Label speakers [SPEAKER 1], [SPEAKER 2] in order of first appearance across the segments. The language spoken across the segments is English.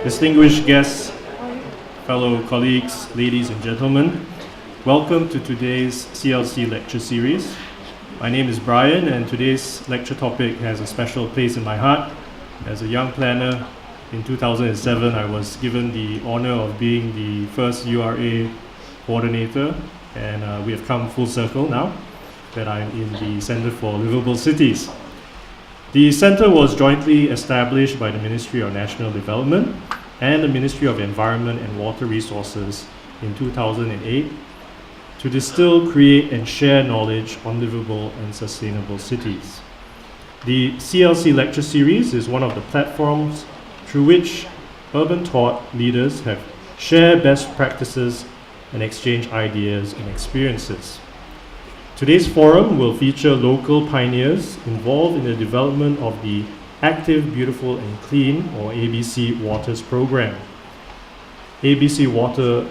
[SPEAKER 1] Distinguished guests, fellow colleagues, ladies and gentlemen, welcome to today's CLC Lecture Series. My name is Brian, and today's lecture topic has a special place in my heart. As a young planner, in 2007, I was given the honor of being the first URA coordinator, and we have come full circle now that I'm in the Center for Liveable Cities. The center was jointly established by the Ministry of National Development and the Ministry of Environment and Water Resources in 2008 to distill, create, and share knowledge on livable and sustainable cities. The CLC Lecture Series is one of the platforms through which urban thought leaders have shared best practices and exchanged ideas and experiences. Today's forum will feature local pioneers involved in the development of the Active, Beautiful and Clean, or ABC Waters program, ABC Water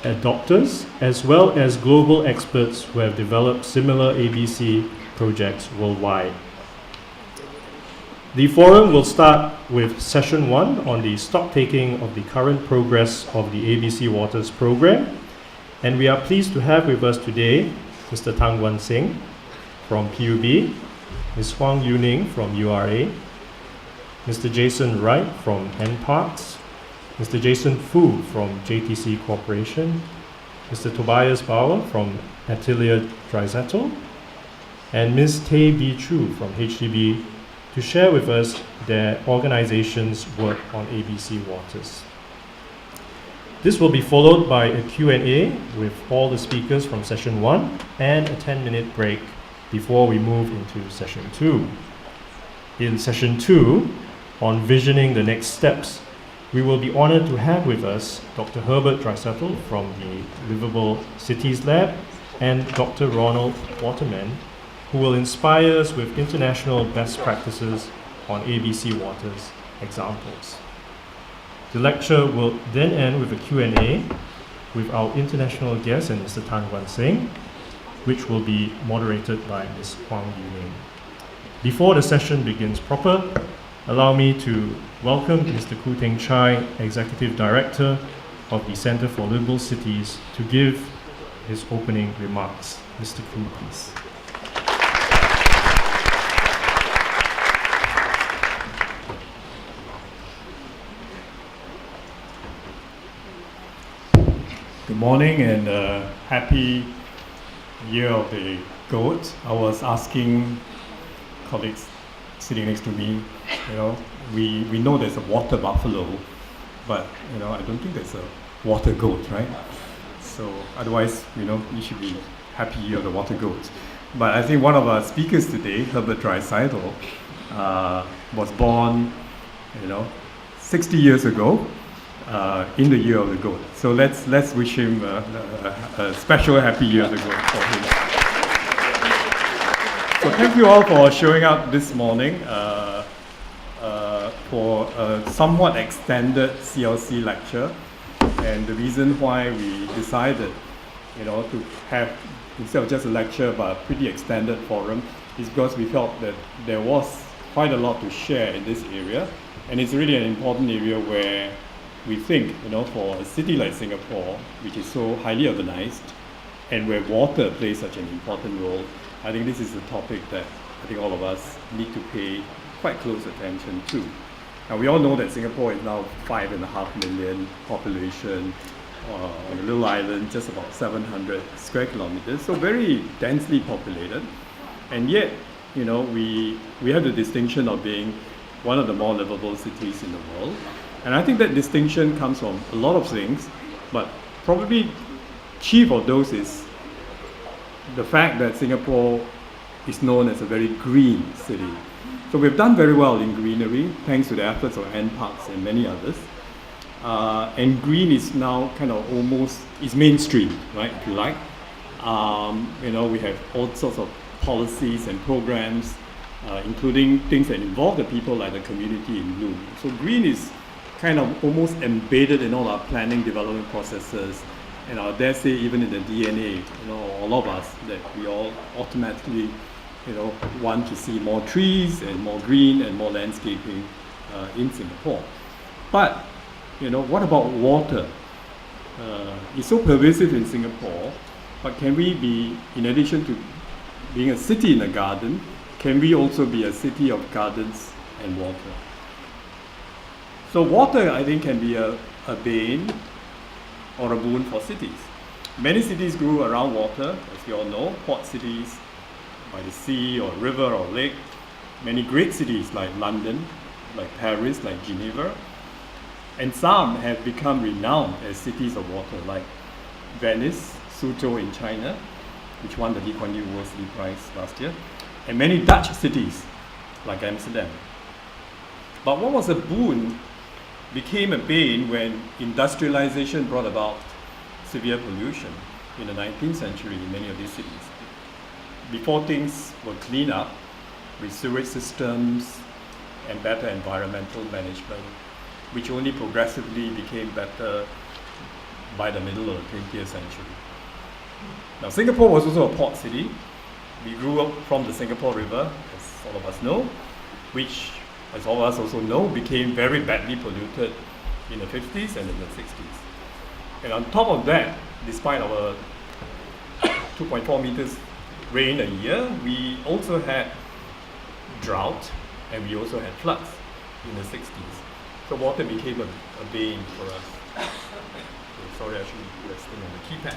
[SPEAKER 1] adopters, as well as global experts who have developed similar ABC projects worldwide. The forum will start with session 1 on the stock-taking of the current progress of the ABC Waters program, and we are pleased to have with us today Mr. Tang Wan Singh from PUB, Ms. Yu-Ning from URA, Mr. Jason Wright from NParks, Mr. Jason Fu from JTC Corporation, Mr. Tobias Bauer from Atelier Dreisettel, and Ms. Tay B. Chu from HDB to share with us their organization's work on ABC Waters. This will be followed by a Q&A with all the speakers from session 1 and a 10-minute break before we move into session 2. In session 2, on visioning the next steps, we will be honored to have with us Dr. Herbert Dreisettel from the Liveable Cities Lab and Dr. Ronald Waterman, who will inspire us with international best practices on ABC Waters examples. The lecture will then end with a Q&A with our international guest and Mr. Tang Wan Singh, which will be moderated by Ms. Yu-Ning. Before the session begins proper, allow me to welcome Mr. Khoo Teng Chai, Executive Director of the Center for Livable Cities, to give his opening remarks. Mr. Khoo, please.
[SPEAKER 2] Good morning and happy Year of the Goat. I was asking colleagues sitting next to me, we know there's a water buffalo, but I don't think there's a water goat, right? So otherwise, we should be happy Year of the Water Goat. But I think one of our speakers today, Herbert Dreisettel, was born, 60 years ago. In the Year of the Goat. So let's wish him a special happy Year of the Goat for him. So thank you all for showing up this morning for a somewhat extended CLC lecture. And the reason why we decided, to have, instead of just a lecture, but a pretty extended forum, is because we felt that there was quite a lot to share in this area. And it's really an important area where we think, for a city like Singapore, which is so highly urbanized, and where water plays such an important role, I think this is a topic that I think all of us need to pay quite close attention to. Now, we all know that Singapore is now 5.5 million population on a little island, just about 700 square kilometers, so very densely populated. And yet, we have the distinction of being one of the more livable cities in the world. And I think that distinction comes from a lot of things, but probably chief of those is the fact that Singapore is known as a very green city. So we've done very well in greenery, thanks to the efforts of NParks and many others. And green is now kind of almost, is mainstream, right, if you like. We have all sorts of policies and programs, including things that involve the people like the community in bloom. So green is kind of almost embedded in all our planning development processes, and I dare say even in the DNA, all of us, that we all automatically, want to see more trees and more green and more landscaping in Singapore. But what about water? It's so pervasive in Singapore, but can we be, in addition to being a city in a garden, can we also be a city of gardens and water? So water, I think, can be a bane or a boon for cities. Many cities grew around water, as we all know, port cities by the sea or river or lake. Many great cities like London, like Paris, like Geneva. And some have become renowned as cities of water, like Venice, Suzhou in China, which won the Lee Kuan Yew World City Prize last year, and many Dutch cities, like Amsterdam. But what was a boon became a bane when industrialization brought about severe pollution in the 19th century in many of these cities. Before things were cleaned up with sewage systems and better environmental management, which only progressively became better by the middle of the 20th century. Now, Singapore was also a port city. We grew up from the Singapore River, as all of us know, which, as all of us also know, became very badly polluted in the 50s and in the 60s. And on top of that, despite our 2.4 meters rain a year, we also had drought and we also had floods in the 60s. So water became a bane for us. Okay, sorry, I should be resting on the keypad.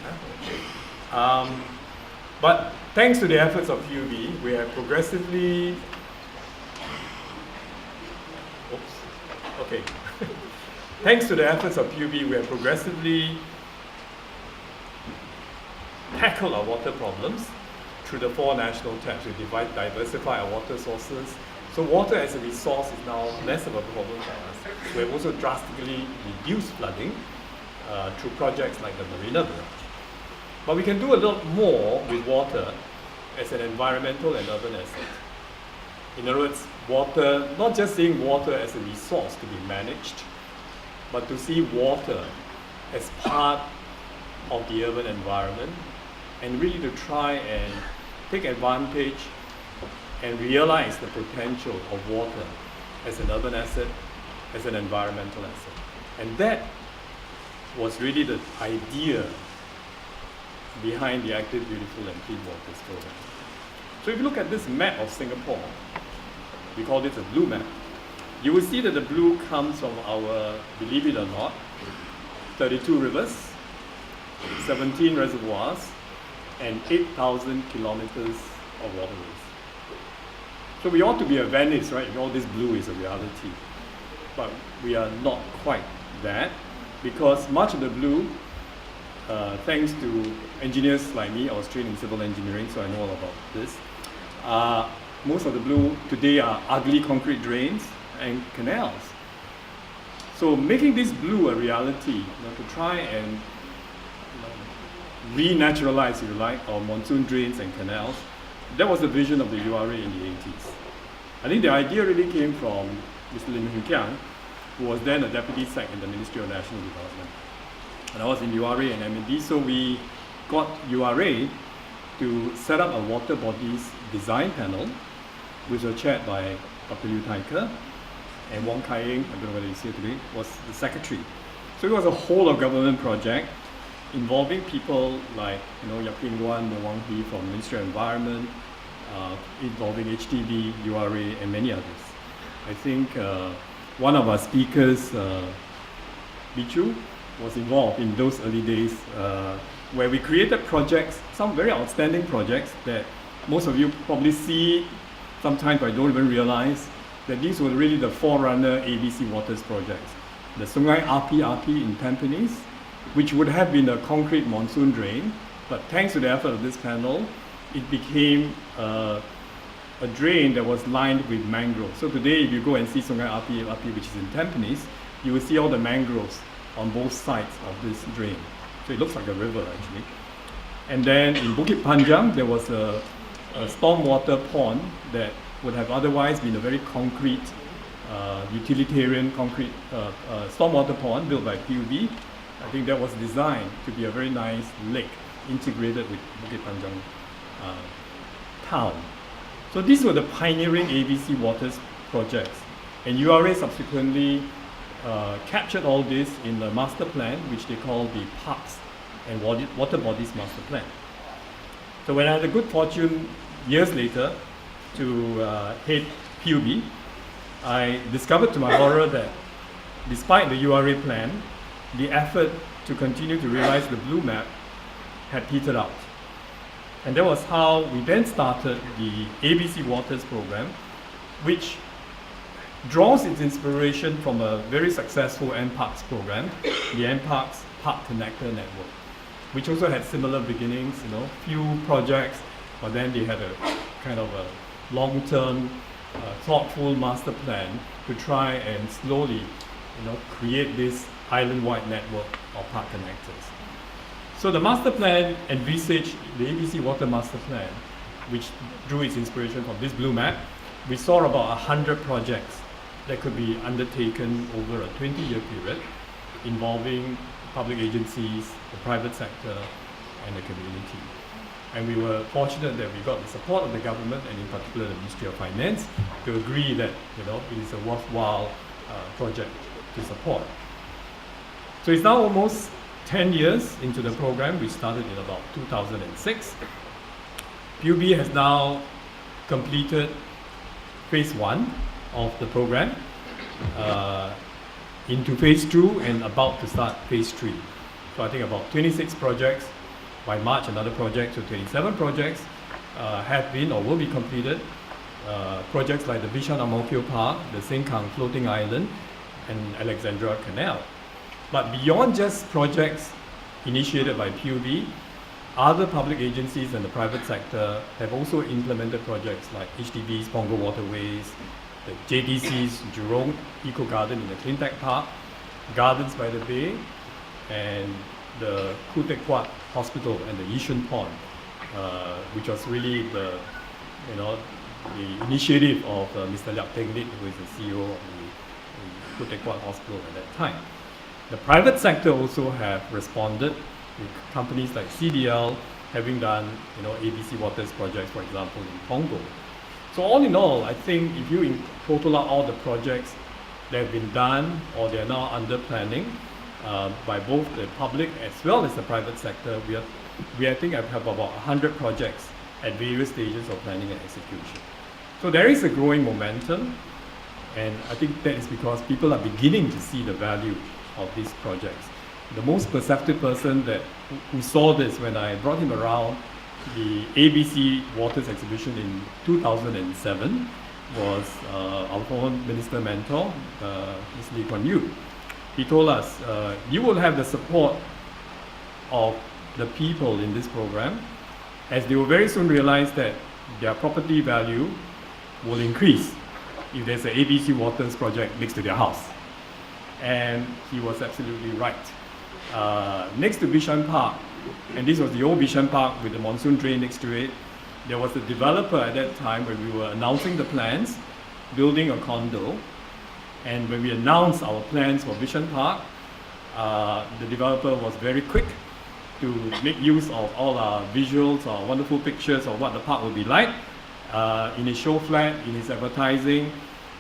[SPEAKER 2] Huh? But thanks to the efforts of PUB, we have progressively... Oops. Okay. Thanks to the efforts of PUB, we have progressively tackled our water problems through the 4 national taps. We diversify our water sources. So water as a resource is now less of a problem for us. We have also drastically reduced flooding through projects like the Marina Barrage. But we can do a lot more with water as an environmental and urban asset. In other words, water, not just seeing water as a resource to be managed, but to see water as part of the urban environment and really to try and take advantage and realize the potential of water as an urban asset, as an environmental asset. And that was really the idea behind the Active, Beautiful and Clean Waters program. So if you look at this map of Singapore, we call this a blue map, you will see that the blue comes from our, believe it or not, 32 rivers, 17 reservoirs, and 8,000 kilometers of waterways. So we ought to be a Venice, right? All this blue is a reality. But we are not quite that, because much of the blue, thanks to engineers like me, I was trained in civil engineering, so I know all about this. Most of the blue today are ugly concrete drains and canals. So making this blue a reality, to try and renaturalize, if you like, our monsoon drains and canals, that was the vision of the URA in the 80s. I think the idea really came from Mr. Lim Hoon Kiang, who was then a deputy sec in the Ministry of National Development. And I was in URA and M&D, so we got URA to set up a Waterbodies design panel, which was chaired by Dr. Liu Taike, and Wong Kai-ing, I don't know whether he's here today, was the secretary. So it was a whole of government project involving people like Yap King Wan, Mo Wang Hee from Ministry of Environment, involving HDB, URA, and many others. I think one of our speakers, Bichu, was involved in those early days where we created projects, some very outstanding projects that most of you probably see sometimes but don't even realize that these were really the forerunner ABC Waters projects. The Sungai Api in Tampines, which would have been a concrete monsoon drain, but thanks to the effort of this panel, it became a drain that was lined with mangroves. So today, if you go and see Sungai Api, which is in Tampines, you will see all the mangroves on both sides of this drain. So it looks like a river, actually. And then in Bukit Panjang, there was a stormwater pond that would have otherwise been a very concrete, utilitarian concrete stormwater pond built by PUB. I think that was designed to be a very nice lake integrated with Bukit Panjang town. So these were the pioneering ABC Waters projects. And URA subsequently captured all this in a master plan, which they call the Parks and Waterbodies Master Plan. So when I had the good fortune years later to head PUB, I discovered to my horror that despite the URA plan, the effort to continue to realize the blue map had petered out. And that was how we then started the ABC Waters program, which draws its inspiration from a very successful NParks program, the NParks Park Connector Network, which also had similar beginnings, few projects, but then they had a kind of a long-term, thoughtful master plan to try and slowly, create this island-wide network of park connectors. So the master plan envisaged the ABC Water Master Plan, which drew its inspiration from this blue map. We saw about 100 projects that could be undertaken over a 20-year period involving public agencies, the private sector, and the community. And we were fortunate that we got the support of the government, and in particular the Ministry of Finance, to agree that it is a worthwhile project to support. So it's now almost 10 years into the program. We started in about 2006. PUB has now completed phase 1 of the program, into phase 2 and about to start phase 3. So I think about 26 projects. By March, another project, so 27 projects have been or will be completed. Projects like the Bishan Ang Mo Kio Park, the Sengkang Floating Island, and Alexandra Canal. But beyond just projects initiated by PUB, other public agencies and the private sector have also implemented projects like HDB's Punggol Waterways, the JDC's Jurong Eco Garden in the Cleantech Park, Gardens by the Bay, and the Khoo Teck Puat Hospital and the Yishun Pond, which was really the initiative of Mr. Liap Teng Lit, who is the CEO of the Khoo Teck Puat Hospital at that time. The private sector also have responded, with companies like CDL having done ABC Waters projects, for example, in Punggol. So all in all, I think if you total out all the projects that have been done or they are now under planning by both the public as well as the private sector, we I think have about 100 projects at various stages of planning and execution. So there is a growing momentum, and I think that is because people are beginning to see the value of these projects. The most perceptive person who saw this when I brought him around the ABC Waters exhibition in 2007 was our former minister mentor, Ms. Lee Kuan Yew. He told us, you will have the support of the people in this program, as they will very soon realize that their property value will increase if there's an ABC Waters project next to their house. And he was absolutely right. Next to Bishan Park, and this was the old Bishan Park with the monsoon drain next to it, there was a developer at that time when we were announcing the plans, building a condo. And when we announced our plans for Bishan Park, the developer was very quick to make use of all our visuals, our wonderful pictures of what the park would be like in his show flat, in his advertising.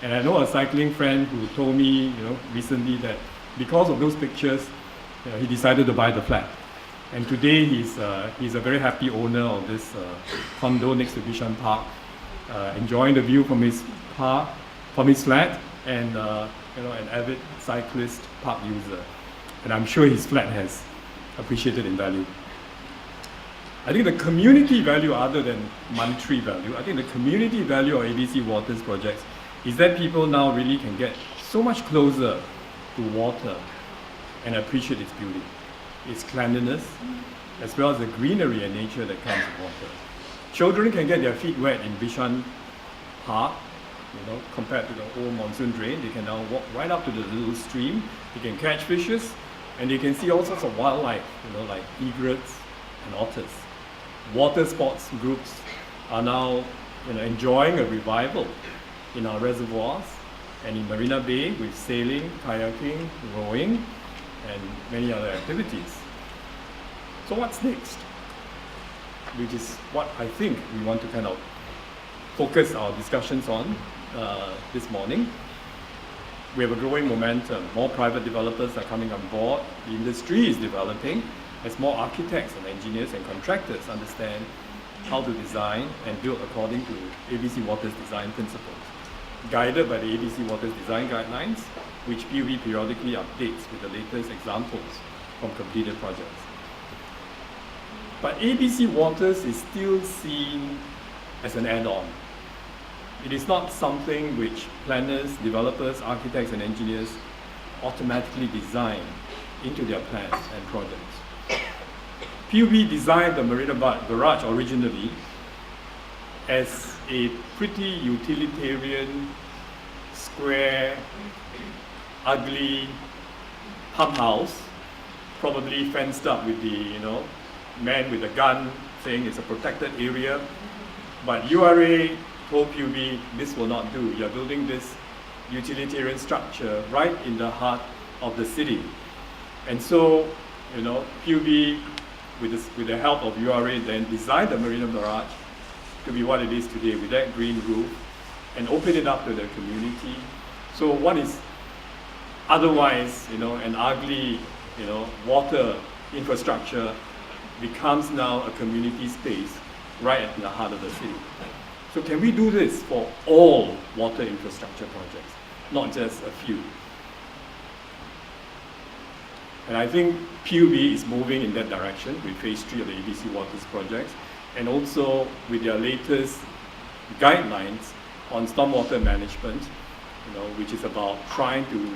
[SPEAKER 2] And I know a cycling friend who told me, recently that because of those pictures, he decided to buy the flat. And today he's a very happy owner of this condo next to Bishan Park, enjoying the view from his flat, and an avid cyclist park user. And I'm sure his flat has appreciated in value. I think the community value, other than monetary value, I think the community value of ABC Waters projects is that people now really can get so much closer to water and appreciate its beauty, its cleanliness, as well as the greenery and nature that comes with water. Children can get their feet wet in Bishan Park, compared to the old monsoon drain. They can now walk right up to the little stream. They can catch fishes, and they can see all sorts of wildlife, like egrets and otters. Water sports groups are now enjoying a revival in our reservoirs and in Marina Bay with sailing, kayaking, rowing, and many other activities. So what's next? Which is what I think we want to kind of focus our discussions on this morning. we have a growing momentum. More private developers are coming on board. The industry is developing as more architects and engineers and contractors understand how to design and build according to ABC Water's design principles, guided by the ABC Water's design guidelines, which PUB periodically updates with the latest examples from completed projects. But ABC Waters is still seen as an add-on. It is not something which planners, developers, architects, and engineers automatically design into their plans and projects. PUB designed the Marina Barrage originally as a pretty utilitarian, square, ugly pump house, probably fenced up with the man with a gun saying it's a protected area. But URA told PUB this will not do. You're building this utilitarian structure right in the heart of the city. And so, PUB, with the help of URA, then designed the Marina Barrage to be what it is today, with that green roof, and open it up to the community. So what is otherwise, an ugly, water infrastructure becomes now a community space right in the heart of the city. So can we do this for all water infrastructure projects, not just a few? And I think PUB is moving in that direction with phase 3 of the ABC Waters projects, and also with their latest guidelines on stormwater management, which is about trying to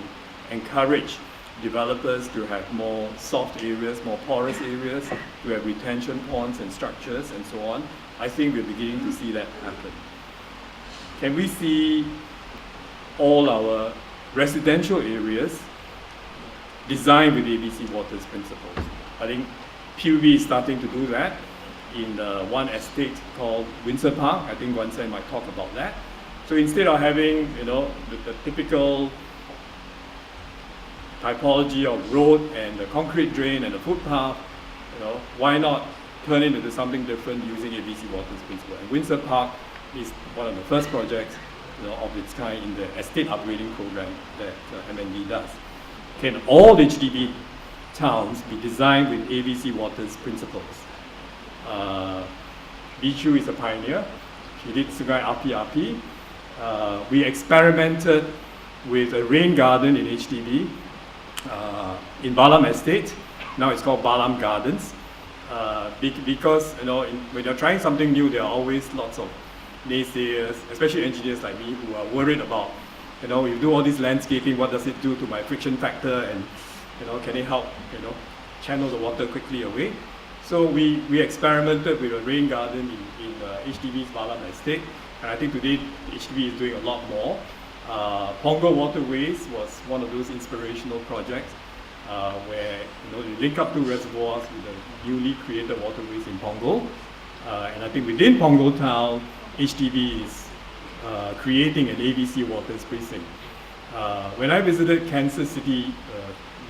[SPEAKER 2] encourage developers to have more soft areas, more porous areas, to have retention ponds and structures and so on. I think we're beginning to see that happen. Can we see all our residential areas designed with ABC Waters principles? I think PUB is starting to do that in one estate called Windsor Park. I think Guan Sai might talk about that. So instead of having the typical typology of road and the concrete drain and the footpath, why not turn it into something different using ABC Waters principle? And Windsor Park is one of the first projects of its kind in the estate upgrading program that MND does. Can all HDB towns be designed with ABC Waters principles? Bichu is a pioneer. She did Sungai Api-Api. We experimented with a rain garden in HDB in Balam Estate. Now it's called Balam Gardens. Because when you're trying something new, there are always lots of naysayers, especially engineers like me, who are worried about, you do all this landscaping, what does it do to my friction factor, and can it help channel the water quickly away? So we experimented with a rain garden in HDB's Balam Estate, and I think today HDB is doing a lot more. Pongo Waterways was one of those inspirational projects where they link up two reservoirs with the newly created waterways in Pongo. And I think within Pongo Town, HDB is creating an ABC Waters precinct. When I visited Kansas City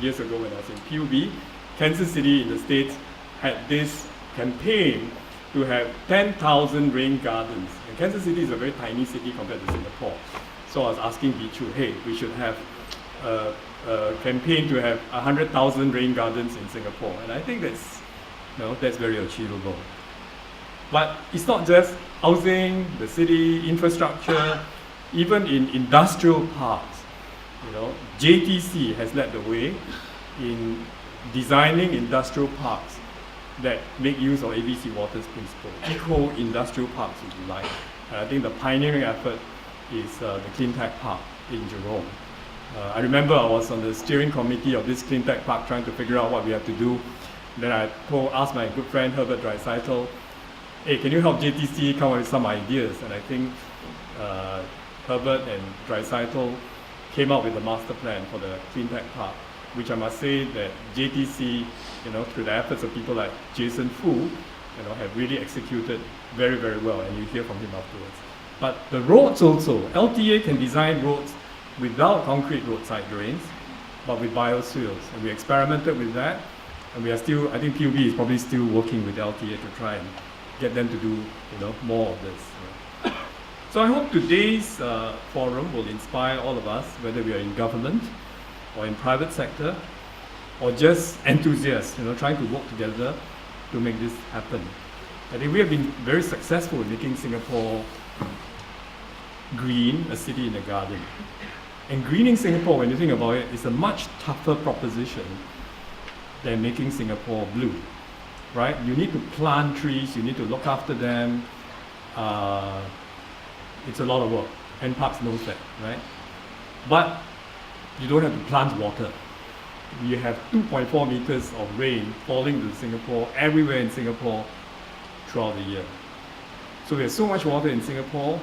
[SPEAKER 2] years ago when I was in PUB, Kansas City in the States had this campaign to have 10,000 rain gardens. And Kansas City is a very tiny city compared to Singapore. So I was asking Bichu, hey, we should have a campaign to have 100,000 rain gardens in Singapore. And I think that's very achievable. But it's not just housing, the city, infrastructure, even in industrial parks. JTC has led the way in designing industrial parks that make use of ABC Waters principle, eco-industrial parks, if you like. And I think the pioneering effort is the Clean Tech Park in Jerome. I remember I was on the steering committee of this Clean Tech Park trying to figure out what we have to do. Then I asked my good friend Herbert Dreisaitl, hey, can you help JTC come up with some ideas? And I think Herbert and Dreisaitl came up with a master plan for the Clean Tech Park, which I must say that JTC, through the efforts of people like Jason Fu, have really executed very, very well, and you hear from him afterwards. But the roads also, LTA can design roads without concrete roadside drains, but with bioswales. And we experimented with that, and we are still, I think PUB is probably still working with LTA to try and get them to do more of this. So I hope today's forum will inspire all of us, whether we are in government or in private sector, or just enthusiasts, trying to work together to make this happen. I think we have been very successful in making Singapore green, a city in a garden. And greening Singapore, when you think about it, is a much tougher proposition than making Singapore blue, right? You need to plant trees, you need to look after them. It's a lot of work, and Parks knows that, right? But you don't have to plant water. You have 2.4 meters of rain falling to Singapore, everywhere in Singapore, throughout the year. So there's so much water in Singapore,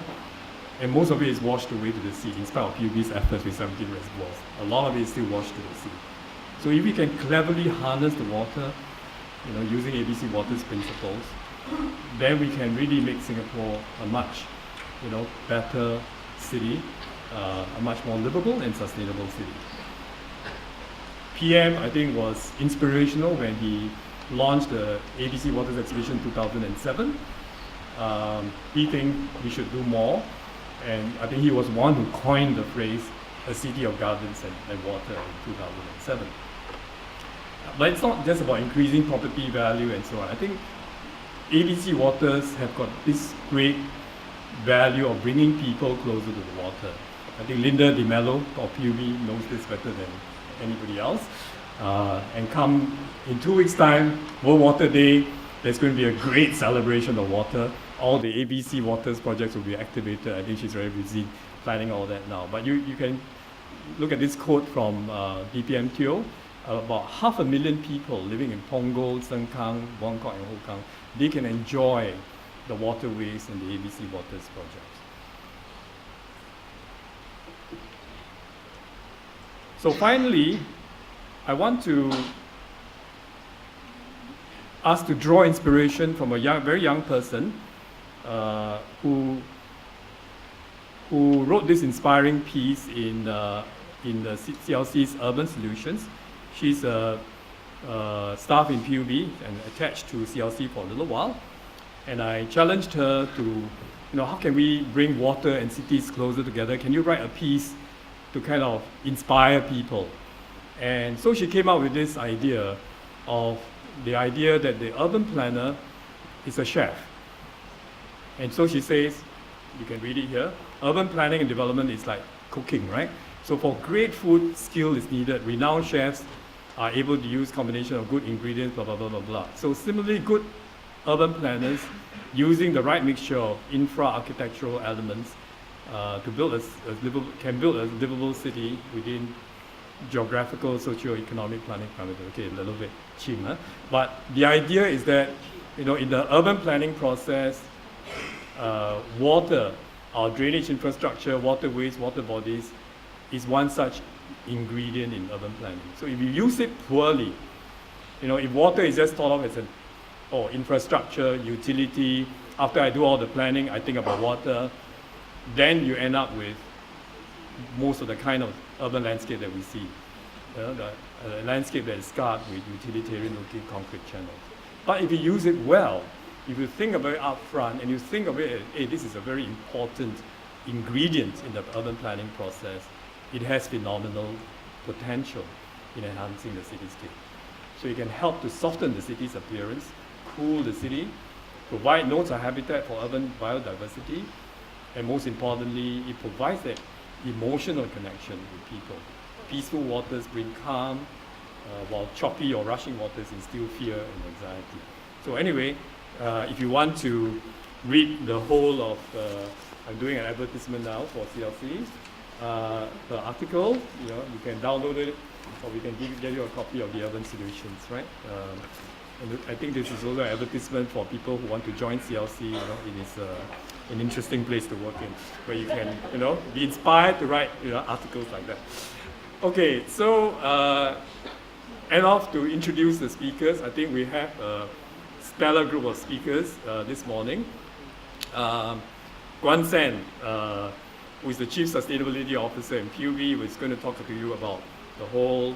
[SPEAKER 2] and most of it is washed away to the sea, in spite of PUB's efforts with 17 reservoirs. A lot of it is still washed to the sea. So if we can cleverly harness the water, using ABC Water's principles, then we can really make Singapore a much, better city, a much more livable and sustainable city. PM, I think, was inspirational when he launched the ABC Waters Exhibition 2007. He thinks we should do more, and I think he was one who coined the phrase a city of gardens and water in 2007. But it's not just about increasing property value and so on. I think ABC Waters have got this great value of bringing people closer to the water. I think Linda Di Mello of PUB knows this better than anybody else. And come in 2 weeks' time, World Water Day, there's going to be a great celebration of water. All the ABC Waters projects will be activated. I think she's very busy planning all that now. But you can look at this quote from DPM Teo. About 500,000 people living in Punggol, Sengkang, Buangkok and Hougang, they can enjoy the waterways and the ABC Waters projects. So finally, I want to ask to draw inspiration from a very young person who wrote this inspiring piece in the CLC's Urban Solutions. She's a staff in PUB and attached to CLC for a little while. And I challenged her to, how can we bring water and cities closer together? Can you write a piece to kind of inspire people? And so she came up with this idea of the idea that the urban planner is a chef. And so she says, you can read it here, urban planning and development is like cooking, right? So for great food, skill is needed. Renowned chefs are able to use combination of good ingredients, blah, blah, blah, blah, blah. So similarly, good urban planners using the right mixture of infra-architectural elements to build can build a livable city within geographical, socio-economic planning parameters. Okay, a little bit chim, huh? But the idea is that, in the urban planning process, water, our drainage infrastructure, waterways, water bodies, is one such ingredient in urban planning. So if you use it poorly, if water is just thought of as an infrastructure, utility, after I do all the planning, I think about water, then you end up with most of the kind of urban landscape that we see. The landscape that is scarred with utilitarian-looking concrete channels. But if you use it well, if you think about it up front and you think of it as, hey, this is a very important ingredient in the urban planning process, it has phenomenal potential in enhancing the cityscape. So you can help to soften the city's appearance, cool the city, provide nodes of habitat for urban biodiversity, and most importantly, it provides that emotional connection with people. Peaceful waters bring calm, while choppy or rushing waters instill fear and anxiety. So anyway, if you want to read the whole of, I'm doing an advertisement now for CLC, the article, you can download it, or we can get you a copy of the Urban Solutions, right? And I think this is also an advertisement for people who want to join CLC. It is an interesting place to work in, where you can, be inspired to write, articles like that. Okay, so and off to introduce the speakers. I think we have a stellar group of speakers this morning. Guan Sen, who is the Chief Sustainability Officer in PUB, who is going to talk to you about the whole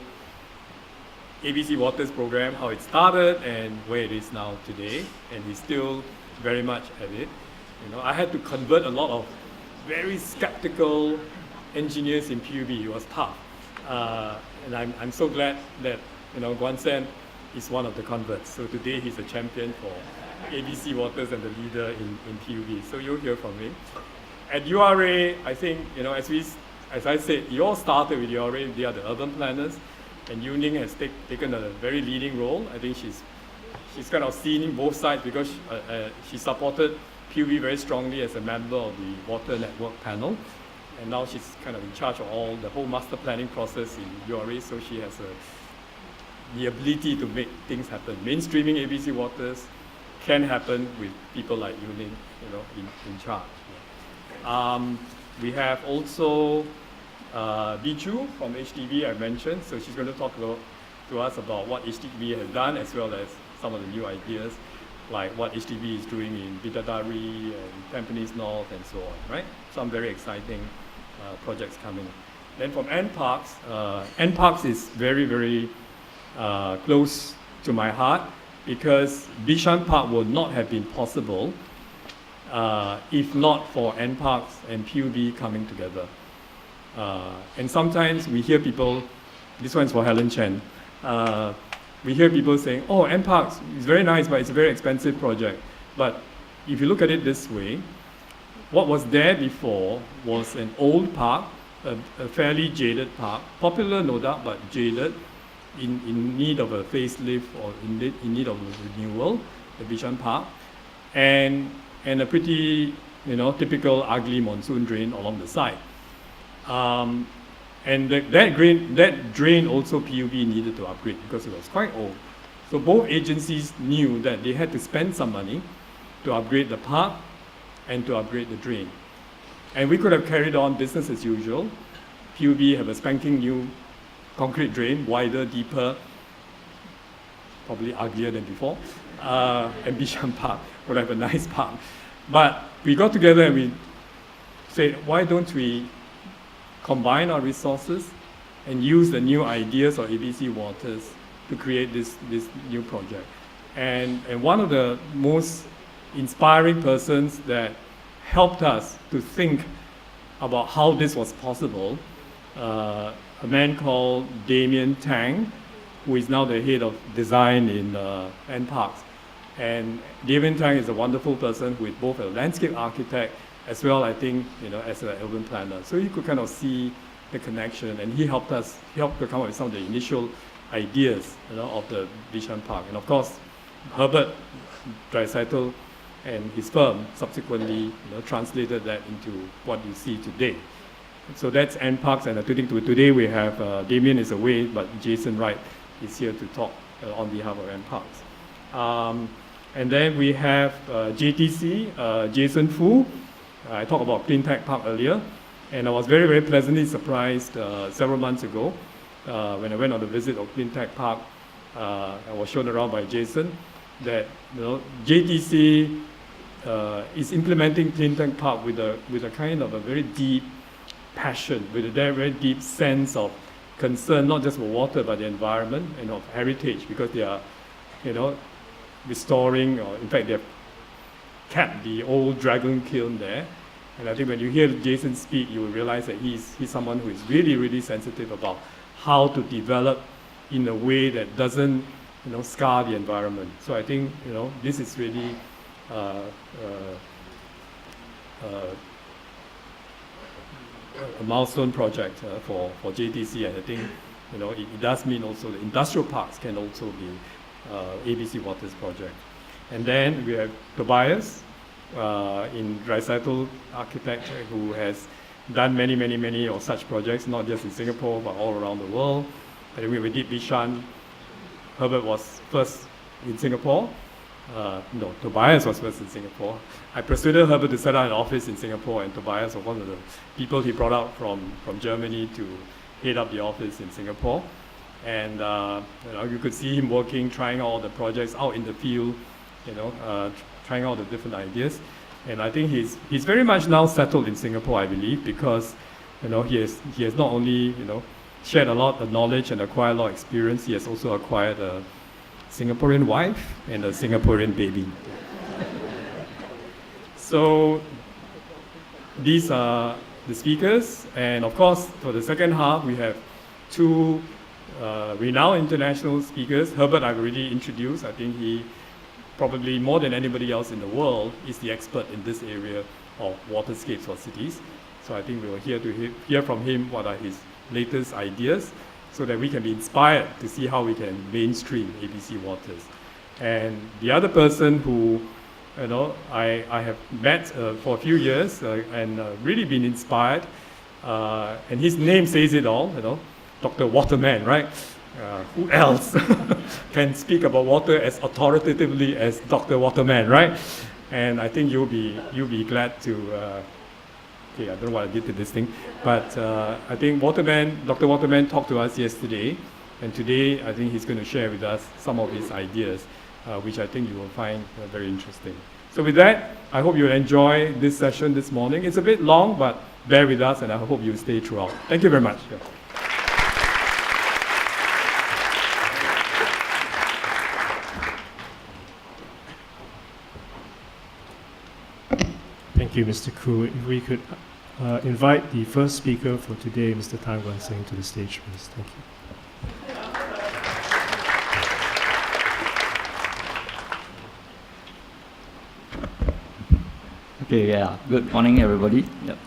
[SPEAKER 2] ABC Waters program, how it started and where it is now today, and he's still very much at it. I had to convert a lot of very skeptical engineers in PUB. It was tough. And I'm so glad that, Guan Sen is one of the converts. So today he's a champion for ABC Waters and the leader in PUB. So you'll hear from him. At URA, I think, as I said, you all started with URA. They are the urban planners, and Yu-Ning has taken a very leading role. I think she's kind of seen both sides because she supported PUB very strongly as a member of the Water Network panel, and now she's kind of in charge of the whole master planning process in URA. So she has the ability to make things happen. Mainstreaming ABC Waters can happen with people like Yu-Ning, in charge. We have also Bichu from HDB I mentioned, so she's going to talk to us about what HDB has done as well as some of the new ideas, like what HDB is doing in Bidadari and Tampines North and so on, right? Some very exciting projects coming. Then from NParks, NParks is very, very close to my heart because Bishan Park would not have been possible if not for NParks and PUB coming together. And sometimes we hear people, this one's for Helen Chen, we hear people saying, oh, NParks is very nice, but it's a very expensive project. But if you look at it this way, what was there before was an old park, a fairly jaded park, popular no doubt, but jaded, in need of a facelift or in need of a renewal, the Bishan Park, and a pretty, typical ugly monsoon drain along the side. And that drain also PUB needed to upgrade because it was quite old. So both agencies knew that they had to spend some money to upgrade the park and to upgrade the drain. And we could have carried on business as usual. PUB have a spanking new concrete drain, wider, deeper, probably uglier than before. And Bishan Park would have a nice park. But we got together and we said, why don't we combine our resources and use the new ideas of ABC Waters to create this new project. And one of the most inspiring persons that helped us to think about how this was possible, a man called Damien Tang, who is now the head of design in NParks. And Damien Tang is a wonderful person who is both a landscape architect as well, I think, as an urban planner. So you could kind of see the connection, and he helped to come up with some of the initial ideas, of the Bishan Park. And of course, Herbert Dreisaitl and his firm subsequently, translated that into what you see today. So that's NParks, and I think today we have Damien is away, but Jason Wright is here to talk on behalf of NParks. And then we have JTC, Jason Fu. I talked about Clean Tech Park earlier, and I was very, very pleasantly surprised several months ago when I went on a visit of Clean Tech Park. I was shown around by Jason that JTC is implementing Clean Tech Park with a kind of a very deep passion, with a very, very deep sense of concern, not just for water but the environment and of heritage, because they are, restoring, or in fact they have kept the old dragon kiln there. And I think when you hear Jason speak, you will realize that he's someone who is really, really sensitive about how to develop in a way that doesn't, scar the environment. So I think, this is really a milestone project for JTC, and I think, it does mean also the industrial parks can also be ABC Waters project. And then we have Tobias in Dreisaitl Architecture, who has done many, many, many of such projects, not just in Singapore, but all around the world. I think we did Bishan. Herbert was first in Singapore. No, Tobias was first in Singapore. I persuaded Herbert to set up an office in Singapore, and Tobias was one of the people he brought out from Germany to head up the office in Singapore. And you could see him working, trying all the projects out in the field, trying out the different ideas. And I think he's very much now settled in Singapore, I believe, because he has not only shared a lot of knowledge and acquired a lot of experience, he has also acquired a Singaporean wife and a Singaporean baby. So these are the speakers, and of course, for the second half, we have two renowned international speakers. Herbert, I've already introduced. I think he probably more than anybody else in the world is the expert in this area of waterscapes for cities. So I think we will hear from him what are his latest ideas, so that we can be inspired to see how we can mainstream ABC Waters. And the other person who I have met for a few years and really been inspired, and his name says it all, Dr. Waterman, right? Who else can speak about water as authoritatively as Dr. Waterman, right? And I think you'll be glad to. Okay, I don't know what I did to this thing, but I think Dr. Waterman talked to us yesterday, and today I think he's going to share with us some of his ideas, which I think you will find very interesting. So with that, I hope you'll enjoy this session this morning. It's a bit long, but bear with us, and I hope you'll stay throughout. Thank you very much. Yeah.
[SPEAKER 1] Thank you, Mr. Khoo. If we could invite the first speaker for today, Mr. Tang Guan Sing, to the stage, please. Thank you.
[SPEAKER 3] Okay, yeah. Good morning, everybody. Yep.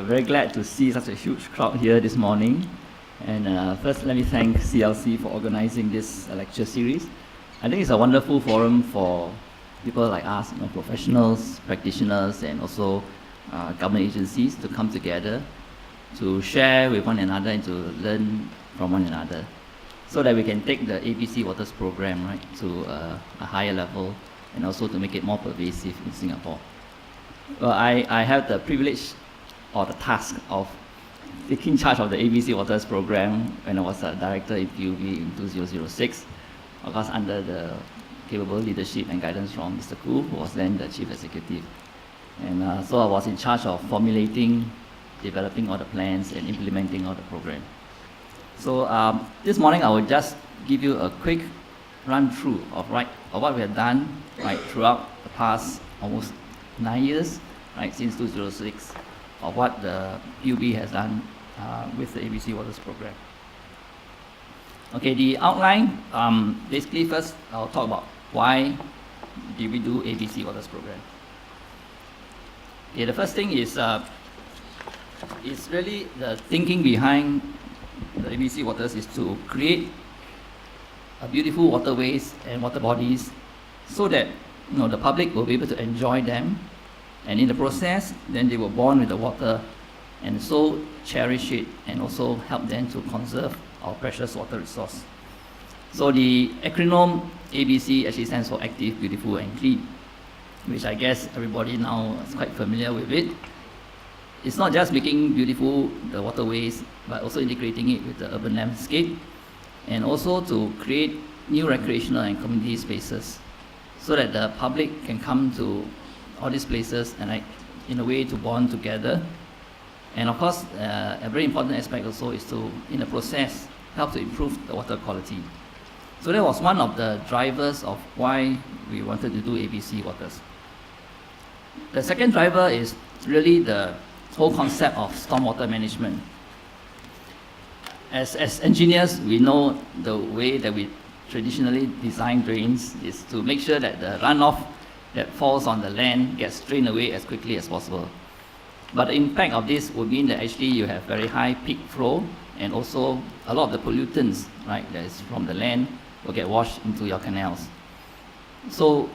[SPEAKER 3] Very glad to see such a huge crowd here this morning. And first, let me thank CLC for organizing this lecture series. I think it's a wonderful forum for people like us, professionals, practitioners, and also government agencies to come together to share with one another and to learn from one another, so that we can take the ABC Waters program to a higher level, and also to make it more pervasive in Singapore. Well, I have the privilege or the task of taking charge of the ABC Waters program when I was a director in PUB in 2006, of course under the capable leadership and guidance from Mr. Khoo, who was then the chief executive. And so I was in charge of formulating, developing all the plans, and implementing all the program. So this morning I will just give you a quick run through of what we have done throughout the past almost 9 years, since 2006, of what the PUB has done with the ABC Waters program. Okay, the outline, basically first I'll talk about why did we do ABC Waters program. Okay, the first thing is really the thinking behind the ABC Waters is to create beautiful waterways and water bodies, so that the public will be able to enjoy them, and in the process, then they will bond with the water, and so cherish it, and also help them to conserve our precious water resource. So the acronym ABC actually stands for Active, Beautiful, and Clean, which I guess everybody now is quite familiar with it. It's not just making beautiful the waterways, but also integrating it with the urban landscape, and also to create new recreational and community spaces, so that the public can come to all these places and in a way to bond together. And of course, a very important aspect also is to, in the process, help to improve the water quality. So that was one of the drivers of why we wanted to do ABC Waters. The second driver is really the whole concept of stormwater management. As engineers, we know the way that we traditionally design drains is to make sure that the runoff that falls on the land gets drained away as quickly as possible. But the impact of this would mean that actually you have very high peak flow, and also a lot of the pollutants that is from the land will get washed into your canals. So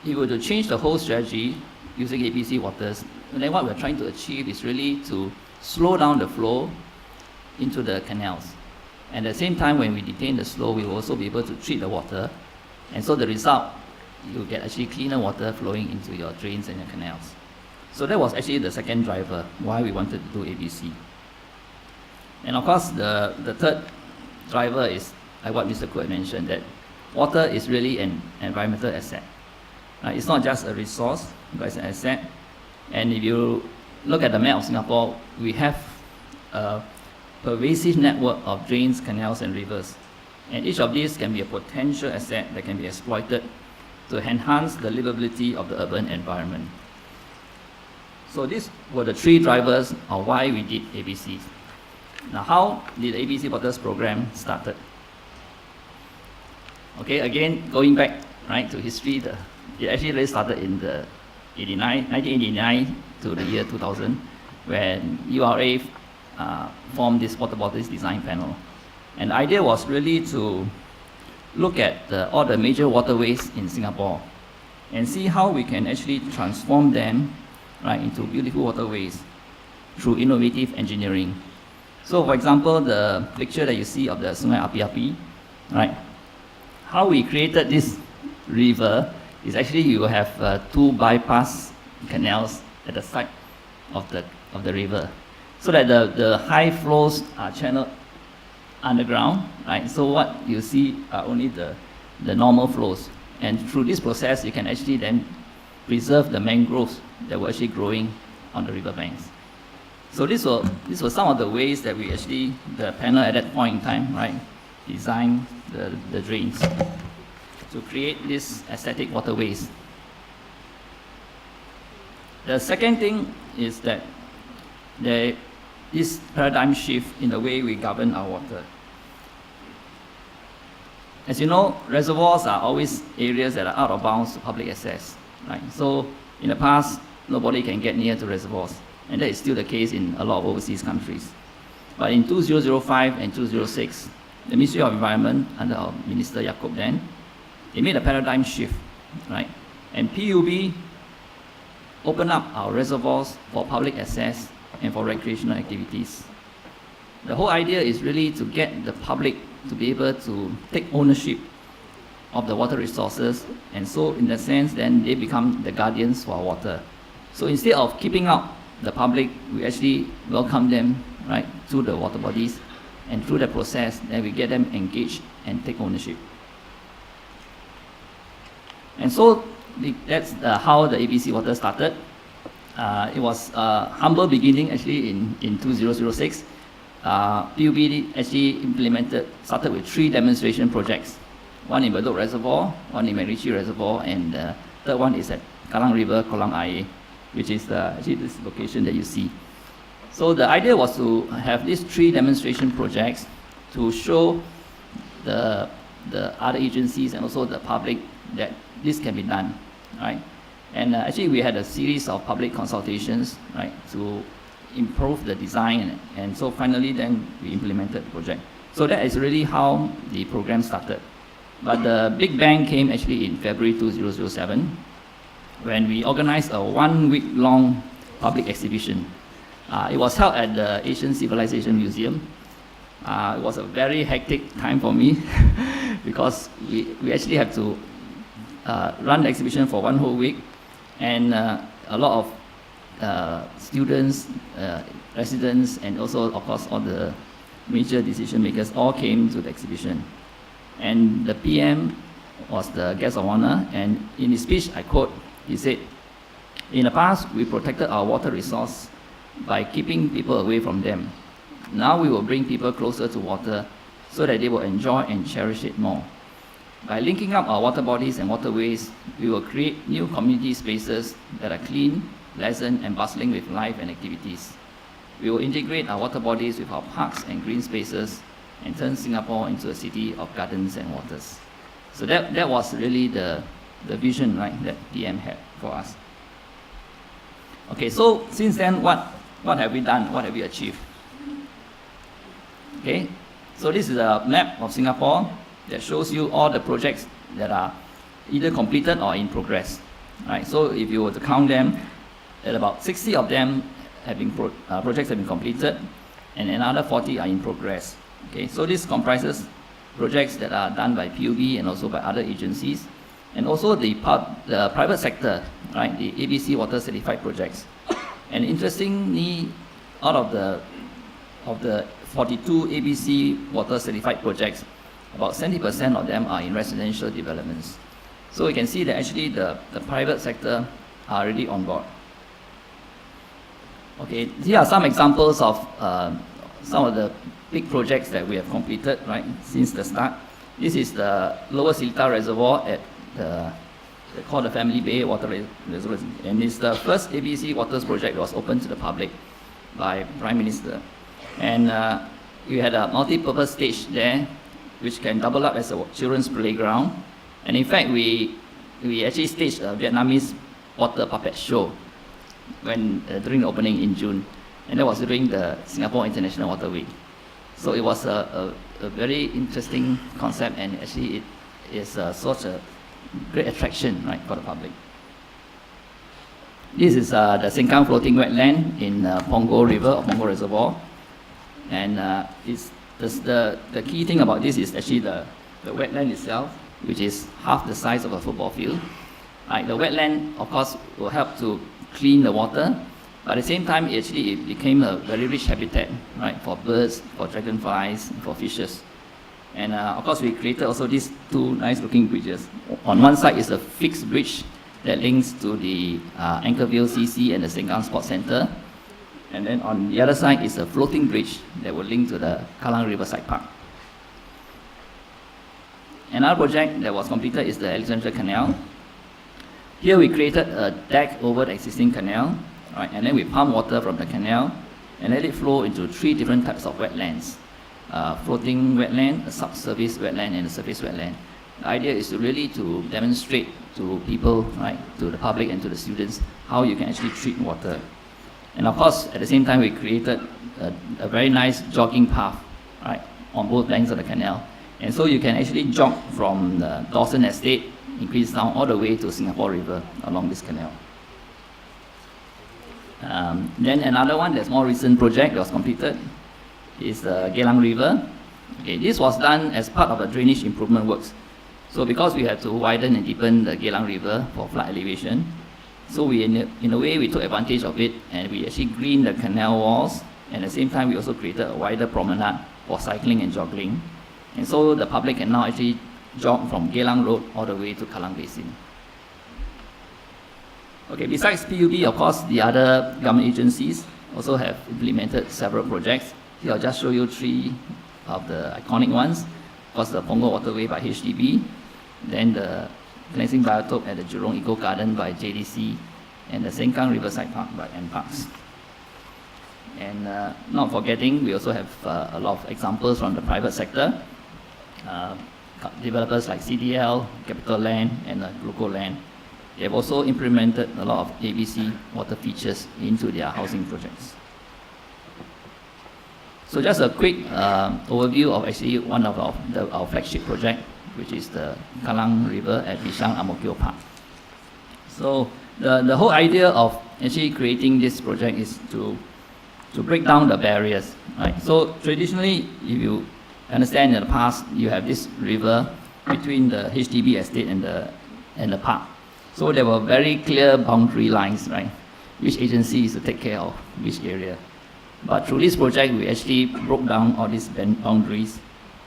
[SPEAKER 3] if you were to change the whole strategy using ABC Waters, then what we're trying to achieve is really to slow down the flow into the canals. And at the same time, when we detain the flow, we will also be able to treat the water, and so the result, you get actually cleaner water flowing into your drains and your canals. So that was actually the second driver why we wanted to do ABC. And of course, the third driver is like what Mr. Khoo mentioned, that water is really an environmental asset. It's not just a resource, but it's an asset. And if you look at the map of Singapore, we have a pervasive network of drains, canals, and rivers. And each of these can be a potential asset that can be exploited to enhance the livability of the urban environment. So these were the three drivers of why we did ABC. Now, how did the ABC Waters program started? Okay, again, going back right to history, it actually really started in the 1989 to the year 2000, when URA formed this Waterbodies design panel. And the idea was really to look at all the major waterways in Singapore and see how we can actually transform them right into beautiful waterways through innovative engineering. So, for example, the picture that you see of the Sungai Api-Api, right? How we created this river is actually you have two bypass canals at the side of the river, so that the high flows are channeled underground, right? So what you see are only the normal flows, and through this process you can actually then preserve the mangroves that were actually growing on the riverbanks. So these were some of the ways that we actually, the panel at that point in time, right, designed the drains to create these aesthetic waterways. The second thing is that there is paradigm shift in the way we govern our water. As you know, reservoirs are always areas that are out of bounds to public access, right? So in the past, nobody can get near to reservoirs, and that is still the case in a lot of overseas countries. But in 2005 and 2006, the Ministry of Environment, under our Minister Yaacob then, they made a paradigm shift, right? And PUB opened up our reservoirs for public access and for recreational activities. The whole idea is really to get the public to be able to take ownership of the water resources, and so in that sense, then they become the guardians for our water. So instead of keeping out the public, we actually welcome them, right, through the water bodies, and through the process, then we get them engaged and take ownership. And so that's how the ABC Water started. It was a humble beginning actually in 2006. PUB actually started with 3 demonstration projects. One in Bedok Reservoir, one in MacRitchie Reservoir, and the third one is at Kallang River, Kolam Ayer, which is actually this location that you see. So the idea was to have these 3 demonstration projects to show the other agencies and also the public that this can be done, right? And actually we had a series of public consultations, right, to improve the design, and so finally then we implemented the project. So that is really how the program started. But the big bang came actually in February 2007, when we organized a 1-week-long public exhibition. It was held at the Asian Civilization Museum. It was a very hectic time for me because we actually had to run the exhibition for 1 whole week, and a lot of students, residents, and also, of course, all the major decision makers all came to the exhibition. And the PM was the guest of honor, and in his speech, I quote, he said, "In the past, we protected our water resource by keeping people away from them. Now we will bring people closer to water so that they will enjoy and cherish it more. By linking up our water bodies and waterways, we will create new community spaces that are clean, pleasant, and bustling with life and activities. We will integrate our water bodies with our parks and green spaces and turn Singapore into a city of gardens and waters." So that was really the vision, right, that PM had for us. Okay, so since then, what have we done? What have we achieved? Okay, so this is a map of Singapore that shows you all the projects that are either completed or in progress. Right, so if you were to count them, that about 60 of them have been projects have been completed, and another 40 are in progress. Okay, so this comprises projects that are done by PUB and also by other agencies, and also the private sector, right, the ABC Water certified projects. And interestingly, out of the 42 ABC Water certified projects, about 70% of them are in residential developments. So you can see that actually the private sector are already on board. Okay, here are some examples of some of the big projects that we have completed, right, since the start. This is the Lower Seletar Reservoir at the called the Family Bay Water Reservoir. And it's the first ABC Waters project that was open to the public by Prime Minister. And we had a multi-purpose stage there, which can double up as a children's playground. And in fact, we actually staged a Vietnamese water puppet show during the opening in June. And that was during the Singapore International Water Week. So it was a very interesting concept, and actually it is such a great attraction, right, for the public. This is the Sengkang floating wetland in Punggol River or Punggol Reservoir. And the key thing about this is actually the wetland itself, which is half the size of a football field. Right, the wetland, of course, will help to clean the water, but at the same time, it became a very rich habitat, right, for birds, for dragonflies, for fishes. And of course, we created also these two nice-looking bridges. On one side is a fixed bridge that links to the Anchorvale CC and the Sengkang Sports Centre. And then on the other side is a floating bridge that will link to the Kallang Riverside Park. Another project that was completed is the Alexandra Canal. Here we created a deck over the existing canal, right, and then we pump water from the canal and let it flow into 3 different types of wetlands. Floating wetland, a subsurface wetland, and a surface wetland. The idea is really to demonstrate to people, right, to the public and to the students, how you can actually treat water. And of course, at the same time, we created a very nice jogging path, right, on both banks of the canal. And so you can actually jog from the Dawson Estate in Queenstown all the way to Singapore River along this canal. Then another one that's more recent project that was completed is the Geylang River. Okay, this was done as part of the drainage improvement works. So because we had to widen and deepen the Geylang River for flood elevation, so we, in a way, we took advantage of it, and we actually greened the canal walls, and at the same time, we also created a wider promenade for cycling and jogging. And so the public can now actually jog from Geylang Road all the way to Kallang Basin. Okay, besides PUB, of course, the other government agencies also have implemented several projects. Here I'll just show you 3 of the iconic ones. Of course, the Punggol Waterway by HDB, then the Cleansing Biotope at the Jurong Eco Garden by JDC, and the Sengkang Riverside Park by NParks. And not forgetting, we also have a lot of examples from the private sector. Developers like CDL, Capital Land, and Local Land. They have also implemented a lot of ABC water features into their housing projects. So just a quick overview of actually one of our flagship project, which is the Kallang River at Bishan Ang Mo Kio Park. So the whole idea of actually creating this project is to break down the barriers, right? So traditionally, if you understand, in the past, you have this river between the HDB estate and the park. So there were very clear boundary lines, right? Which agency is to take care of which area. But through this project, we actually broke down all these boundaries,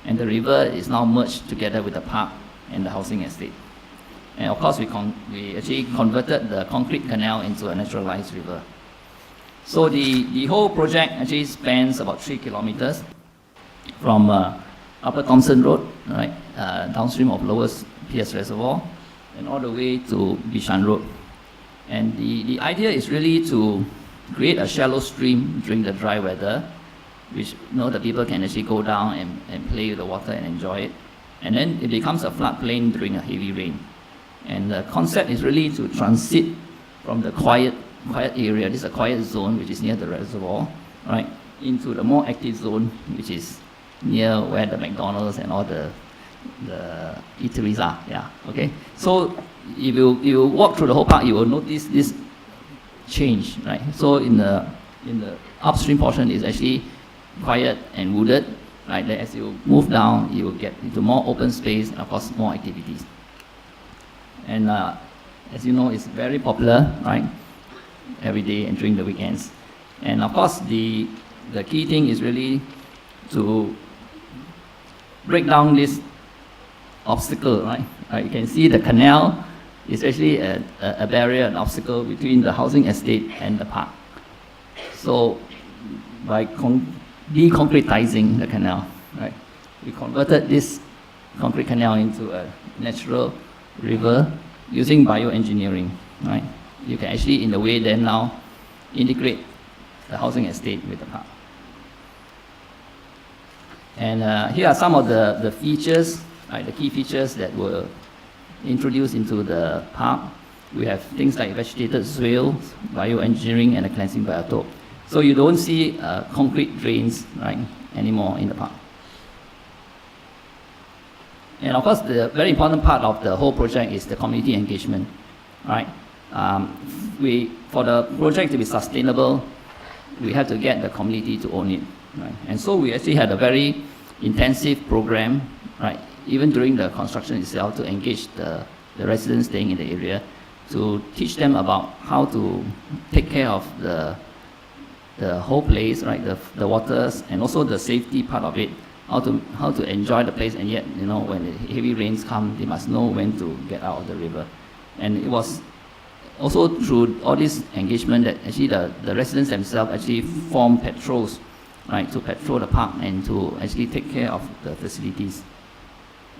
[SPEAKER 3] and the river is now merged together with the park and the housing estate. And of course, we actually converted the concrete canal into a naturalized river. So the whole project actually spans about 3 kilometers from Upper Thomson Road, right, downstream of Lower Pierce Reservoir, and all the way to Bishan Road. And the idea is really to create a shallow stream during the dry weather, which the people can actually go down and play with the water and enjoy it. And then it becomes a floodplain during a heavy rain. And the concept is really to transit from the quiet area, this is a quiet zone which is near the reservoir, right, into the more active zone, which is near where the McDonald's and all the eateries are. Yeah. Okay. So if you walk through the whole park, you will notice this change, right? So in the upstream portion is actually quiet and wooded, right? Then as you move down, you will get into more open space and of course more activities. And as you know, it's very popular, right? Every day and during the weekends. And of course, the key thing is really to break down this obstacle, right? You can see the canal is actually a barrier, an obstacle between the housing estate and the park. So by deconcretizing the canal, right, we converted this concrete canal into a natural river using bioengineering, right? You can actually, in a way, then now integrate the housing estate with the park. And here are some of the features, right, the key features that were introduced into the park. We have things like vegetated swales, bioengineering, and a cleansing biotope. So you don't see concrete drains, right, anymore in the park. And of course, the very important part of the whole project is the community engagement, right? For the project to be sustainable, we have to get the community to own it, right? And so we actually had a very intensive program, right, even during the construction itself, to engage the residents staying in the area, to teach them about how to take care of the whole place, right, the waters, and also the safety part of it, how to enjoy the place, and yet, you know, when the heavy rains come, they must know when to get out of the river. And it was also through all this engagement that actually the residents themselves actually form patrols, right, to patrol the park and to actually take care of the facilities.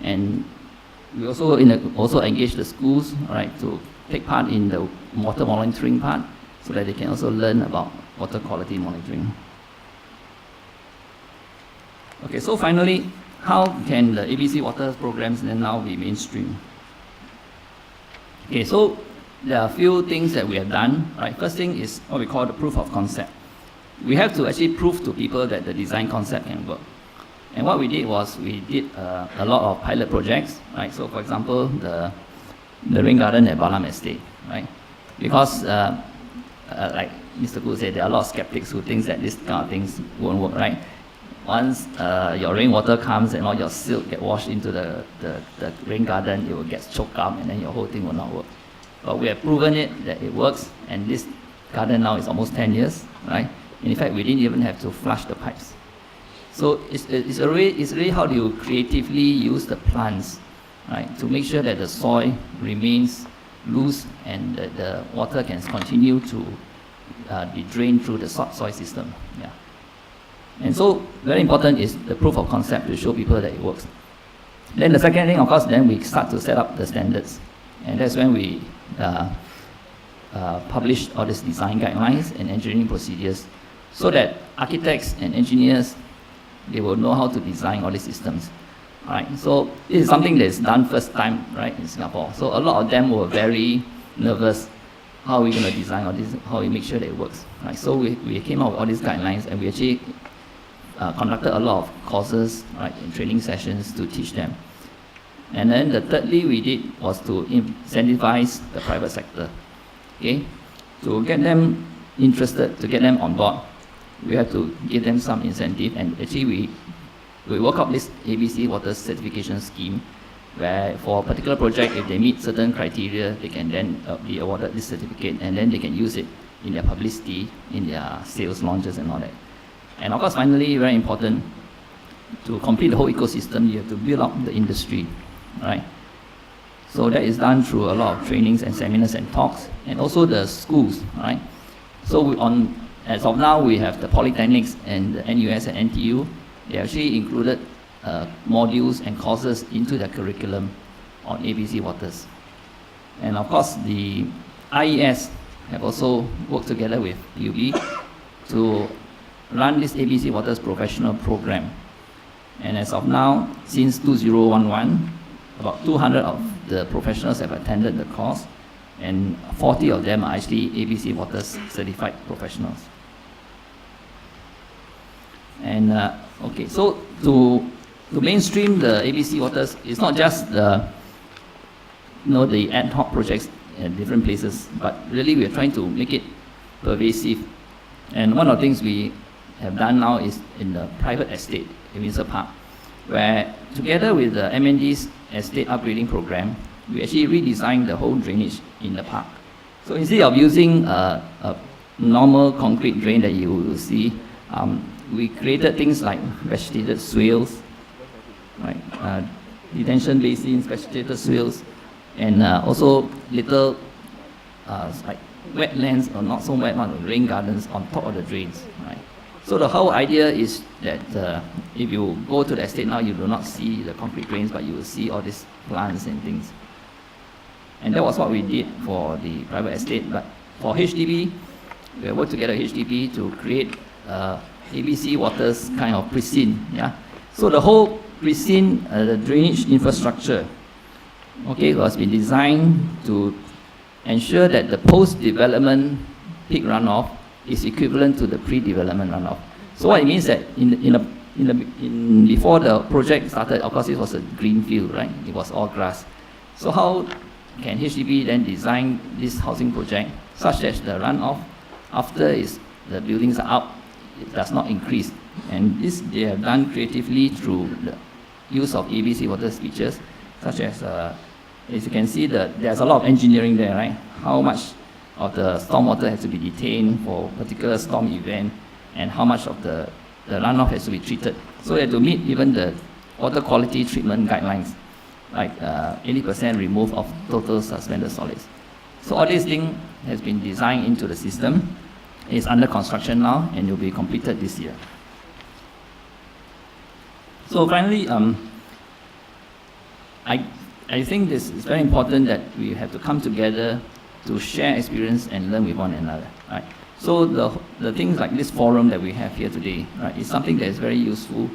[SPEAKER 3] And we also engage the schools, right, to take part in the water monitoring part, so that they can also learn about water quality monitoring. Okay, so finally, how can the ABC Water programs then now be mainstream? Okay, so there are a few things that we have done, right? First thing is what we call the proof of concept. We have to actually prove to people that the design concept can work. And what we did was we did a lot of pilot projects, right? So for example, the rain garden at Balam Estate, right? Because like Mr. Gu said, there are a lot of skeptics who think that this kind of things won't work, right? Once your rainwater comes and all your silt get washed into the rain garden, it will get choked up and then your whole thing will not work. But we have proven that it works, and this garden now is almost 10 years, right? And in fact, we didn't even have to flush the pipes. So it's really how do you creatively use the plants, right, to make sure that the soil remains loose and that the water can continue to be drained through the soil system. Yeah. And so very important is the proof of concept to show people that it works. Then the second thing, of course, then we start to set up the standards. And that's when we publish all these design guidelines and engineering procedures, so that architects and engineers, they will know how to design all these systems. Right? So this is something that is done first time, right, in Singapore. So a lot of them were very nervous. How are we going to design all this? How we make sure that it works? Right? So we came out with all these guidelines, and we actually conducted a lot of courses, right, and training sessions to teach them. And then the thirdly we did was to incentivize the private sector, okay, to get them interested, to get them on board. We have to give them some incentive, and actually we work out this ABC Water Certification Scheme, where for a particular project, if they meet certain criteria, they can then be awarded this certificate, and then they can use it in their publicity, in their sales launches and all that. And of course, finally, very important, to complete the whole ecosystem, you have to build up the industry, right? So that is done through a lot of trainings and seminars and talks, and also the schools, right? So as of now, we have the polytechnics and the NUS and NTU. They actually included modules and courses into their curriculum on ABC Waters. And of course, the IES have also worked together with UB to run this ABC Waters professional program. And as of now, since 2011, about 200 of the professionals have attended the course, and 40 of them are actually ABC Waters certified professionals. And okay, so to mainstream the ABC Waters, it's not just the ad hoc projects at different places, but really we are trying to make it pervasive. And one of the things we have done now is in the private estate in Windsor Park, where together with the MND's estate upgrading program, we actually redesigned the whole drainage in the park. So instead of using a normal concrete drain that you will see, we created things like vegetated swales, right? Detention basins, vegetated swales, and also little like wetlands, or not so wet, rain gardens on top of the drains, right? So the whole idea is that if you go to the estate now, you do not see the concrete drains, but you will see all these plants and things. And that was what we did for the private estate. But for HDB, we worked together with HDB to create ABC Waters kind of pristine. Yeah? So the whole pristine the drainage infrastructure, okay, has been designed to ensure that the post-development peak runoff is equivalent to the pre-development runoff. So what it means that before the project started, of course, it was a green field, right? It was all grass. So how can HDB then design this housing project such that the runoff after the buildings are up, it does not increase? And this they have done creatively through the use of ABC Waters features, such as you can see, there's a lot of engineering there, right? How much of the stormwater has to be detained for a particular storm event, and how much of the runoff has to be treated. So to meet even the water quality treatment guidelines, like 80% remove of total suspended solids. So all these things has been designed into the system. It's under construction now and will be completed this year. So finally, I think this is very important that we have to come together to share experience and learn with one another, right? So the things like this forum that we have here today, right, is something that is very useful,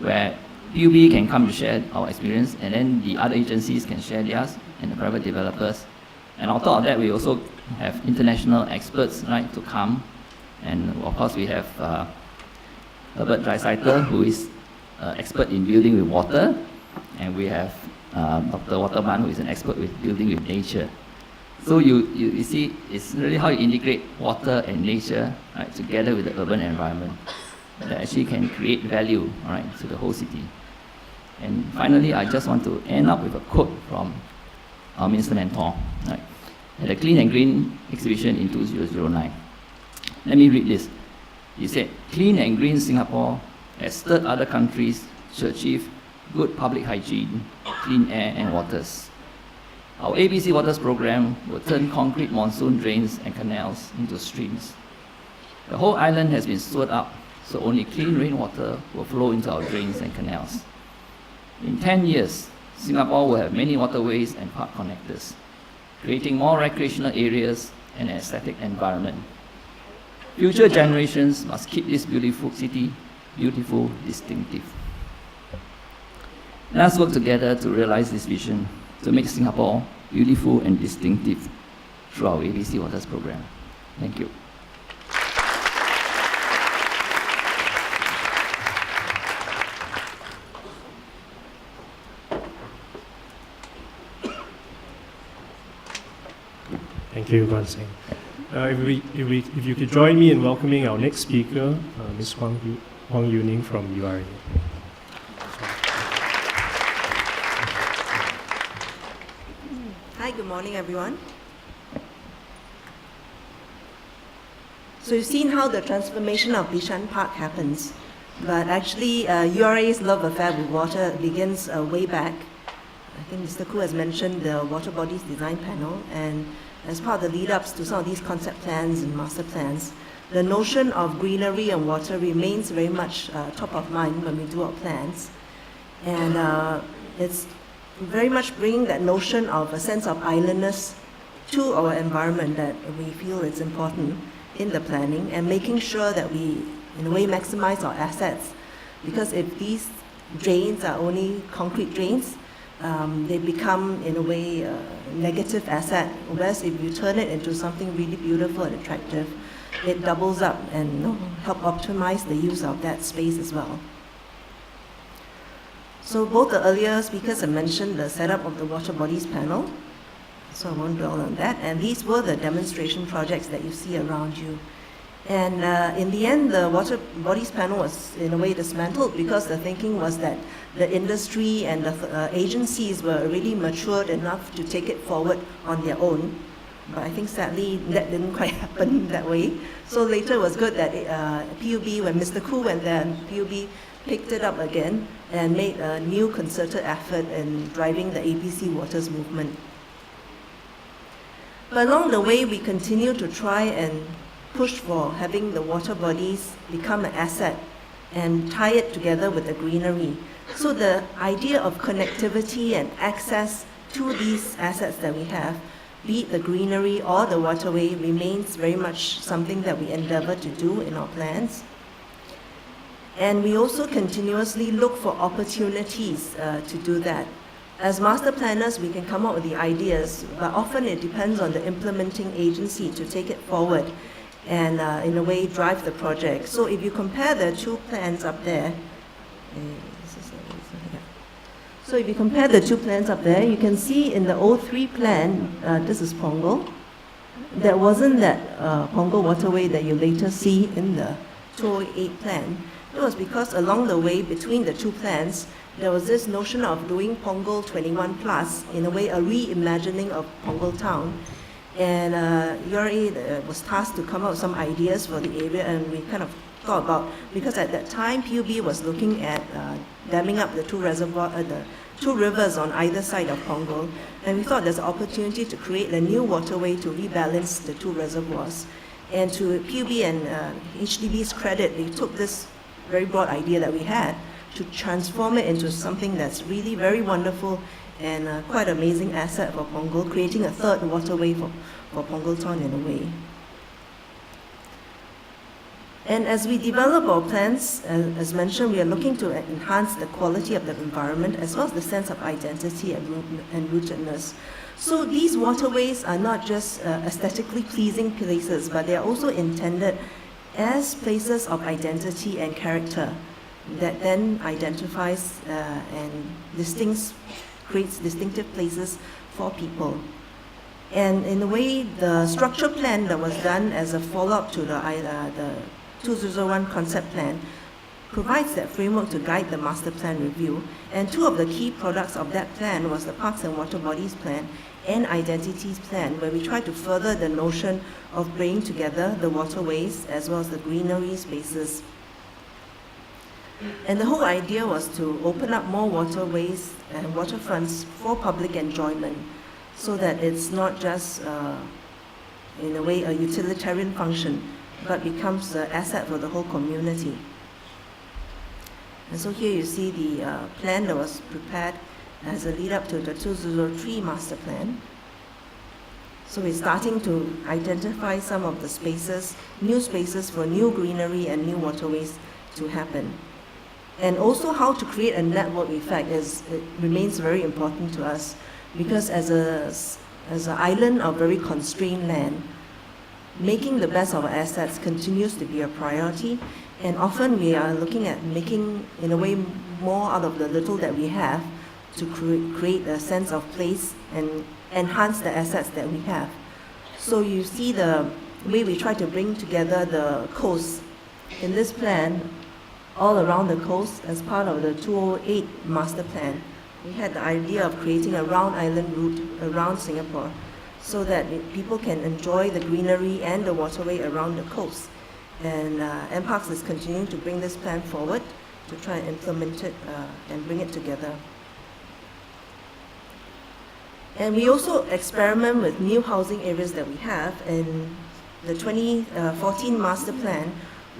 [SPEAKER 3] where PUB can come to share our experience, and then the other agencies can share theirs, and the private developers. And on top of that, we also have international experts, right, to come. And of course, we have Herbert Dreisaitl, who is expert in building with water, and we have Dr. Waterman, who is an expert with building with nature. So you see, it's really how you integrate water and nature, right, together with the urban environment that actually can create value, right, to the whole city. And finally, I just want to end up with a quote from our Minister Mentor, right, at the Clean and Green exhibition in 2009. Let me read this. He said, "Clean and green Singapore has stirred other countries to achieve good public hygiene, clean air and waters. Our ABC Waters program will turn concrete monsoon drains and canals into streams. The whole island has been stored up, so only clean rainwater will flow into our drains and canals. In 10 years, Singapore will have many waterways and park connectors, creating more recreational areas and an aesthetic environment. Future generations must keep this beautiful city beautiful, distinctive. Let's work together to realize this vision, to make Singapore beautiful and distinctive through our ABC Waters program. Thank you.
[SPEAKER 1] Thank you, Guan Seng. If you could join me in welcoming our next speaker, Ms. Huang Yu-Ning from URA.
[SPEAKER 4] Hi, good morning, everyone. So you've seen how the transformation of Bishan Park happens, but actually URA's love affair with water begins way back. I think Mr. Koo has mentioned the Waterbodies design panel, and as part of the lead-ups to some of these concept plans and master plans, the notion of greenery and water remains very much top of mind when we do our plans. And it's very much bringing that notion of a sense of islandness to our environment that we feel is important in the planning, and making sure that we, in a way, maximize our assets. Because if these drains are only concrete drains, they become, in a way, a negative asset. Whereas if you turn it into something really beautiful and attractive, it doubles up and help optimize the use of that space as well. So both the earlier speakers have mentioned the setup of the Waterbodies panel, so I won't dwell on that. And these were the demonstration projects that you see around you. And in the end, the Waterbodies panel was, in a way, dismantled because the thinking was that the industry and the agencies were really matured enough to take it forward on their own. But I think sadly that didn't quite happen that way. So later it was good that PUB, when Mr. Koo went there, PUB picked it up again and made a new concerted effort in driving the ABC Waters movement. But along the way, we continue to try and push for having the water bodies become an asset and tie it together with the greenery. So the idea of connectivity and access to these assets that we have, be it the greenery or the waterway, remains very much something that we endeavor to do in our plans. And we also continuously look for opportunities to do that. As master planners, we can come up with the ideas, but often it depends on the implementing agency to take it forward and in a way drive the project. So if you compare the two plans up there, so if you compare the two plans up there, you can see in the 03 plan, this is Punggol. There wasn't that Punggol waterway that you later see in the 2008 plan. It was because along the way between the two plans, there was this notion of doing Punggol 21 plus, in a way a reimagining of Punggol town. And URA was tasked to come up with some ideas for the area, and we kind of thought about, because at that time PUB was looking at damming up the two rivers on either side of Punggol, and we thought there's an opportunity to create a new waterway to rebalance the two reservoirs. And to PUB and HDB's credit, they took this very broad idea that we had to transform it into something that's really very wonderful and quite amazing asset for Punggol, creating a third waterway for Punggol town in a way. And as we develop our plans, as mentioned, we are looking to enhance the quality of the environment as well as the sense of identity and rootedness. So these waterways are not just aesthetically pleasing places, but they are also intended as places of identity and character that then identifies and creates distinctive places for people. And in a way, the structure plan that was done as a follow-up to the 2001 concept plan provides that framework to guide the master plan review. And two of the key products of that plan was the Parks and Waterbodies plan and Identities plan, where we try to further the notion of bringing together the waterways as well as the greenery spaces. And the whole idea was to open up more waterways and waterfronts for public enjoyment, so that it's not just, in a way, a utilitarian function, but becomes an asset for the whole community. And so here you see the plan that was prepared as a lead up to the 2003 master plan. So we're starting to identify some of the spaces, new spaces for new greenery and new waterways to happen. And also how to create a network effect remains very important to us, because as an island of very constrained land, making the best of our assets continues to be a priority, and often we are looking at making, in a way, more out of the little that we have to create a sense of place and enhance the assets that we have. So you see the way we try to bring together the coast in this plan, all around the coast as part of the 2008 master plan. We had the idea of creating a round island route around Singapore so that people can enjoy the greenery and the waterway around the coast. And MParks is continuing to bring this plan forward to try and implement it and bring it together. And we also experiment with new housing areas that we have. In the 2014 master plan,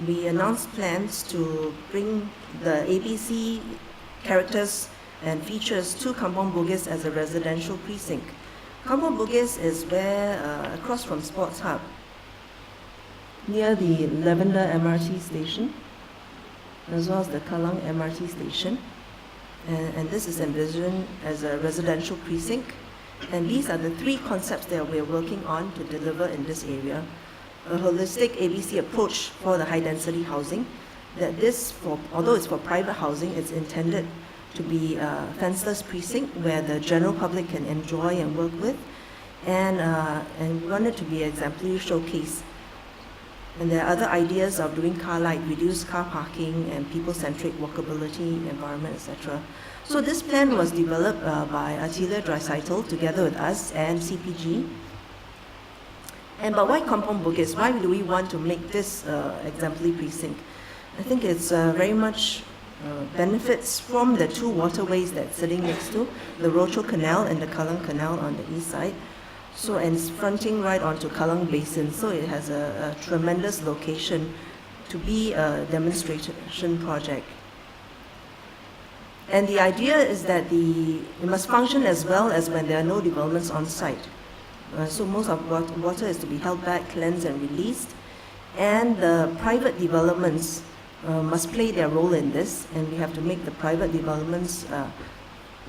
[SPEAKER 4] we announced plans to bring the ABC characters and features to Kampong Bugis as a residential precinct. Kampong Bugis is where, across from Sports Hub, near the Lavender MRT station, as well as the Kallang MRT station. And this is envisioned as a residential precinct. And these are the three concepts that we're working on to deliver in this area. A holistic ABC approach for the high density housing, that although it's for private housing, it's intended to be a fenceless precinct where the general public can enjoy and work with, and we want it to be an exemplary showcase. And there are other ideas of doing car light, reduced car parking, and people-centric walkability, environment, etc. So this plan was developed by Atelier Dreisaitl together with us and CPG. But why Kampong Bugis? Why do we want to make this exemplary precinct? I think it's very much benefits from the two waterways that's sitting next to, the Rochor Canal and the Kallang Canal on the east side. So, and it's fronting right onto Kallang Basin, so it has a tremendous location to be a demonstration project. And the idea is that it must function as well as when there are no developments on site. So most of water is to be held back, cleansed, and released. And the private developments must play their role in this, and we have to make the private developments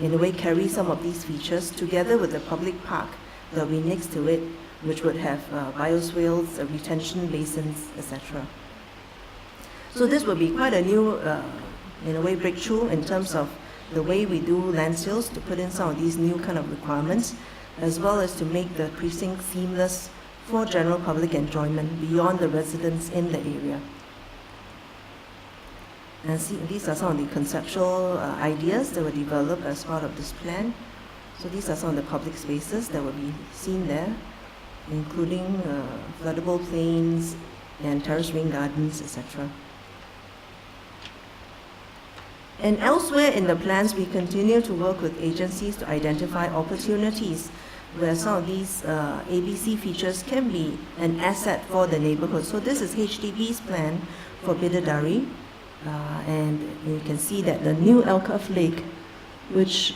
[SPEAKER 4] in a way carry some of these features together with the public park that will be next to it, which would have bioswales, retention basins, etc. So this will be quite a new, in a way, breakthrough in terms of the way we do land sales, to put in some of these new kind of requirements, as well as to make the precinct seamless for general public enjoyment beyond the residents in the area. And see, these are some of the conceptual ideas that were developed as part of this plan. So these are some of the public spaces that will be seen there, including floodable plains and terrace rain gardens, etc. And elsewhere in the plans, we continue to work with agencies to identify opportunities where some of these ABC features can be an asset for the neighborhood. So this is HDB's plan for Bidadari. And you can see that the new Alcove Lake, which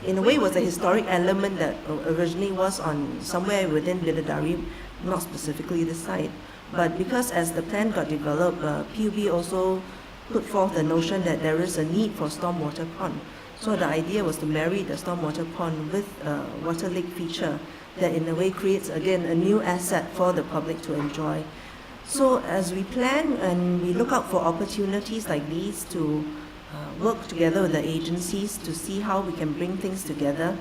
[SPEAKER 4] in a way was a historic element that originally was on somewhere within Bidadari, not specifically the site. But because as the plan got developed, PUB also put forth the notion that there is a need for stormwater pond. So the idea was to marry the stormwater pond with a water lake feature that in a way creates, again, a new asset for the public to enjoy. So as we plan and we look out for opportunities like these to work together with the agencies to see how we can bring things together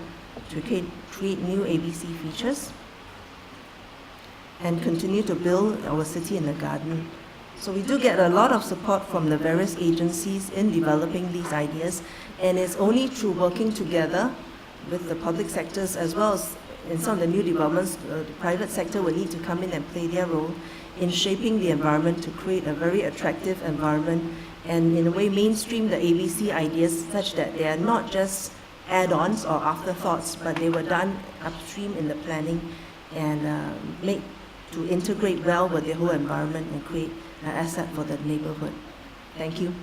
[SPEAKER 4] to create new ABC features and continue to build our city in the garden. So we do get a lot of support from the various agencies in developing these ideas, and it's only through working together with the public sectors as well as in some of the new developments, the private sector will need to come in and play their role in shaping the environment to create a very attractive environment and in a way mainstream the ABC ideas such that they are not just add-ons or afterthoughts, but they were done upstream in the planning and made to integrate well with the whole environment and create an asset for the neighborhood. Thank you.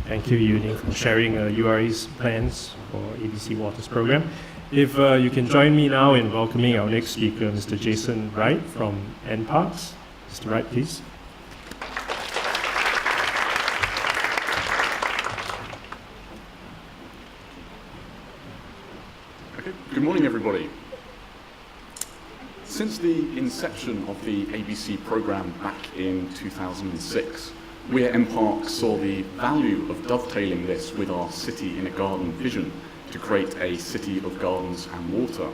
[SPEAKER 1] Thank you, Yu-Ning, for sharing URA's plans for ABC Waters program. If you can join me now in welcoming our next speaker, Mr. Jason Wright from NParks. Mr. Wright, please.
[SPEAKER 5] Okay. Good morning, everybody. Since the inception of the ABC program back in 2006, we at NParks saw the value of dovetailing this with our City in a Garden vision to create a city of gardens and water.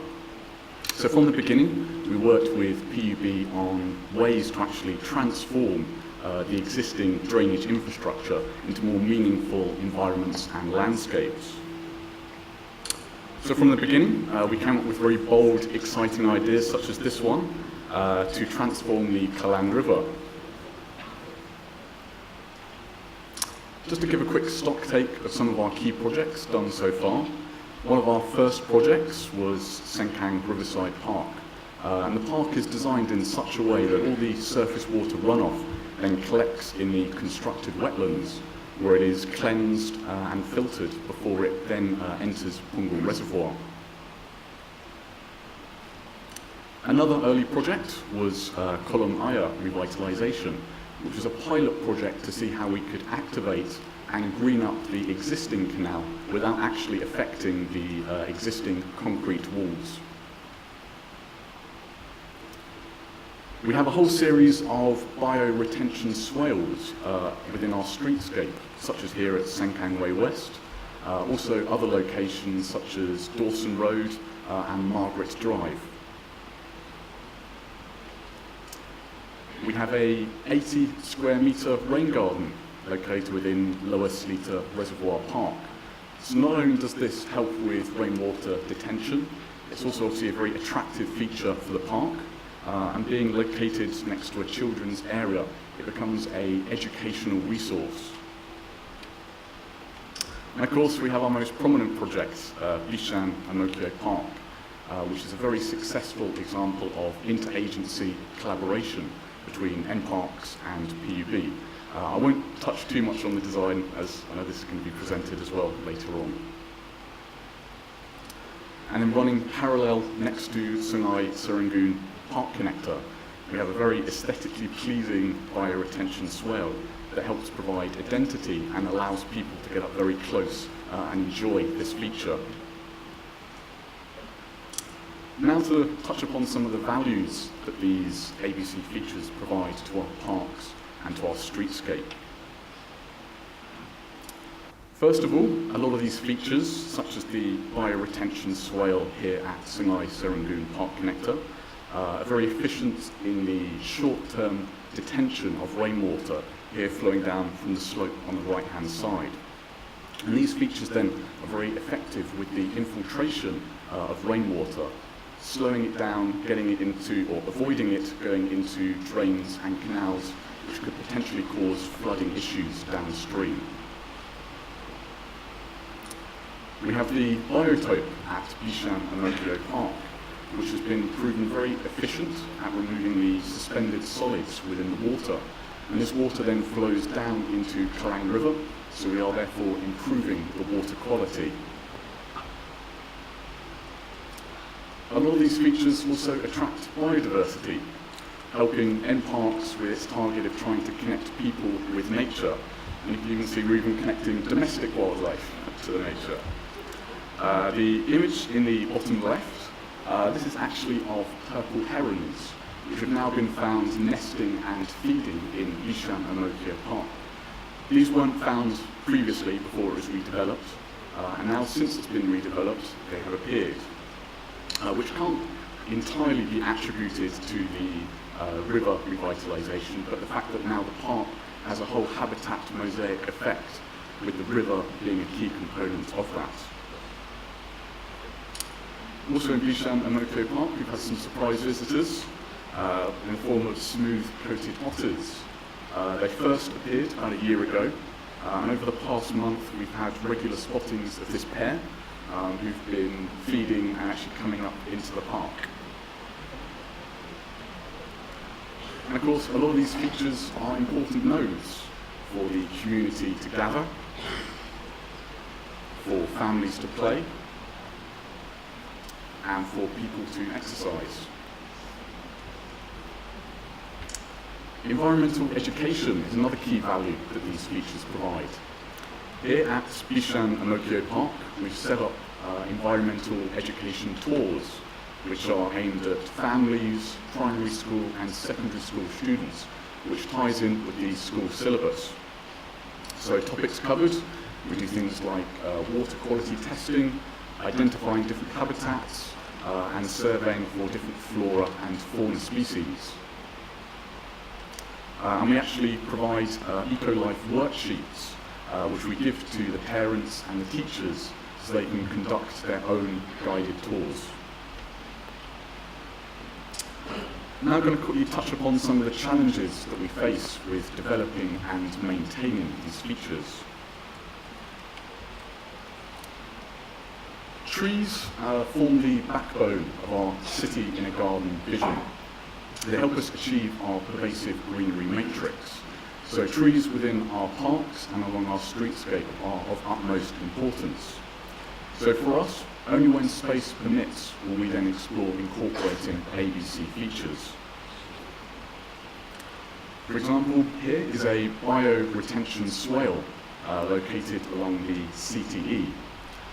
[SPEAKER 5] So from the beginning, we worked with PUB on ways to actually transform the existing drainage infrastructure into more meaningful environments and landscapes. So from the beginning, we came up with very bold, exciting ideas such as this one to transform the Klang River. Just to give a quick stock take of some of our key projects done so far. One of our first projects was Sengkang Riverside Park. And the park is designed in such a way that all the surface water runoff then collects in the constructed wetlands, where it is cleansed and filtered before it then enters Punggol Reservoir. Another early project was Kolam Air Revitalisation, which was a pilot project to see how we could activate and green up the existing canal without actually affecting the existing concrete walls. We have a whole series of bioretention swales within our streetscape, such as here at Sengkang Way West, also other locations such as Dawson Road and Margaret Drive. We have a 80 square metre rain garden located within Lower Sleater Reservoir Park. So not only does this help with rainwater detention, it's also obviously a very attractive feature for the park. And being located next to a children's area, it becomes an educational resource. And of course, we have our most prominent project, Bishan Anokyo Park, which is a very successful example of interagency collaboration between NParks and PUB. I won't touch too much on the design, as I know this is going to be presented as well later on. And then running parallel next to Sungai Serangoon Park Connector, we have a very aesthetically pleasing bioretention swale that helps provide identity and allows people to get up very close and enjoy this feature. Now to touch upon some of the values that these ABC features provide to our parks and to our streetscape. First of all, a lot of these features, such as the bioretention swale here at Sungai Serangoon Park Connector, are very efficient in the short-term detention of rainwater here flowing down from the slope on the right-hand side. And these features then are very effective with the infiltration of rainwater, slowing it down, getting it into, or avoiding it going into drains and canals, which could potentially cause flooding issues downstream. We have the biotope at Bishan Amokyo Park, which has been proven very efficient at removing the suspended solids within the water. And this water then flows down into Klang River, so we are therefore improving the water quality. A lot of these features also attract biodiversity, helping NParks with its target of trying to connect people with nature. And you can see we're even connecting domestic wildlife to the nature. The image in the bottom left, this is actually of purple herons, which have now been found nesting and feeding in Bishan Amokyo Park. These weren't found previously before it was redeveloped, and now since it's been redeveloped, they have appeared, which can't entirely be attributed to the river revitalisation, but the fact that now the park has a whole habitat mosaic effect, with the river being a key component of that. Also in Bishan Amokyo Park, we've had some surprise visitors in the form of smooth-coated otters. They first appeared about a year ago, and over the past month we've had regular spottings of this pair who've been feeding and actually coming up into the park. And of course, a lot of these features are important nodes for the community to gather, for families to play, and for people to exercise. Environmental education is another key value that these features provide. Here at Bishan Amokyo Park, we've set up environmental education tours, which are aimed at families, primary school and secondary school students, which ties in with the school syllabus. So topics covered, we do things like water quality testing, identifying different habitats, and surveying for different flora and fauna species. And we actually provide eco-life worksheets, which we give to the parents and the teachers so they can conduct their own guided tours. Now I'm going to quickly touch upon some of the challenges that we face with developing and maintaining these features. Trees form the backbone of our city in a garden vision. They help us achieve our pervasive greenery matrix. So trees within our parks and along our streetscape are of utmost importance. So for us, only when space permits will we then explore incorporating ABC features. For example, here is a bioretention swale located along the CTE.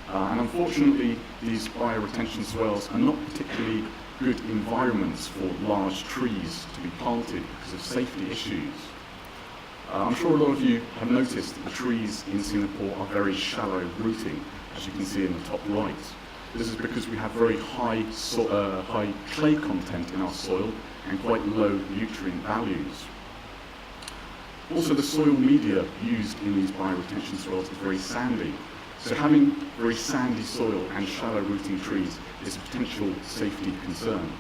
[SPEAKER 5] And unfortunately, these bioretention swales are not particularly good environments for large trees to be planted because of safety issues. I'm sure a lot of you have noticed that the trees in Singapore are very shallow rooting, as you can see in the top right. This is because we have very high clay content in our soil and quite low nutrient values. Also, the soil media used in these bioretention swales is very sandy. So having very sandy soil and shallow rooting trees is a potential safety concern.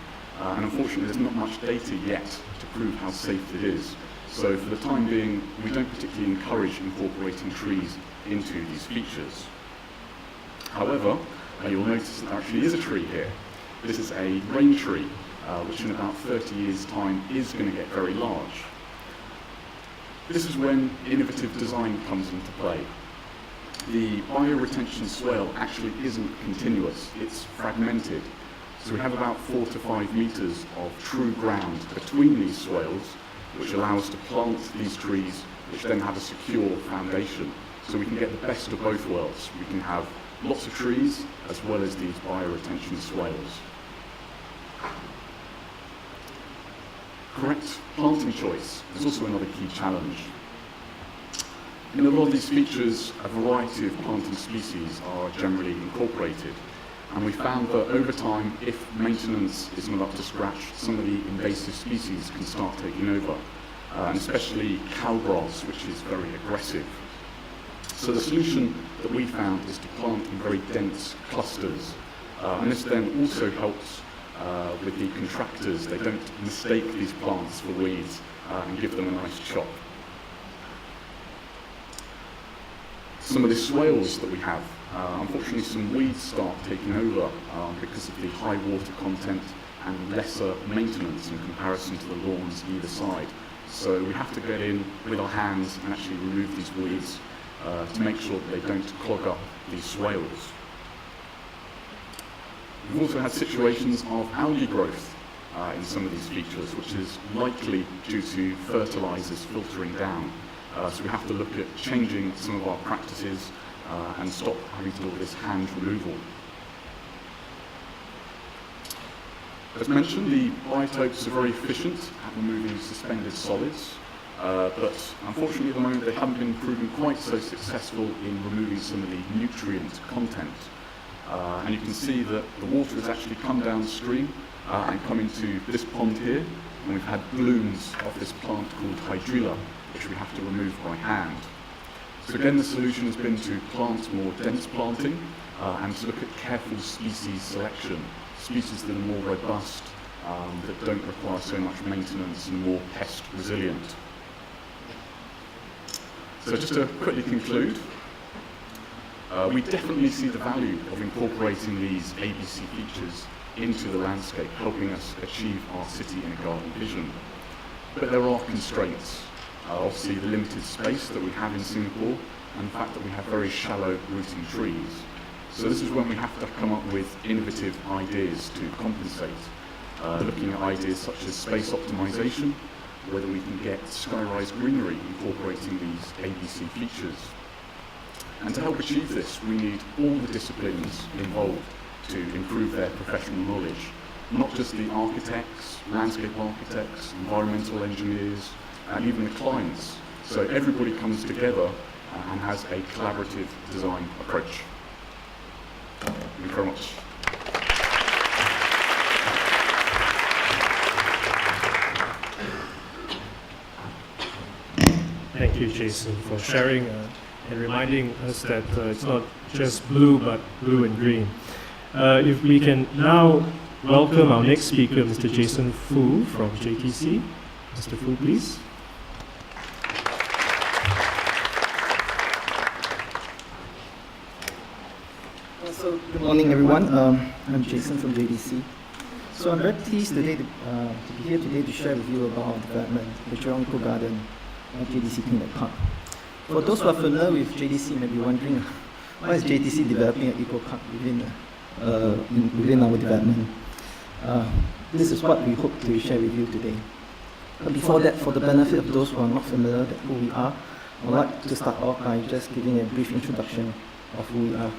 [SPEAKER 5] And unfortunately, there's not much data yet to prove how safe it is. So for the time being, we don't particularly encourage incorporating trees into these features. However, you'll notice that there actually is a tree here. This is a rain tree, which in about 30 years' time is going to get very large. This is when innovative design comes into play. The bioretention swale actually isn't continuous, it's fragmented. So we have about 4 to 5 meters of true ground between these swales, which allow us to plant these trees, which then have a secure foundation. So we can get the best of both worlds. We can have lots of trees, as well as these bioretention swales. Correct planting choice is also another key challenge. In a lot of these features, a variety of planting species are generally incorporated. And we found that over time, if maintenance is not up to scratch, some of the invasive species can start taking over, and especially cowgrass, which is very aggressive. So the solution that we found is to plant in very dense clusters. And this then also helps with the contractors. They don't mistake these plants for weeds and give them a nice chop. Some of the swales that we have, unfortunately some weeds start taking over because of the high water content and lesser maintenance in comparison to the lawns either side. So we have to get in with our hands and actually remove these weeds to make sure that they don't clog up these swales. We've also had situations of algae growth in some of these features, which is likely due to fertilizers filtering down. So we have to look at changing some of our practices and stop having to do all this hand removal. As mentioned, the biotopes are very efficient at removing suspended solids, but unfortunately at the moment they haven't been proven quite so successful in removing some of the nutrient content. And you can see that the water has actually come downstream and come into this pond here, and we've had blooms of this plant called hydrilla, which we have to remove by hand. So again, the solution has been to plant more dense planting and to look at careful species selection, species that are more robust, that don't require so much maintenance and more pest resilient. So just to quickly conclude, we definitely see the value of incorporating these ABC features into the landscape, helping us achieve our city in a garden vision. But there are constraints. Obviously the limited space that we have in Singapore and the fact that we have very shallow rooting trees. So this is when we have to come up with innovative ideas to compensate, looking at ideas such as space optimization, whether we can get sky-rise greenery incorporating these ABC features. And to help achieve this, we need all the disciplines involved to improve their professional knowledge, not just the architects, landscape architects, environmental engineers, and even the clients. So everybody comes together and has a collaborative design approach. Thank you very much.
[SPEAKER 1] Thank you, Jason, for sharing and reminding us that it's not just blue, but blue and green. If we can now welcome our next speaker, Mr. Jason Fu from JTC. Mr. Fu, please.
[SPEAKER 6] So, good morning, everyone. I'm Jason from JTC. So I'm very pleased today to be here today to share with you about our development, the Jurong Eco Garden at JTC Cleanwood Park. For those who are familiar with JTC, may be wondering why is JTC developing an eco park within our development. This is what we hope to share with you today. But before that, for the benefit of those who are not familiar with who we are, I'd like to start off by just giving a brief introduction of who we are.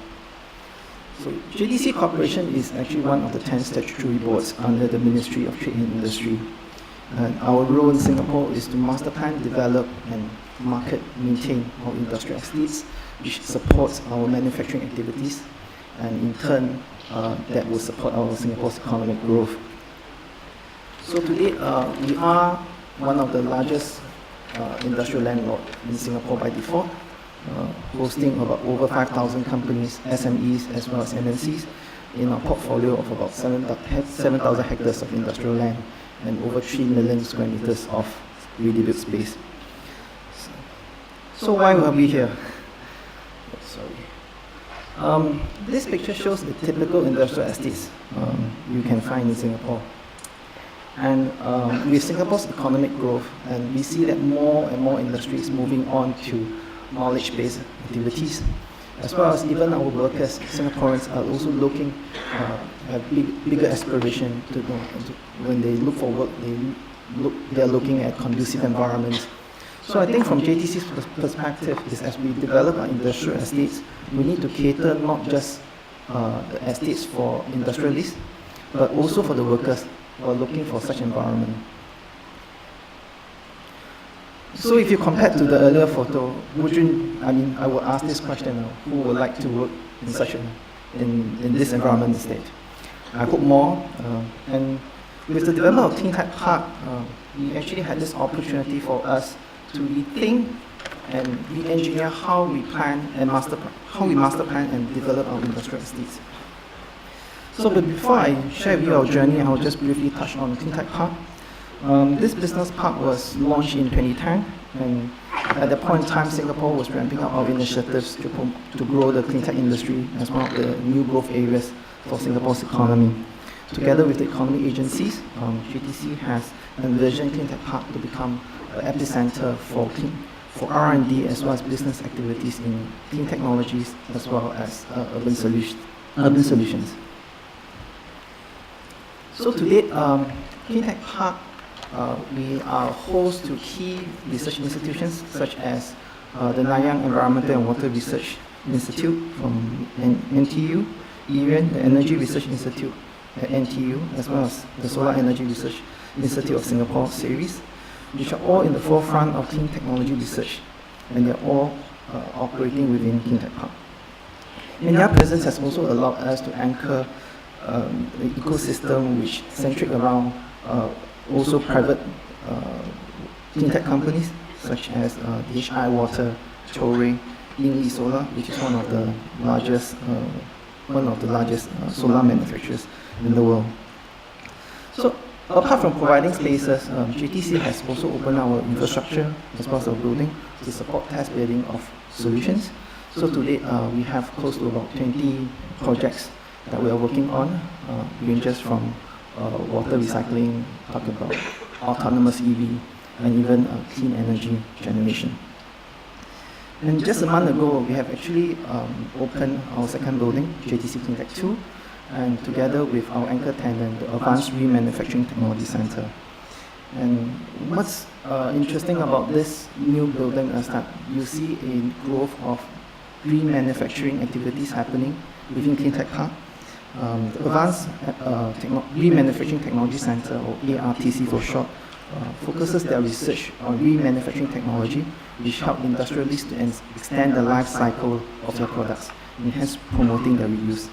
[SPEAKER 6] So JTC Corporation is actually one of the 10 statutory boards under the Ministry of Trade and Industry. And our role in Singapore is to master plan, develop, and market, maintain our industrial estates, which supports our manufacturing activities, and in turn, that will support our Singapore's economic growth. So today, we are one of the largest industrial landlords in Singapore by default, hosting about over 5,000 companies, SMEs, as well as MNCs, in our portfolio of about 7,000 hectares of industrial land and over 3 million square meters of ready-built space. So why are we here? This picture shows the typical industrial estates you can find in Singapore. And with Singapore's economic growth, and we see that more and more industries moving on to knowledge-based activities, as well as even our workers, Singaporeans are also looking at bigger aspiration to when they look for work, they're looking at conducive environments. So I think from JTC's perspective is as we develop our industrial estates, we need to cater not just the estates for industrialists, but also for the workers who are looking for such environment. So if you compare to the earlier photo, I would ask this question, who would like to work in such in this environment instead? I hope more. And with the development of Think Tech Park, we actually had this opportunity for us to rethink and re-engineer how we master plan and develop our industrial estates. So, but before I share with you our journey, I'll just briefly touch on Think Tech Park. This business park was launched in 2010, and at that point in time, Singapore was ramping up our initiatives to grow the clean tech industry as one of the new growth areas for Singapore's economy. Together with the economic agencies, JTC has envisioned Clean Tech Park to become an epicenter for R&D as well as business activities in clean technologies as well as urban solutions. So to date, Clean Tech Park, we are host to key research institutions such as the Nanyang Environmental and Water Research Institute from NTU, ERIAN, the Energy Research Institute at NTU, as well as the Solar Energy Research Institute of Singapore series, which are all in the forefront of clean technology research, and they're all operating within Clean Tech Park. And their presence has also allowed us to anchor the ecosystem which centric around also private clean tech companies such as DHI Water, Chorui, Yingli Solar, which is one of the largest solar manufacturers in the world. So apart from providing spaces, JTC has also opened our infrastructure as well as our building to support test building of solutions. So to date, we have close to about 20 projects that we are working on, ranges from water recycling, talk about autonomous EV, and even clean energy generation. And just a month ago, we have actually opened our second building, JTC Clean Tech 2, and together with our anchor tenant, the Advanced Remanufacturing Technology Center. And what's interesting about this new building is that you see a growth of remanufacturing activities happening within Clean Tech Park. The Advanced Remanufacturing Technology Center, or ARTC for short, focuses their research on remanufacturing technology, which help industrialists to extend the life cycle of their products, and hence promoting their reuse.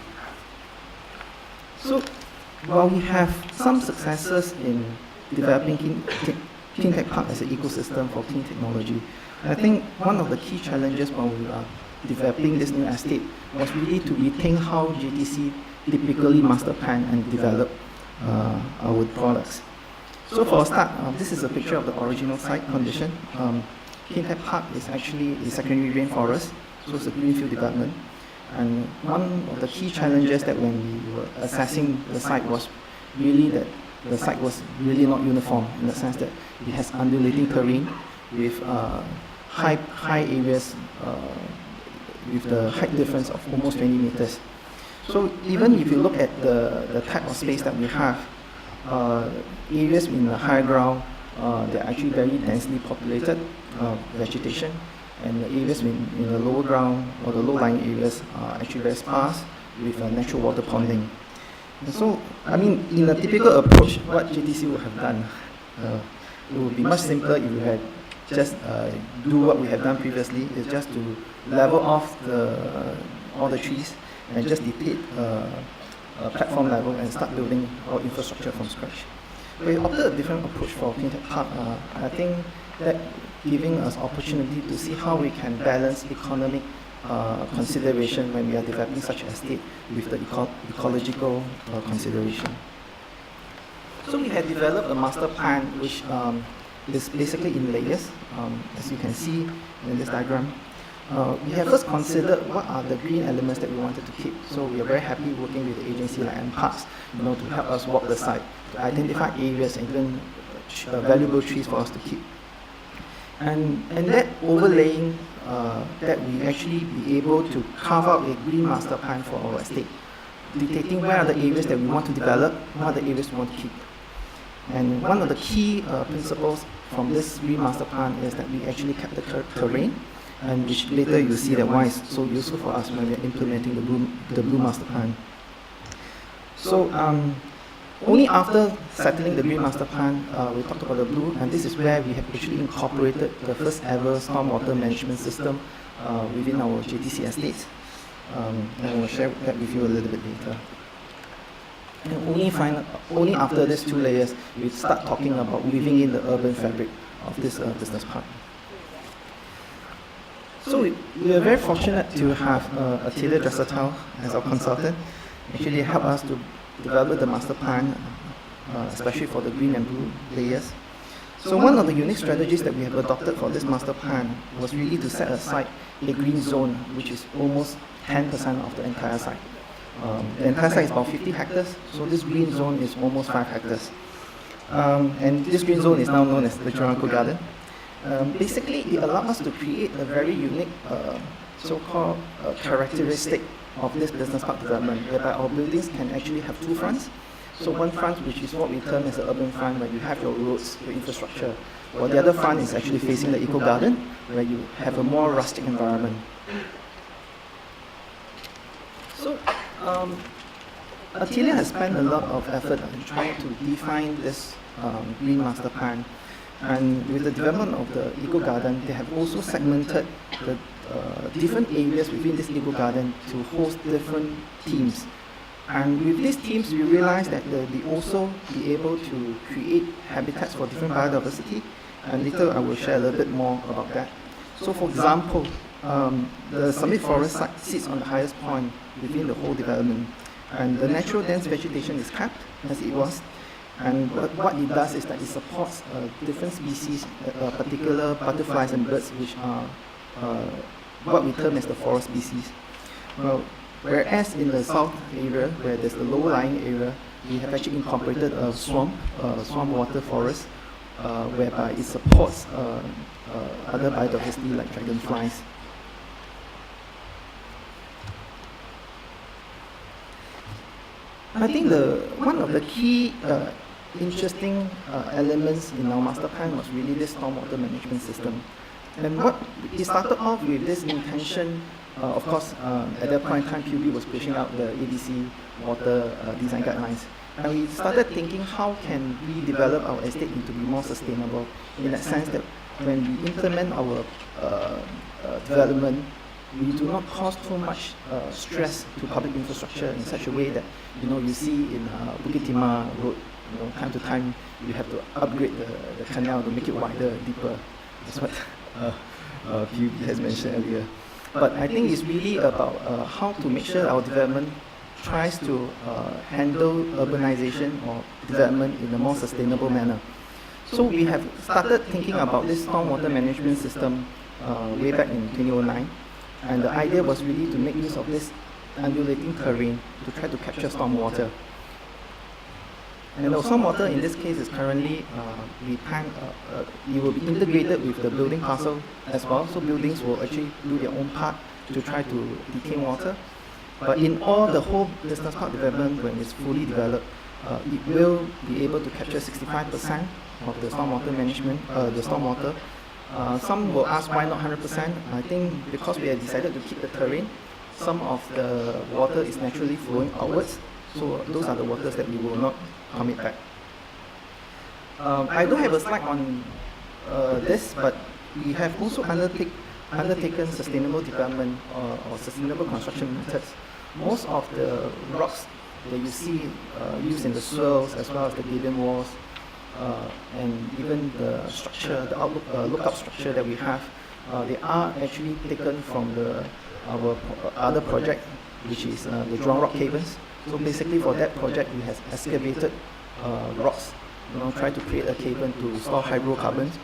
[SPEAKER 6] So, while we have some successes in developing Clean Tech Park as an ecosystem for clean technology, I think one of the key challenges when we are developing this new estate was really to rethink how JTC typically master plan and develop our products. So for a start, this is a picture of the original site condition. Clean Tech Park is actually a secondary rainforest, so it's a greenfield development. And one of the key challenges that when we were assessing the site was really that the site was really not uniform, in the sense that it has undulating terrain with high areas with the height difference of almost 20 meters. So even if you look at the type of space that we have, areas in the high ground, they're actually very densely populated vegetation, and the areas in the lower ground or the low-lying areas are actually very sparse with natural water ponding. And so, I mean, in a typical approach, what JTC would have done, it would be much simpler if we had just do what we have done previously, is just to level off all the trees and just deplete a platform level and start building our infrastructure from scratch. We opted a different approach for Clean Tech Park. I think that giving us opportunity to see how we can balance economic consideration when we are developing such an estate with the ecological consideration. So we had developed a master plan which is basically in layers, as you can see in this diagram. we have first considered what are the green elements that we wanted to keep. So we are very happy working with the agency like Parks, to help us walk the site, to identify areas and even valuable trees for us to keep. And that overlaying that we actually be able to carve out a green master plan for our estate, dictating where are the areas that we want to develop, what are the areas we want to keep. And one of the key principles from this green master plan is that we actually kept the terrain, and which later you'll see that why it's so useful for us when we're implementing the blue master plan. So only after settling the green master plan, we talked about the blue, and this is where we have actually incorporated the first ever stormwater management system within our JTC estates. And I will share that with you a little bit later. And only after these 2 layers, we start talking about weaving in the urban fabric of this business park. So we are very fortunate to have Atelier Dressertal as our consultant, actually help us to develop the master plan, especially for the green and blue layers. So one of the unique strategies that we have adopted for this master plan was really to set aside a green zone, which is almost 10% of the entire site. The entire site is about 50 hectares, so this green zone is almost 5 hectares. And this green zone is now known as the Yu-Ning Garden. Basically, it allows us to create a very unique so-called characteristic of this business park development, whereby our buildings can actually have 2 fronts. So one front, which is what we term as the urban front, where you have your roads, your infrastructure, while the other front is actually facing the eco-garden, where you have a more rustic environment. So Atelier has spent a lot of effort in trying to define this green master plan. And with the development of the eco-garden, they have also segmented the different areas within this eco-garden to host different teams. And with these teams, we realized that they'll also be able to create habitats for different biodiversity. And later I will share a little bit more about that. So for example, the summit forest site sits on the highest point within the whole development. And the natural dense vegetation is capped as it was. And what it does is that it supports different species, particular butterflies and birds, which are what we term as the forest species. Well, whereas in the south area, where there's the low-lying area, we have actually incorporated a swamp water forest, whereby it supports other biodiversity like dragonflies. I think one of the key interesting elements in our master plan was really this stormwater management system. And what it started off with this intention, of course, at that point in time, PUB was pushing out the ABC water design guidelines. And we started thinking, how can we develop our estate into be more sustainable, in that sense that when we implement our development, we do not cause too much stress to public infrastructure in such a way that, you see in Bukit Timah Road, time to time you have to upgrade the canal to make it wider, deeper. That's what PUB has mentioned earlier. But I think it's really about how to make sure our development tries to handle urbanization or development in a more sustainable manner. So we have started thinking about this stormwater management system way back in 2009. And the idea was really to make use of this undulating terrain to try to capture stormwater. And the stormwater in this case is currently, it will be integrated with the building parcel as well. So buildings will actually do their own part to try to detain water. But in all the whole business park development, when it's fully developed, it will be able to capture 65% of the stormwater management, the stormwater. Some will ask why not 100%. I think because we have decided to keep the terrain, some of the water is naturally flowing outwards. So those are the waters that we will not commit back. I don't have a slide on this, but we have also undertaken sustainable development or sustainable construction methods. Most of the rocks that you see used in the swirls as well as the gradient walls, and even the structure, the lookout structure that we have, they are actually taken from our other project, which is the Jurong Rock Caverns. So basically for that project, we have excavated rocks, try to create a cavern to store hydrocarbons.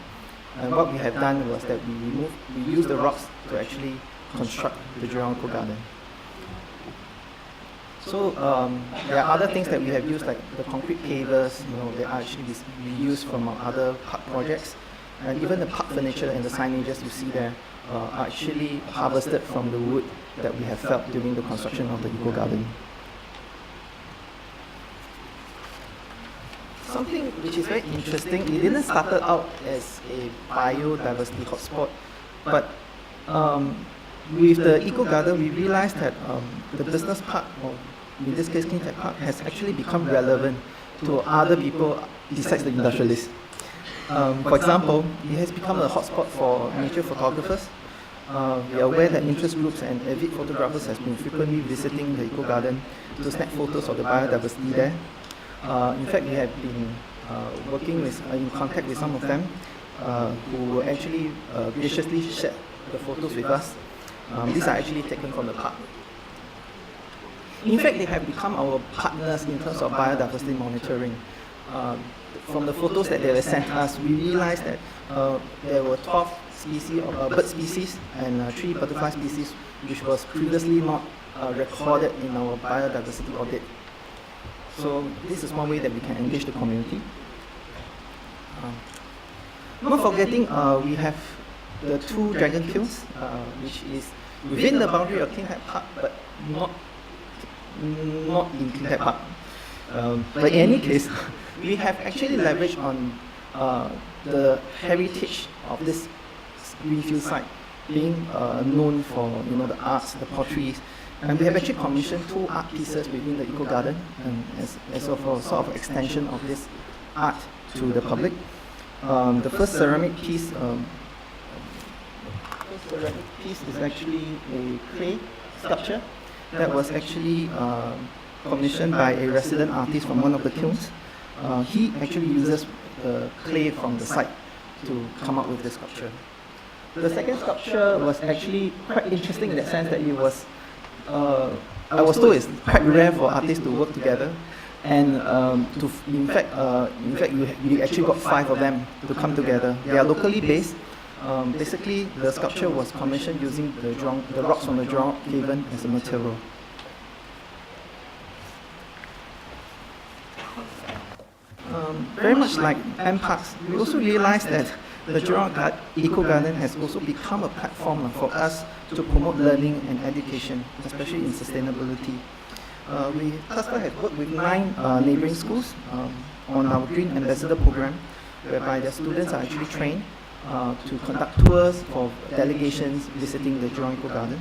[SPEAKER 6] And what we have done was that we used the rocks to actually construct the Jurong Eco Garden. So there are other things that we have used, like the concrete pavers, they are actually reused from our other park projects. And even the park furniture and the signages you see there are actually harvested from the wood that we have felled during the construction of the Eco Garden. Something which is very interesting, it didn't start out as a biodiversity hotspot, but with the Eco Garden, we realized that the business park, or in this case, Cleantech Park, has actually become relevant to other people besides the industrialists. For example, it has become a hotspot for nature photographers. We are aware that interest groups and avid photographers have been frequently visiting the Eco Garden to snap photos of the biodiversity there. In fact, we have been in contact with some of them who actually graciously shared the photos with us. These are actually taken from the park. In fact, they have become our partners in terms of biodiversity monitoring. From the photos that they have sent us, we realized that there were 12 species of bird species and 3 butterfly species, which was previously not recorded in our biodiversity audit. So this is one way that we can engage the community. Not forgetting, we have the 2 dragon kilns, which is within the boundary of Cleantech Park, but not in Cleantech Park. But in any case, we have actually leveraged on the heritage of this greenfield site, being known for the arts, the potteries, and we have actually commissioned 2 art pieces within the Eco Garden, as a sort of extension of this art to the public. The first ceramic piece is actually a clay sculpture that was actually commissioned by a resident artist from one of the kilns. He actually uses the clay from the site to come up with the sculpture. The second sculpture was actually quite interesting in the sense that it was, I was told it's quite rare for artists to work together, and in fact, we actually got 5 of them to come together. They are locally based. Basically, the sculpture was commissioned using the rocks from the Jurong Haven as a material. Very much like M Parks, we also realized that the Jurong Eco Garden has also become a platform for us to promote learning and education, especially in sustainability. We thus far have worked with 9 neighboring schools on our Green Ambassador program, whereby their students are actually trained to conduct tours for delegations visiting the Jurong Eco Garden.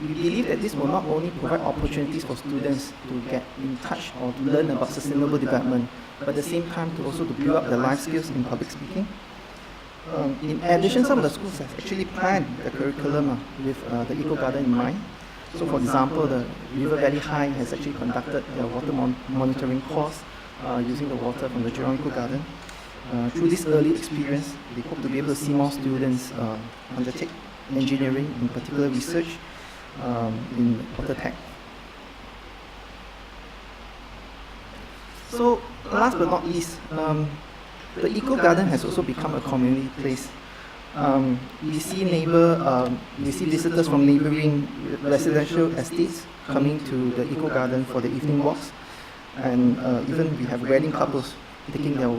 [SPEAKER 6] We believe that this will not only provide opportunities for students to get in touch or to learn about sustainable development, but at the same time to also to build up their life skills in public speaking. In addition, some of the schools have actually planned the curriculum with the Eco Garden in mind. So for example, the River Valley High has actually conducted their water monitoring course using the water from the Jurong Eco Garden. Through this early experience, we hope to be able to see more students undertake engineering, in particular research in water tech. So last but not least, the Eco Garden has also become a community place. We see visitors from neighboring residential estates coming to the Eco Garden for the evening walks, and even we have wedding couples taking their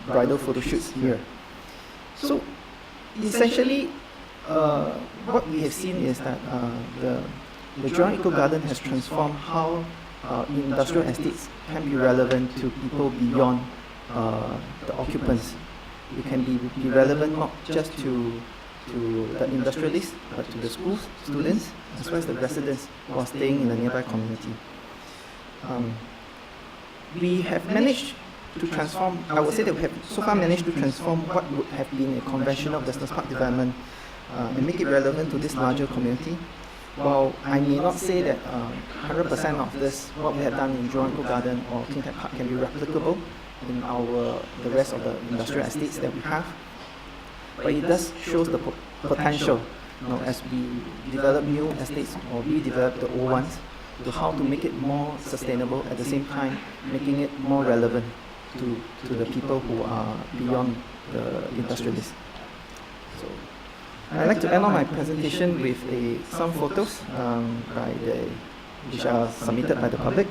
[SPEAKER 6] bridal photo shoots here. So essentially, what we have seen is that the Jurong Eco Garden has transformed how industrial estates can be relevant to people beyond the occupants. It can be relevant not just to the industrialists, but to the schools, students, as well as the residents who are staying in the nearby community. We have managed to transform, I would say that we have so far managed to transform what would have been a conventional business park development and make it relevant to this larger community. While I may not say that 100% of this, what we have done in Jurong Eco Garden or Cleantech Park can be replicable in the rest of the industrial estates that we have, but it does show the potential, as we develop new estates or redevelop the old ones, to how to make it more sustainable, at the same time making it more relevant to the people who are beyond the industrialists. So I'd like to end on my presentation with some photos which are submitted by the public.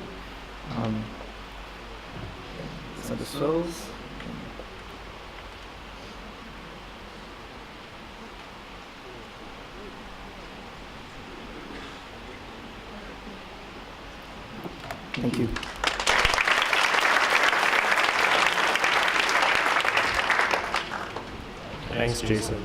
[SPEAKER 6] These are the swirls. Thank you.
[SPEAKER 1] Thanks, Jason.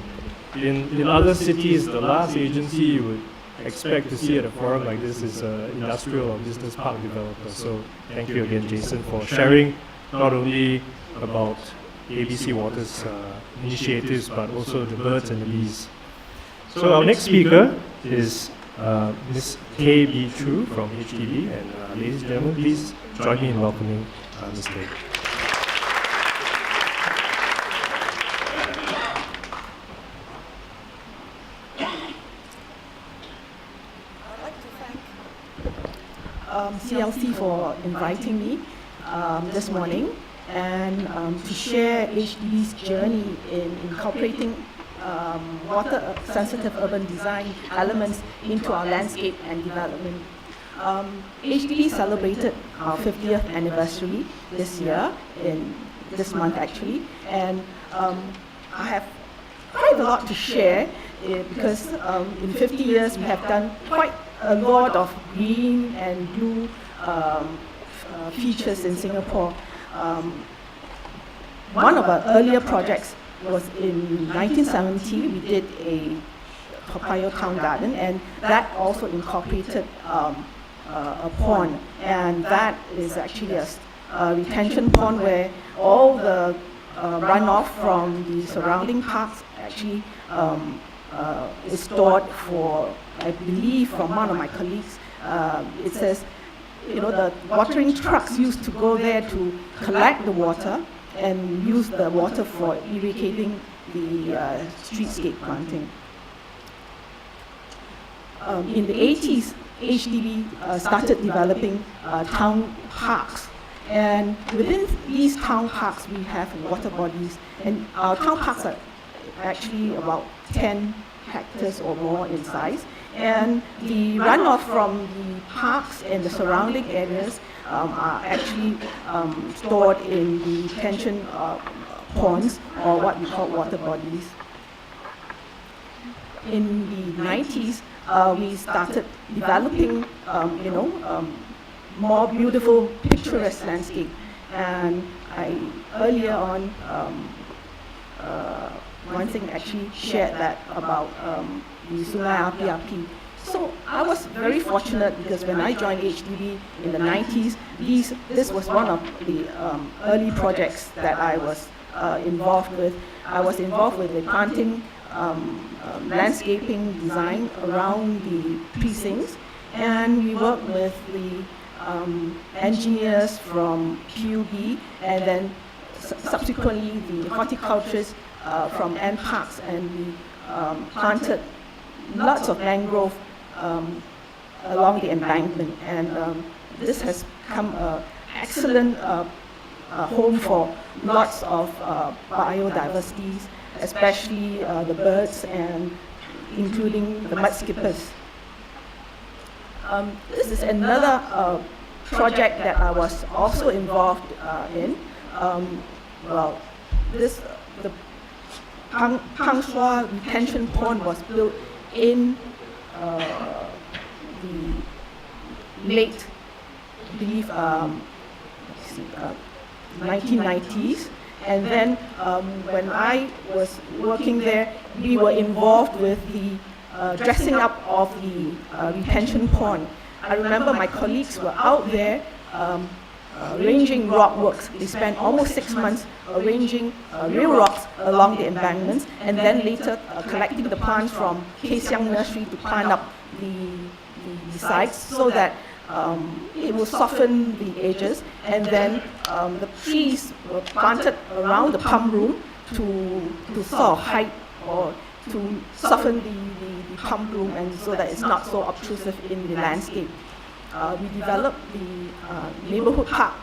[SPEAKER 1] In other cities, the last agency you would expect to see at a forum like this is industrial or business park developers. So thank you again, Jason, for sharing not only about ABC Water's initiatives, but also the birds and the bees. So our next speaker is Ms. K.B. Chu from HDB. And ladies and gentlemen, please join me in welcoming Ms. K.
[SPEAKER 7] CLC for inviting me this morning and to share HDB's journey in incorporating water-sensitive urban design elements into our landscape and development. HDB celebrated our 50th anniversary this year, this month actually, and I have quite a lot to share because in 50 years we have done quite a lot of green and blue features in Singapore. One of our earlier projects was in 1970. We did a Toa Payoh Town Garden, and that also incorporated a pond, and that is actually a retention pond where all the runoff from the surrounding parks actually is stored for, I believe from one of my colleagues, it says, the watering trucks used to go there to collect the water and use the water for irrigating the streetscape planting. In the 80s, HDB started developing town parks. And within these town parks, we have Waterbodies. And our town parks are actually about 10 hectares or more in size. And the runoff from the parks and the surrounding areas are actually stored in the retention ponds, or what we call water bodies. In the 90s, we started developing, more beautiful, picturesque landscape. And earlier on, one thing actually shared that about the Sungai Api-Api. So I was very fortunate because when I joined HDB in the 90s, this was one of the early projects that I was involved with. I was involved with the planting, landscaping design around the precincts, and we worked with the engineers from PUB, and then subsequently the horticulturists from NParks, and we planted lots of mangrove along the embankment, and this has become an excellent home for lots of biodiversities, especially the birds and including the mudskippers. This is another project that I was also involved in. The Pang Sua retention pond was built in the late, I believe, 1990s. And then when I was working there, we were involved with the dressing up of the retention pond. I remember my colleagues were out there arranging rock works. They spent almost 6 months arranging real rocks along the embankments, and then later collecting the plants from Kesiang Nursery to plant up the sides so that it will soften the edges, and then the trees were planted around the pump room to sort of hide or to soften the pump room, and so that it's not so obtrusive in the landscape. We developed the Neighborhood Park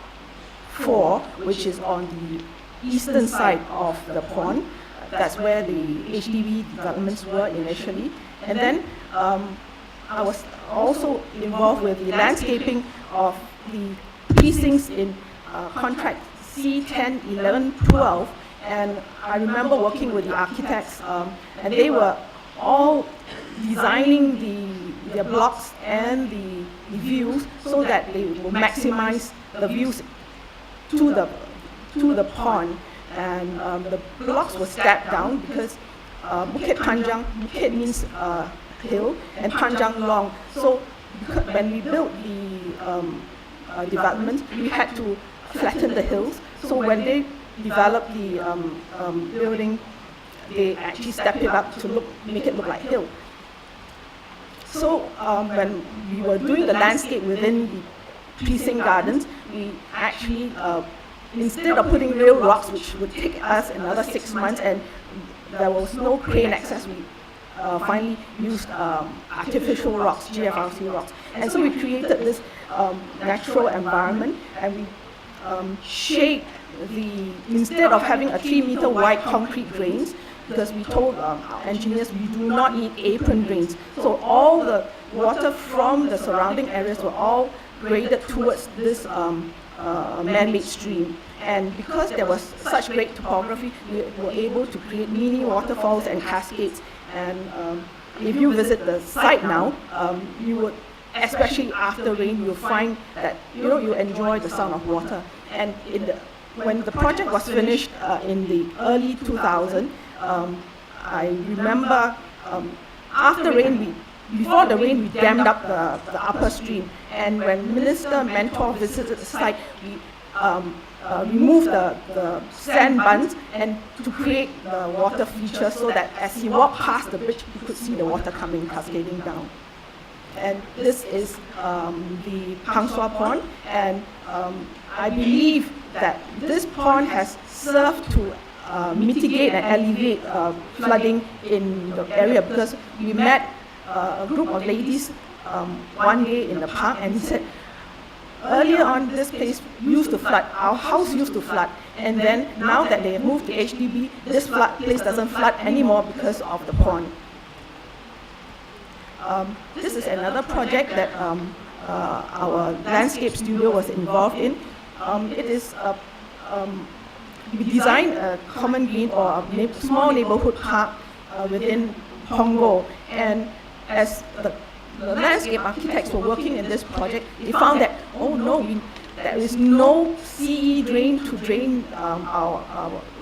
[SPEAKER 7] 4, which is on the eastern side of the pond. That's where the HDB developments were initially. And then I was also involved with the landscaping of the precincts in contract C10, 11, 12. And I remember working with the architects, and they were all designing the blocks and the views so that they will maximize the views to the pond. And the blocks were stepped down because Bukit Panjang, Bukit means hill, and Panjang long. So when we built the development, we had to flatten the hills. So when they developed the building, they actually stepped it up to make it look like hill. So when we were doing the landscape within the precinct gardens, we actually, instead of putting real rocks, which would take us another 6 months, and there was no crane access, we finally used artificial rocks, GFRC rocks. And so we created this natural environment, and we shaped instead of having a 3-meter wide concrete drains, because we told our engineers we do not need apron drains. So all the water from the surrounding areas were all graded towards this man-made stream. And because there was such great topography, we were able to create mini waterfalls and cascades. And if you visit the site now, you would, especially after rain, you'll find that you enjoy the sound of water. And when the project was finished in the early 2000s, I remember after rain, before the rain, we dammed up the upper stream. And when Minister Mentor visited the site, we removed the sand buns and to create the water feature so that as he walked past the bridge, he could see the water coming, cascading down. And this is the Pangsua Pond, and I believe that this pond has served to mitigate and alleviate flooding in the area, because we met a group of ladies one day in the park, and he said, earlier on this place used to flood, our house used to flood, and then now that they have moved to HDB, this place doesn't flood anymore because of the pond. This is another project that our landscape studio was involved in. It is we designed a common green or a small neighborhood park within Punggol, and as the landscape architects were working in this project, they found that, oh no, there is no CE drain to drain our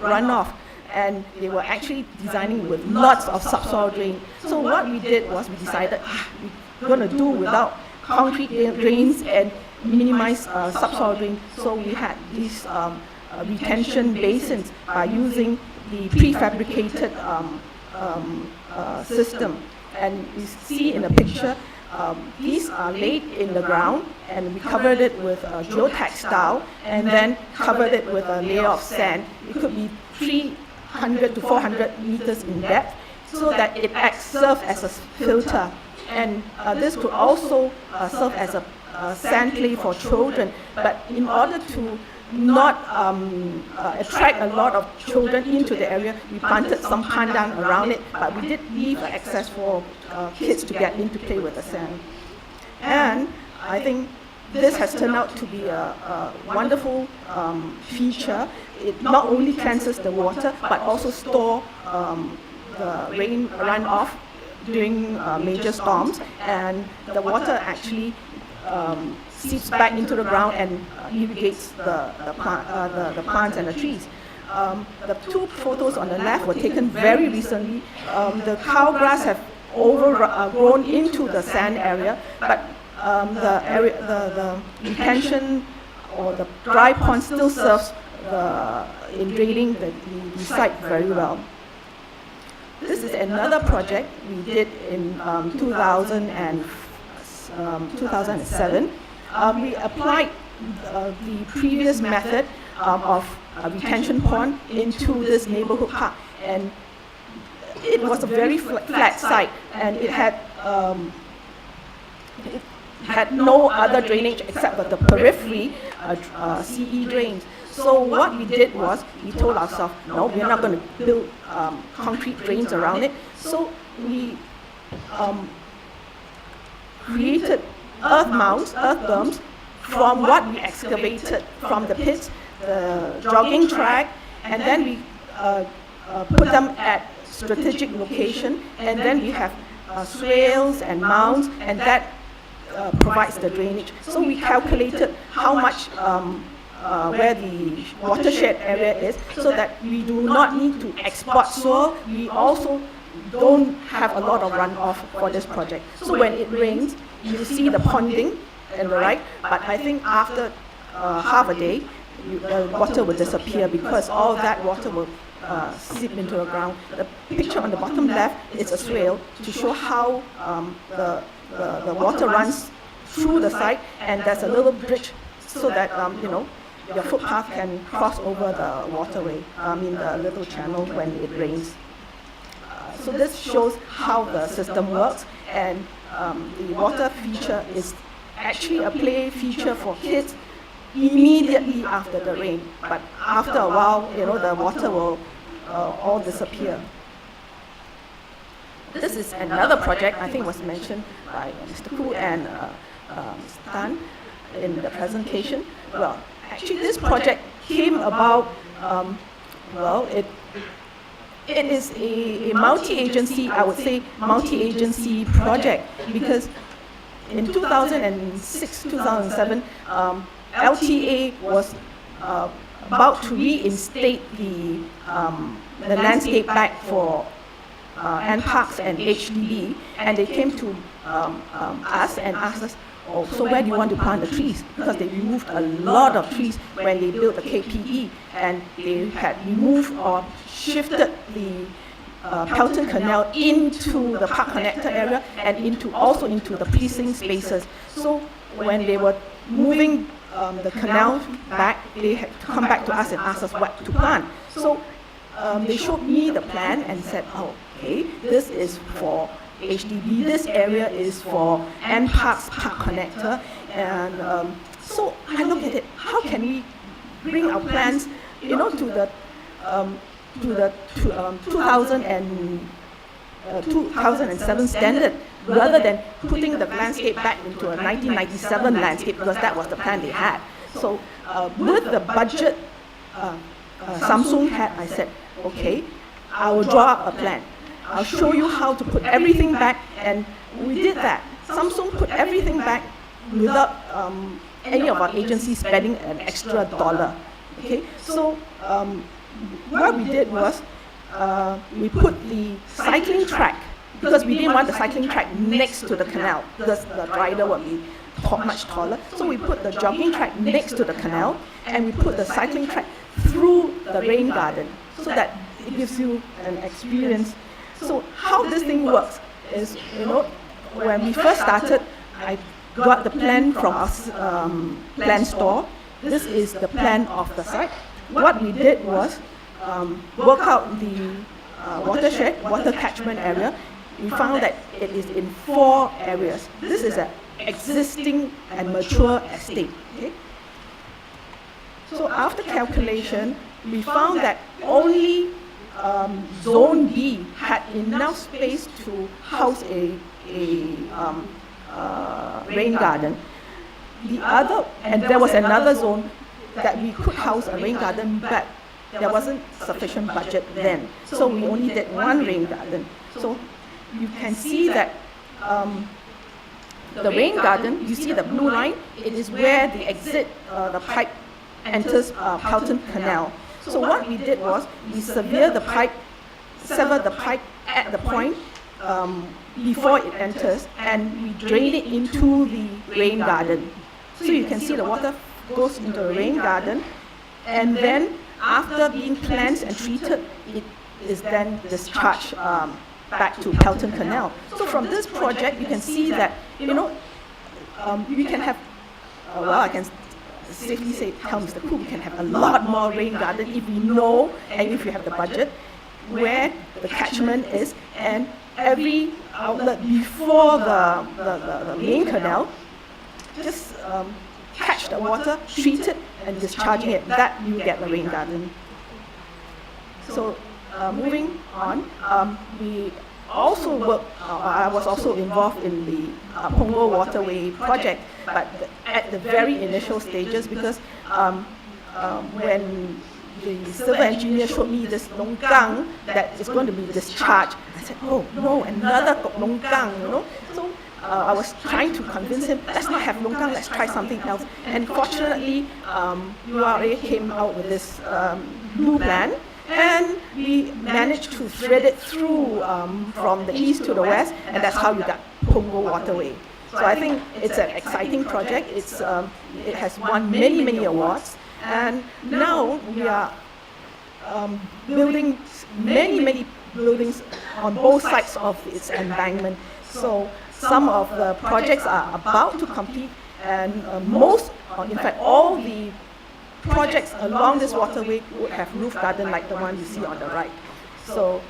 [SPEAKER 7] runoff, and they were actually designing with lots of subsoil drain. So what we did was we decided we're going to do without concrete drains and minimize subsoil drain. So we had these retention basins by using the prefabricated system. And you see in the picture, these are laid in the ground, and we covered it with geotextile, and then covered it with a layer of sand. It could be 300 to 400 meters in depth, so that it serves as a filter. And this could also serve as a sand clay for children. But in order to not attract a lot of children into the area, we planted some pandan around it, but we did leave access for kids to get in to play with the sand. And I think this has turned out to be a wonderful feature. It not only cleanses the water, but also store the rain runoff during major storms, and the water actually seeps back into the ground and irrigates the plants and the trees. The two photos on the left were taken very recently. The cow grass have grown into the sand area, but the retention or the dry pond still serves in draining the site very well. This is another project we did in 2007. We applied the previous method of retention pond into this neighborhood park, and it was a very flat site, and it had no other drainage except for the periphery CE drains. So what we did was, we told ourselves, no, we're not going to build concrete drains around it. So we created earth mounds, earth berms, from what we excavated from the pits, the jogging track, and then we put them at strategic location, and then we have swales and mounds, and that provides the drainage. So we calculated how much where the watershed area is, so that we do not need to export soil. We also don't have a lot of runoff for this project. So when it rains, you see the ponding on the right, but I think after half a day, the water will disappear because all that water will seep into the ground. The picture on the bottom left is a swale to show how the water runs through the site, and there's a little bridge so that your footpath can cross over the waterway, the little channel when it rains. So this shows how the system works, and the water feature is actually a play feature for kids immediately after the rain. But after a while, the water will all disappear. This is another project I think was mentioned by Mr. Koo and Mr. Tan in the presentation. Well, actually this project came about, it is a multi-agency, I would say multi-agency project, because in 2006, 2007, LTA was about to reinstate the landscape back for NParks and HDB, and they came to us and asked us, oh, so where do you want to plant the trees? Because they removed a lot of trees when they built the KPE, and they had removed or shifted the Pelton Canal into the Park Connector area and also into the precinct spaces. So when they were moving the canal back, they had to come back to us and ask us what to plant. So they showed me the plan and said, oh, okay, this is for HDB, this area is for NParks Park Connector, and so I look at it, how can we bring our plans, to the 2007 standard, rather than putting the landscape back into a 1997 landscape, because that was the plan they had. So with the budget Samsung had, I said, okay, I will draw up a plan. I'll show you how to put everything back, and we did that. Samsung put everything back without any of our agencies spending an extra dollar. Okay, so what we did was we put the cycling track, because we didn't want the cycling track next to the canal, because the rider would be much taller. So we put the jogging track next to the canal, and we put the cycling track through the rain garden, so that it gives you an experience. So how this thing works is, when we first started, I got the plan from our plan store. This is the plan of the site. What we did was work out the watershed, water catchment area. We found that it is in 4 areas. This is an existing and mature estate. Okay? So after calculation, we found that only Zone B had enough space to house a rain garden. And there was another zone that we could house a rain garden, but there wasn't sufficient budget then. So we only did 1 rain garden. So you can see that the rain garden, you see the blue line, it is where the exit, the pipe enters Pelton Canal. So what we did was we severed the pipe at the point before it enters, and we drain it into the rain garden. So you can see the water goes into the rain garden, and then after being cleansed and treated, it is then discharged back to Pelton Canal. So from this project, you can see that, we can have, I can safely tell Mr. Koo, we can have a lot more rain garden if we know, and if you have the budget, where the catchment is, and every outlet before the main canal, just catch the water, treat it, and discharging it. That you get a rain garden. So moving on, we also work, I was also involved in the Punggol Waterway project, but at the very initial stages, because when the civil engineer showed me this longgang that is going to be discharged, I said, oh no, another longgang, you know. So I was trying to convince him, let's not have longgang, let's try something else. And fortunately, URA came out with this blue plan, and we managed to thread it through from the east to the west, and that's how you got Punggol Waterway. So I think it's an exciting project. It has won many, many awards, and now we are building many buildings on both sides of its embankment. So some of the projects are about to complete, and in fact, all the projects along this waterway would have roof garden like the one you see on the right. So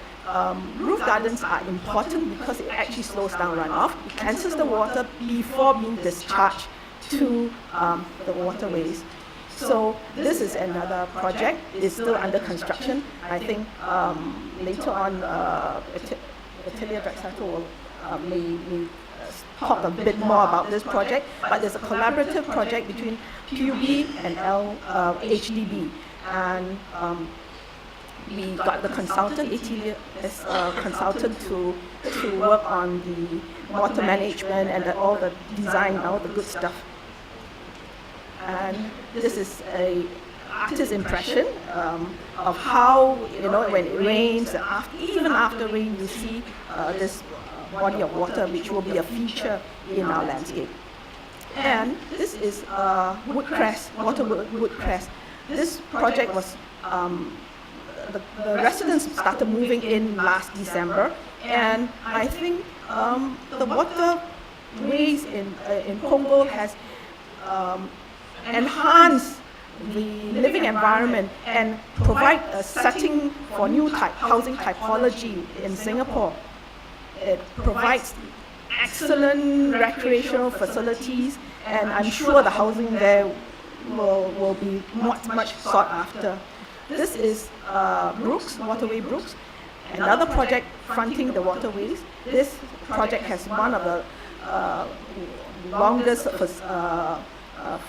[SPEAKER 7] roof gardens are important because it actually slows down runoff. It cleanses the water before being discharged to the waterways. So this is another project. It's still under construction. I think later on, Atelier Drexato will may talk a bit more about this project, but there's a collaborative project between PUB and HDB, and we got the consultant, Atelier, as a consultant to work on the water management and all the design, all the good stuff. And this is a artist's impression of how, you know, when it rains, even after rain, you see this body of water, which will be a feature in our landscape. And this is woodcress, water woodcress. This project was, the residents started moving in last December, and I think the waterways in Punggol has enhanced the living environment and provide a setting for new housing typology in Singapore. It provides excellent recreational facilities, and I'm sure the housing there will be much sought after. This is Brooks, Waterway Brooks, another project fronting the waterways. This project has one of the longest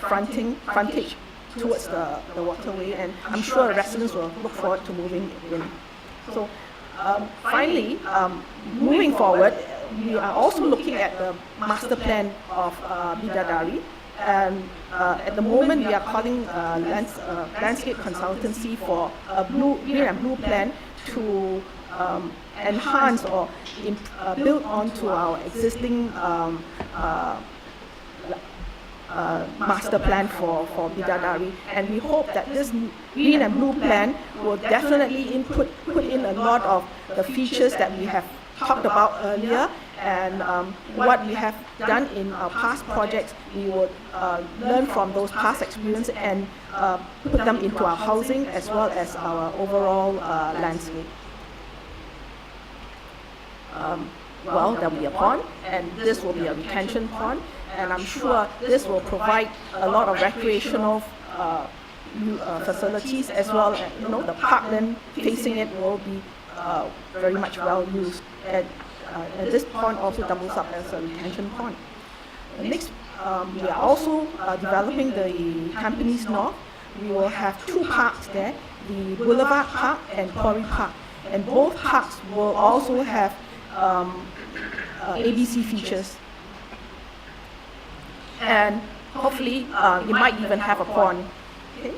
[SPEAKER 7] frontage towards the waterway, and I'm sure residents will look forward to moving in. So finally, moving forward, we are also looking at the master plan of Bidadari, and at the moment we are calling landscape consultancy for a green and blue plan to enhance or build onto our existing master plan for Bidadari, and we hope that this green and blue plan will definitely put in a lot of the features that we have talked about earlier, and what we have done in our past projects, we would learn from those past experiences and put them into our housing as well as our overall landscape. Well, there will be a pond, and this will be a retention pond, and I'm sure this will provide a lot of recreational facilities, as well as, you know, the parkland facing it will be very much well used. And this pond also doubles up as a retention pond. Next, we are also developing the Tampines North. We will have two parks there, the Boulevard Park and Quarry Park, and both parks will also have ABC features, and hopefully you might even have a pond. Okay.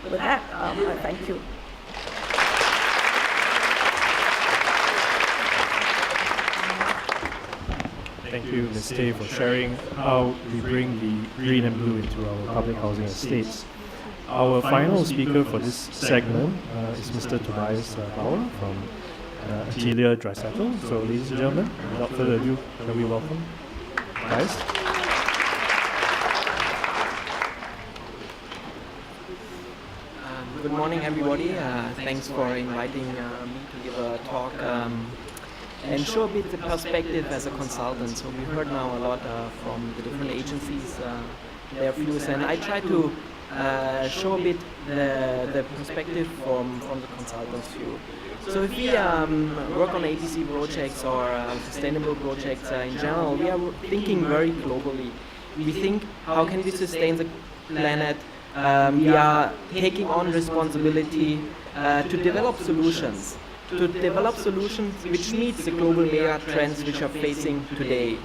[SPEAKER 7] With that, I thank you.
[SPEAKER 1] Thank you, Ms. Tay, for sharing how we bring the green and blue into our public housing estates. Our final speaker for this segment is Mr. Tobias Bauer from Atelier Drexato. So, ladies and gentlemen, without further ado, shall we welcome Tobias?
[SPEAKER 8] Good morning, everybody. Thanks for inviting me to give a talk and show a bit the perspective as a consultant. So we heard now a lot from the different agencies, their views, and I try to show a bit the perspective from the consultant's view. So if we work on ABC projects or sustainable projects in general, we are thinking very globally. We think, how can we sustain the planet? We are taking on responsibility to develop solutions which meets the global mega trends which are facing today.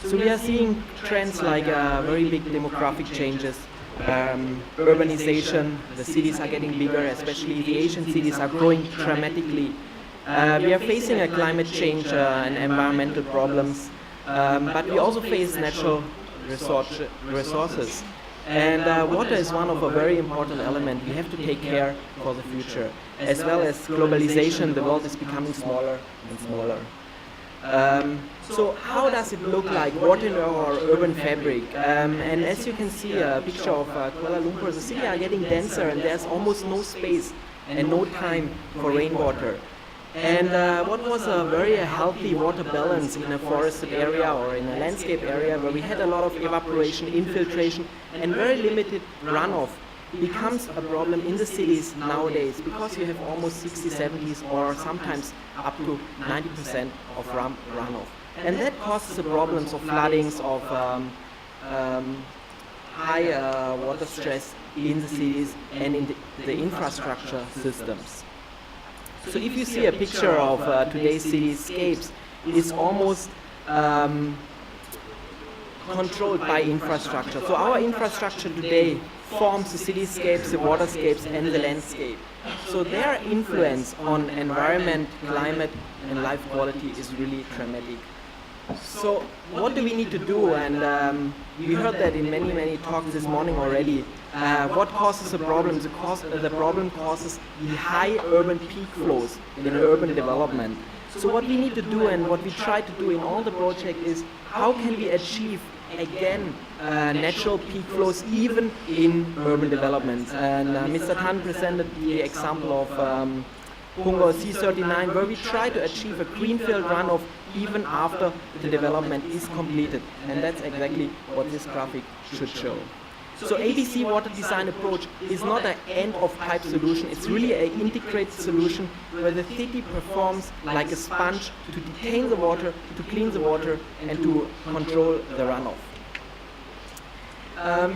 [SPEAKER 8] So we are seeing trends like very big demographic changes, urbanization, the cities are getting bigger, especially the Asian cities are growing dramatically. We are facing a climate change and environmental problems, but we also face natural resources. And water is one of a very important element. We have to take care for the future. As well as globalization, the world is becoming smaller and smaller. So how does it look like, water in our urban fabric? And as you can see, a picture of Kuala Lumpur, the cities are getting denser and there's almost no space and no time for rainwater. And what was a very healthy water balance in a forested area or in a landscape area where we had a lot of evaporation, infiltration, and very limited runoff becomes a problem in the cities nowadays because you have almost 60, 70s or sometimes up to 90% of runoff. And that causes the problems of floodings, of high water stress in the cities and in the infrastructure systems. So if you see a picture of today's cityscapes, it's almost controlled by infrastructure. So our infrastructure today forms the cityscapes, the waterscapes, and the landscape. So their influence on environment, climate, and life quality is really dramatic. So what do we need to do? And we heard that in many talks this morning already. What causes the problem? The problem causes the high urban peak flows in urban development. So what we need to do and what we try to do in all the project is how can we achieve again natural peak flows even in urban developments. And Mr. Tan presented the example of Punggol C39 where we try to achieve a greenfield runoff even after the development is completed. And that's exactly what this graphic should show. So ABC water design approach is not an end-of-pipe solution, it's really an integrated solution where the city performs like a sponge to detain the water, to clean the water, and to control the runoff.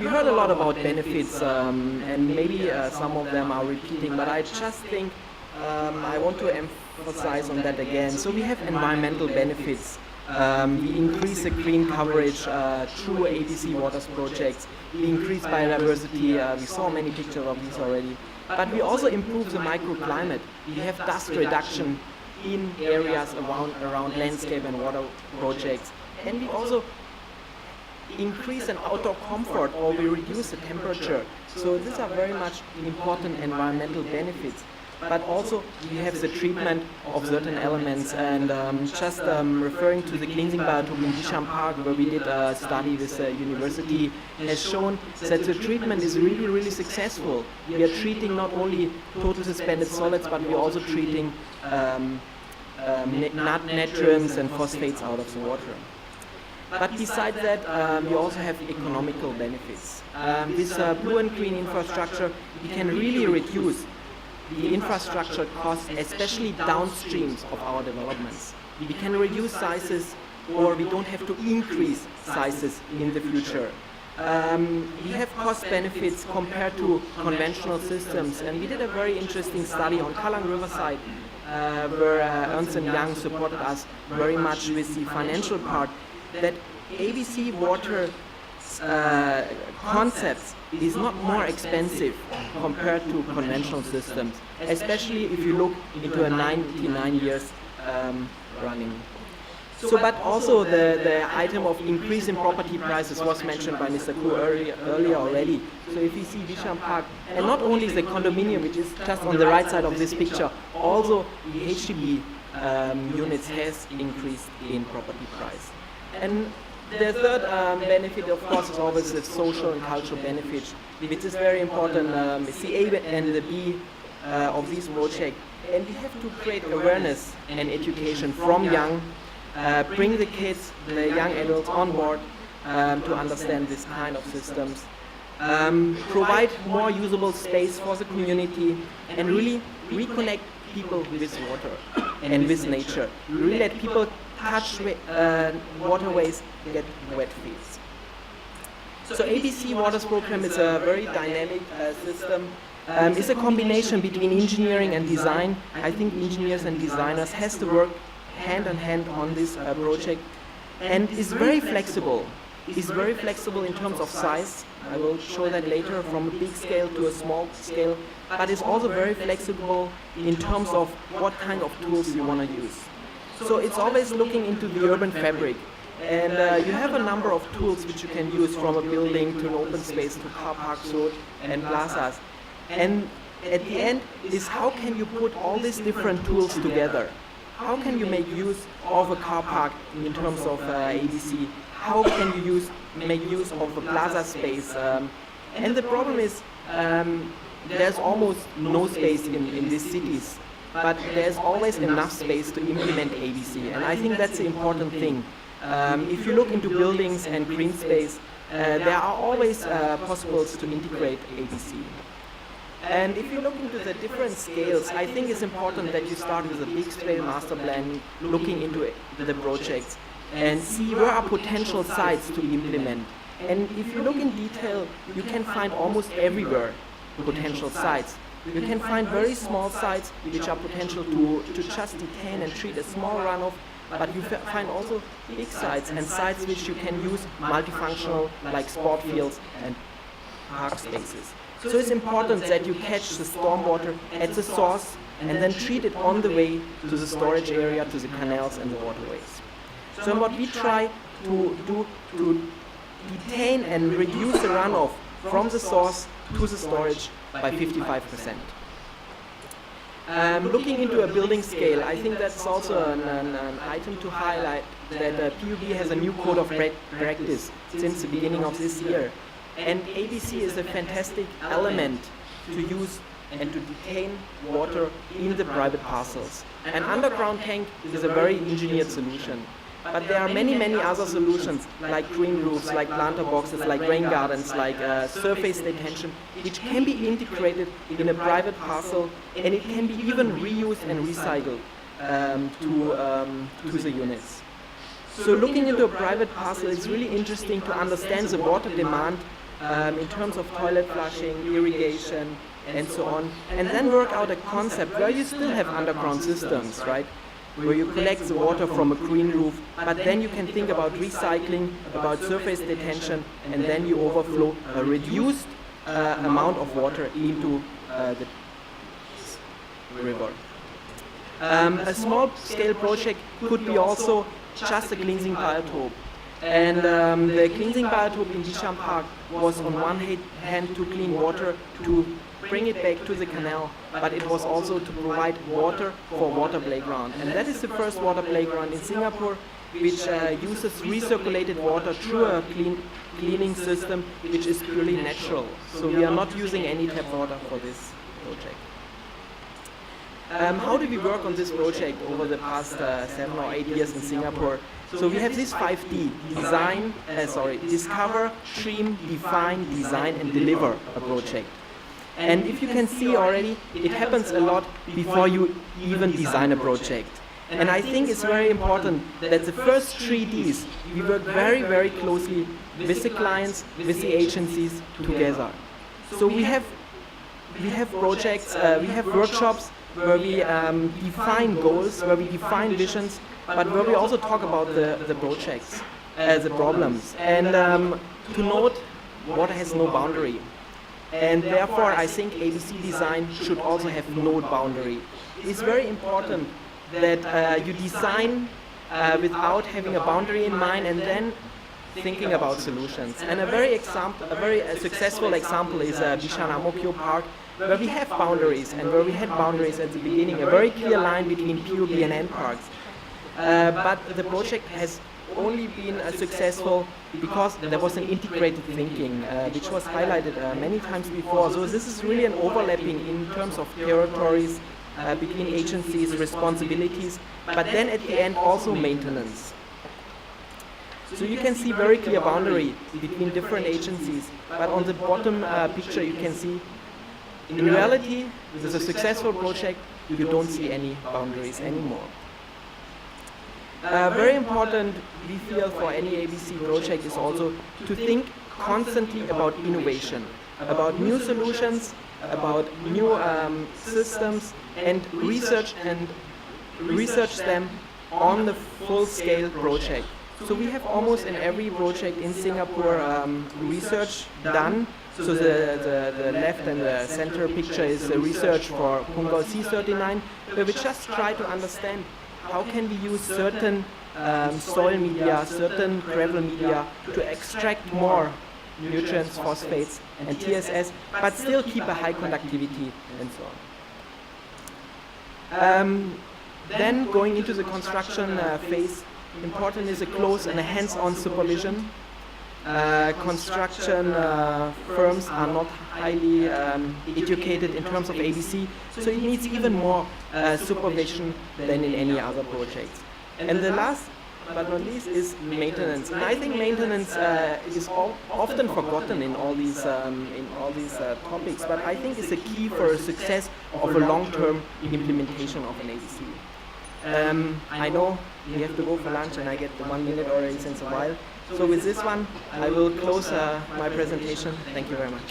[SPEAKER 8] We heard a lot about benefits, and maybe some of them are repeating, but I just think I want to emphasize on that again. So we have environmental benefits. We increase the green coverage through ABC Waters projects. We increase biodiversity. We saw many pictures of these already. But we also improve the microclimate. We have dust reduction in areas around landscape and water projects. And we also increase an outdoor comfort, or we reduce the temperature. So these are very much important environmental benefits. But also we have the treatment of certain elements, and just referring to the cleansing biotop in Bishan Park where we did a study with the university has shown that the treatment is really successful. We are treating not only total suspended solids, but we are also treating natriums and phosphates out of the water. But besides that, we also have economical benefits. With blue and green infrastructure, we can really reduce the infrastructure costs, especially downstreams of our developments. We can reduce sizes, or we don't have to increase sizes in the future. We have cost benefits compared to conventional systems, and we did a very interesting study on Kallang Riverside where Ernst & Young supported us very much with the financial part, that ABC water concepts is not more expensive compared to conventional systems, especially if you look into a 99 years running. So, but also the item of increase in property prices was mentioned by Mr. Koo earlier already. So if you see Bishan Park, and not only the condominium, which is just on the right side of this picture, also the HDB units has increased in property price. And the third benefit, of course, is always the social and cultural benefit, which is very important. The A and the B of this project And we have to create awareness and education from young, bring the kids, the young adults on board to understand this kind of systems, provide more usable space for the community, and really reconnect people with water and with nature. Really let people touch waterways, get wet fields. So ABC Waters program is a very dynamic system. It's a combination between engineering and design. I think engineers and designers has to work hand in hand on this project, and is very flexible. It's very flexible in terms of size. I will show that later, from a big scale to a small scale, but it's also very flexible in terms of what kind of tools you want to use. So it's always looking into the urban fabric. And you have a number of tools which you can use, from a building to an open space to car parks, road and plazas. And at the end is, how can you put all these different tools together? How can you make use of a car park in terms of ABC? How can you make use of a plaza space? And the problem is, there's almost no space in these cities, but there's always enough space to implement ABC. And I think that's the important thing. If you look into buildings and green space, there are always possibles to integrate ABC. And if you look into the different scales, I think it's important that you start with a big scale master plan, looking into the projects, and see where are potential sites to implement. And if you look in detail, you can find almost everywhere potential sites. You can find very small sites which are potential to just detain and treat a small runoff, but you find also big sites and sites which you can use multifunctional, like sport fields and park spaces. So it's important that you catch the stormwater at the source and then treat it on the way to the storage area, to the canals and the waterways. So what we try to do to detain and reduce the runoff from the source to the storage by 55%. Looking into a building scale, I think that's also an item to highlight, that PUB has a new code of practice since the beginning of this year. And ABC is a fantastic element to use and to detain water in the private parcels. An underground tank is a very engineered solution. But there are many other solutions, like green roofs, like planter boxes, like rain gardens, like surface detention, which can be integrated in a private parcel, and it can be even reused and recycled to the units. So looking into a private parcel, it's really interesting to understand the water demand in terms of toilet flushing, irrigation, and so on, and then work out a concept where you still have underground systems, right? Where you collect the water from a green roof, but then you can think about recycling, about surface detention, and then you overflow a reduced amount of water into the river. A small scale project could be also just a cleansing biotope. And the cleansing biotope in Bishan Park was on one hand to clean water, to bring it back to the canal, but it was also to provide water for water playground. And that is the first water playground in Singapore, which uses recirculated water through a cleaning system, which is purely natural. So we are not using any tap water for this project. How did we work on this project over the past 7 or 8 years in Singapore? So we have this 5D, discover, stream, define, design and deliver a project. And if you can see already, it happens a lot before you even design a project. And I think it's very important that the first 3 Ds, we work very closely with the clients, with the agencies together. So we have projects, we have workshops where we define goals, where we define visions, but where we also talk about the projects, the problems. And to note, water has no boundary. And therefore, I think ABC design should also have no boundary. It's very important that you design without having a boundary in mind and then thinking about solutions. And a very successful example is Bishan Ang Mo Kio Park, where we have boundaries and where we had boundaries at the beginning, a very clear line between PUB and N parks. But the project has only been successful because there was an integrated thinking, which was highlighted many times before. So this is really an overlapping in terms of territories, between agencies, responsibilities, but then at the end also maintenance. So you can see very clear boundary between different agencies, but on the bottom picture you can see, in reality, with a successful project, you don't see any boundaries anymore. Very important, we feel, for any ABC project is also to think constantly about innovation, about new solutions, about new systems, and research them on the full-scale project. So we have almost in every project in Singapore research done. So the left and the center picture is the research for Punggol C39, where we just try to understand how can we use certain soil media, certain gravel media to extract more nutrients, phosphates and TSS, but still keep a high conductivity and so on. Then going into the construction phase, important is a close and a hands-on supervision. Construction firms are not highly educated in terms of ABC, so it needs even more supervision than in any other projects. And the last but not least is maintenance. And I think maintenance is often forgotten in all these topics, but I think it's a key for a success of a long-term implementation of an ABC. I know we have to go for lunch and I get the 1 minute already since a while. So with this one, I will close my presentation. Thank you very much.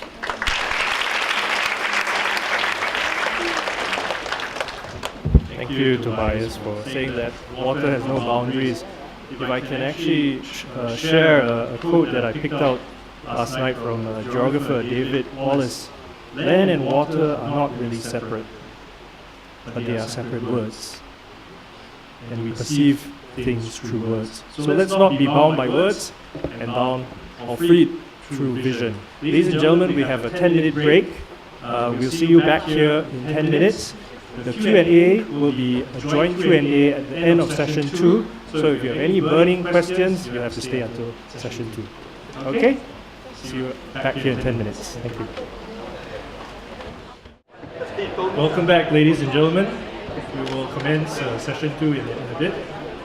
[SPEAKER 1] Thank you, Tobias, for saying that water has no boundaries. If I can actually share a quote that I picked out last night from geographer David Wallace. Land and water are not really separate, but they are separate words. And we perceive things through words. So let's not be bound by words and bound or freed through vision. Ladies and gentlemen, we have a 10-minute break. We'll see you back here in 10 minutes. The Q&A will be a joint Q&A at the end of session 2. So if you have any burning questions, you have to stay until session 2. Okay? See you back here in 10 minutes. Thank you. Welcome back, ladies and gentlemen. We will commence session 2 in a bit.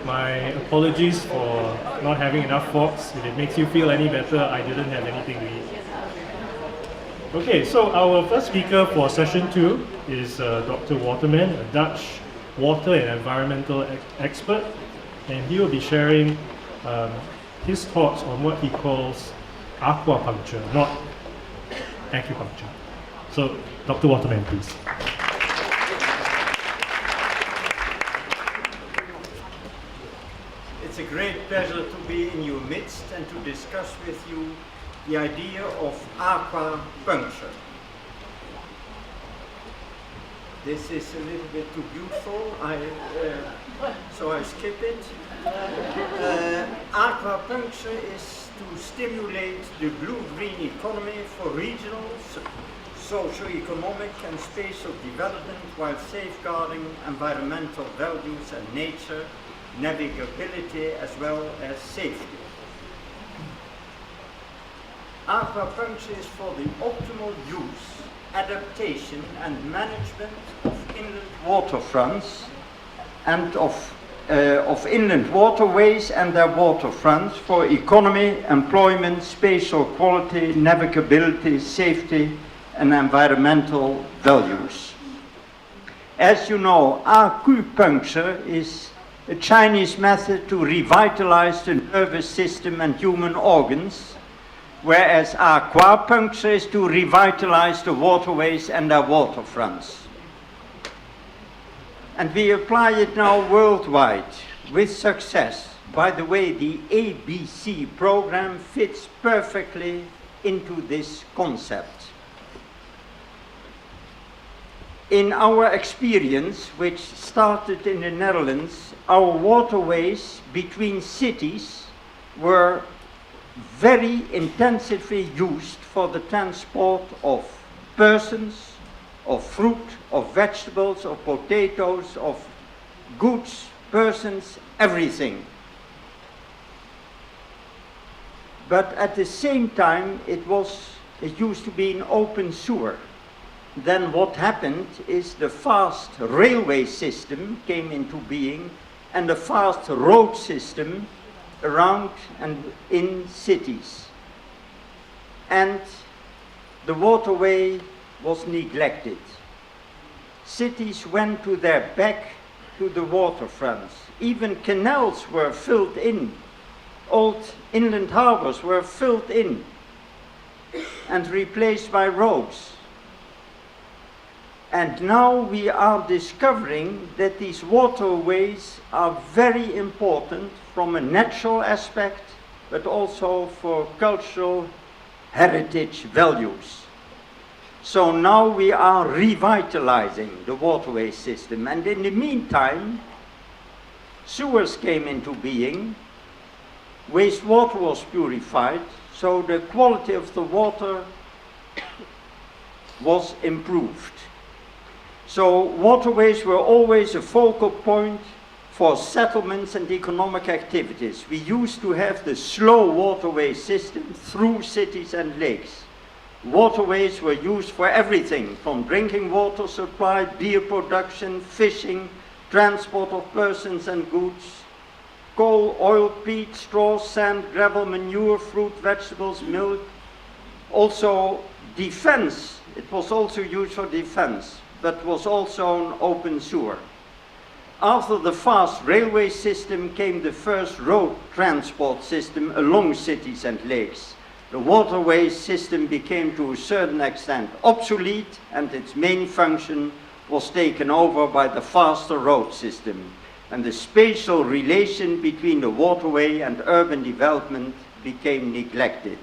[SPEAKER 1] My apologies for not having enough forks. If it makes you feel any better, I didn't have anything to eat. Okay, so our first speaker for session 2 is Dr. Waterman, a Dutch water and environmental expert, and he will be sharing his thoughts on what he calls aquapuncture, not acupuncture. So, Dr. Waterman, please.
[SPEAKER 9] It's a great pleasure to be in your midst and to discuss with you the idea of aquapuncture. This is a little bit too beautiful, so I skip it. Aquapuncture is to stimulate the blue-green economy for regional, socio-economic and spatial development while safeguarding environmental values and nature, navigability as well as safety. Aquapuncture is for the optimal use, adaptation and management of inland waterfronts and of inland waterways and their waterfronts for economy, employment, spatial quality, navigability, safety and environmental values. As you know, acupuncture is a Chinese method to revitalize the nervous system and human organs, whereas aquapuncture is to revitalize the waterways and their waterfronts. And we apply it now worldwide with success. By the way, the ABC program fits perfectly into this concept. In our experience, which started in the Netherlands, our waterways between cities were very intensively used for the transport of persons, of fruit, of vegetables, of potatoes, of goods, persons, everything. But at the same time, it used to be an open sewer. then what happened is the fast railway system came into being and the fast road system around and in cities. And the waterway was neglected. Cities went to their back to the waterfronts. Even canals were filled in. Old inland harbors were filled in and replaced by roads. And now we are discovering that these waterways are very important from a natural aspect, but also for cultural heritage values. So now we are revitalizing the waterway system, and in the meantime, sewers came into being, wastewater was purified, so the quality of the water was improved. So waterways were always a focal point for settlements and economic activities. We used to have the slow waterway system through cities and lakes. Waterways were used for everything, from drinking water supply, beer production, fishing, transport of persons and goods, coal, oil, peat, straw, sand, gravel, manure, fruit, vegetables, milk. Also defense, it was also used for defense, but was also an open sewer. After the fast railway system came the first road transport system along cities and lakes. The waterway system became to a certain extent obsolete, and its main function was taken over by the faster road system. And the spatial relation between the waterway and urban development became neglected.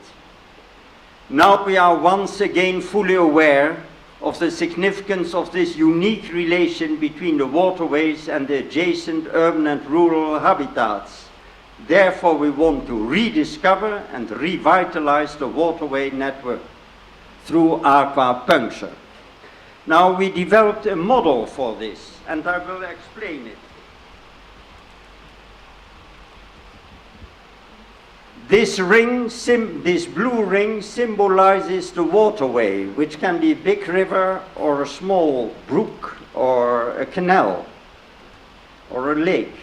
[SPEAKER 9] Now we are once again fully aware of the significance of this unique relation between the waterways and the adjacent urban and rural habitats. Therefore, we want to rediscover and revitalize the waterway network through aquapuncture. Now, we developed a model for this, and I will explain it. This ring, this blue ring, symbolizes the waterway, which can be a big river or a small brook or a canal or a lake.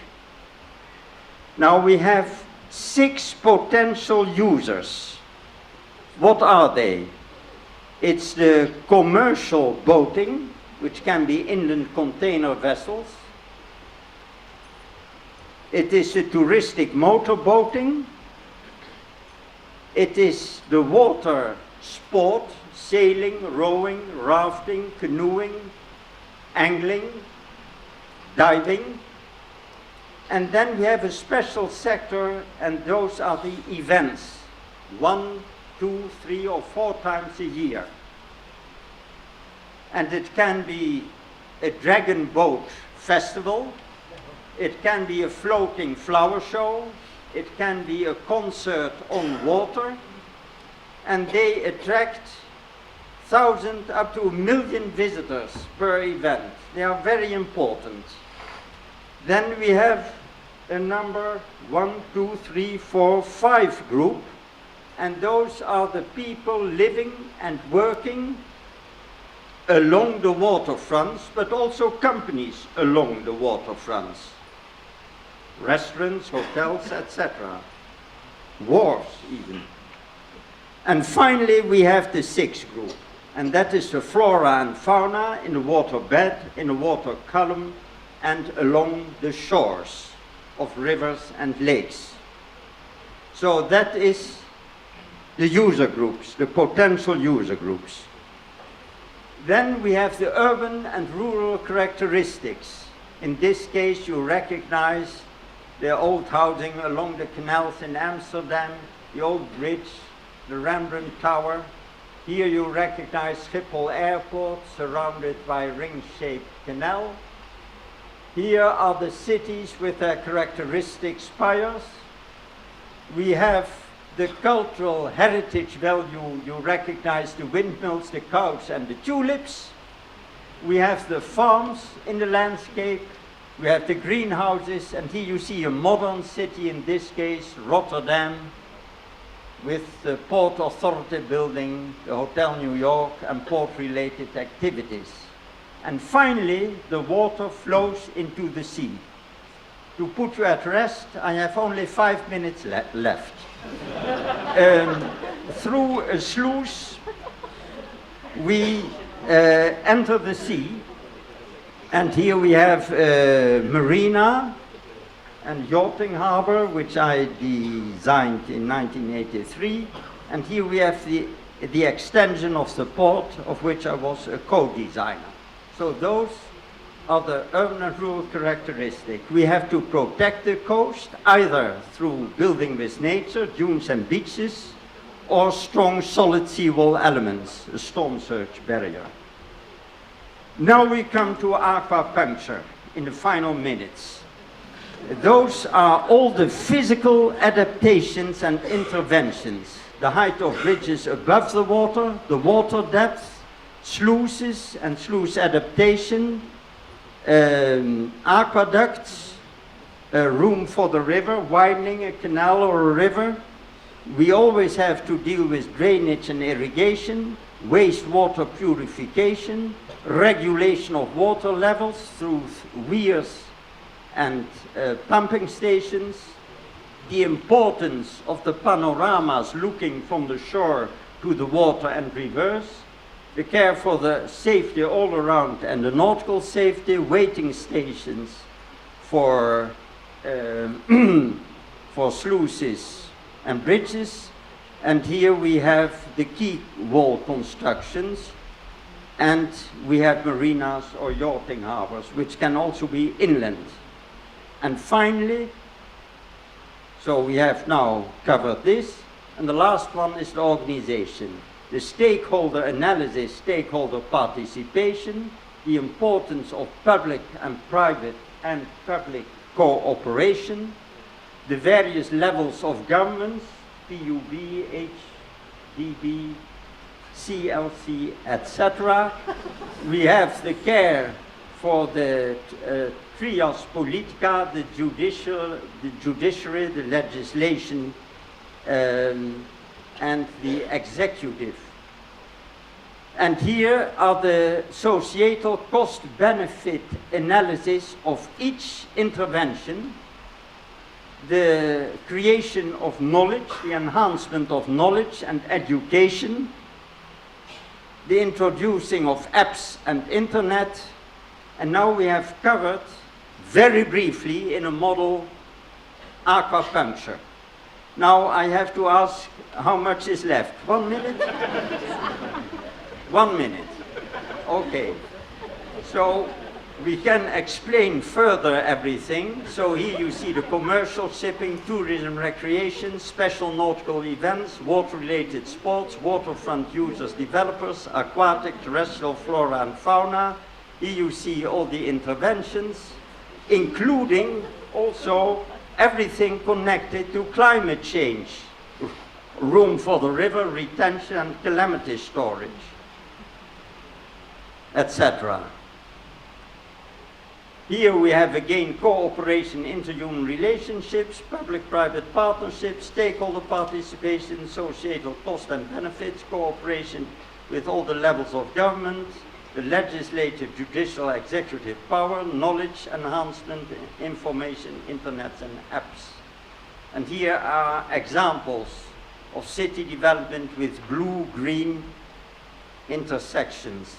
[SPEAKER 9] Now we have 6 potential users. What are they? It's the commercial boating, which can be inland container vessels. It is the touristic motor boating. It is the water sport, sailing, rowing, rafting, canoeing, angling, diving. And then we have a special sector, and those are the events, 1, 2, 3, or 4 times a year. And it can be a dragon boat festival, it can be a floating flower show, it can be a concert on water, and they attract 1,000 up to 1 million visitors per event. They are very important. Then we have a number 1, 2, 3, 4, 5 group, and those are the people living and working along the waterfronts, but also companies along the waterfronts. Restaurants, hotels, etc. Wharves even. And finally we have the 6th group, and that is the flora and fauna in the water bed, in the water column, and along the shores of rivers and lakes. So that is the user groups, the potential user groups. Then we have the urban and rural characteristics. In this case you recognize the old housing along the canals in Amsterdam, the old bridge, the Rembrandt Tower. Here you recognize Schiphol Airport, surrounded by a ring-shaped canal. Here are the cities with their characteristic spires. We have the cultural heritage value. You recognize the windmills, the cows, and the tulips. We have the farms in the landscape. We have the greenhouses, and here you see a modern city, in this case Rotterdam. with the Port Authority building, the Hotel New York, and port-related activities. And finally, the water flows into the sea. To put you at rest, I have only 5 minutes left. Through a sluice, we enter the sea, and here we have marina and yachting harbor, which I designed in 1983, and here we have the extension of the port, of which I was a co-designer. So those are the urban and rural characteristics. We have to protect the coast, either through building with nature, dunes and beaches, or strong solid seawall elements, a storm surge barrier. Now we come to aquapuncture in the final minutes. Those are all the physical adaptations and interventions. The height of bridges above the water depth, sluices and sluice adaptation, aqueducts, room for the river, widening a canal or a river. We always have to deal with drainage and irrigation, wastewater purification, regulation of water levels through weirs and pumping stations, the importance of the panoramas looking from the shore to the water and reverse, the care for the safety all around and the nautical safety, waiting stations for sluices and bridges. And here we have the quay wall constructions, and we have marinas or yachting harbors, which can also be inland. And finally, so we have now covered this, and the last one is the organization. The stakeholder analysis, stakeholder participation, the importance of public and private and public cooperation, the various levels of governments, PUB, HDB, CLC, etc. We have the care for the trias politica, the judiciary, the legislation, and the executive. And here are the societal cost-benefit analysis of each intervention, the creation of knowledge, the enhancement of knowledge and education, the introducing of apps and internet, and now we have covered very briefly in a model aquapuncture. Now I have to ask how much is left. 1 minute? 1 minute. Okay. So we can explain further everything. So here you see the commercial shipping, tourism, recreation, special nautical events, water-related sports, waterfront users, developers, aquatic, terrestrial flora and fauna. Here you see all the interventions, including also everything connected to climate change, room for the river, retention and calamity storage, etc. Here we have again cooperation, inter-human relationships, public-private partnerships, stakeholder participation, societal cost and benefits, cooperation with all the levels of government, the legislative, judicial, executive power, knowledge enhancement, information, internet and apps. And here are examples of city development with blue-green intersections.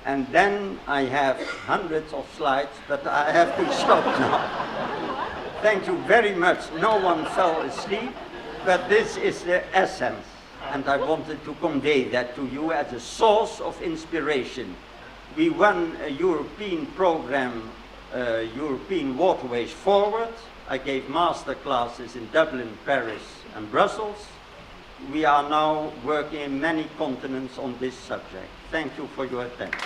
[SPEAKER 9] And then I have hundreds of slides, but I have to stop now. Thank you very much. No one fell asleep, but this is the essence. And I wanted to convey that to you as a source of inspiration. We run a European program, European Waterways Forward. I gave master classes in Dublin, Paris, and Brussels. We are now working in many continents on this subject. Thank you for your attention.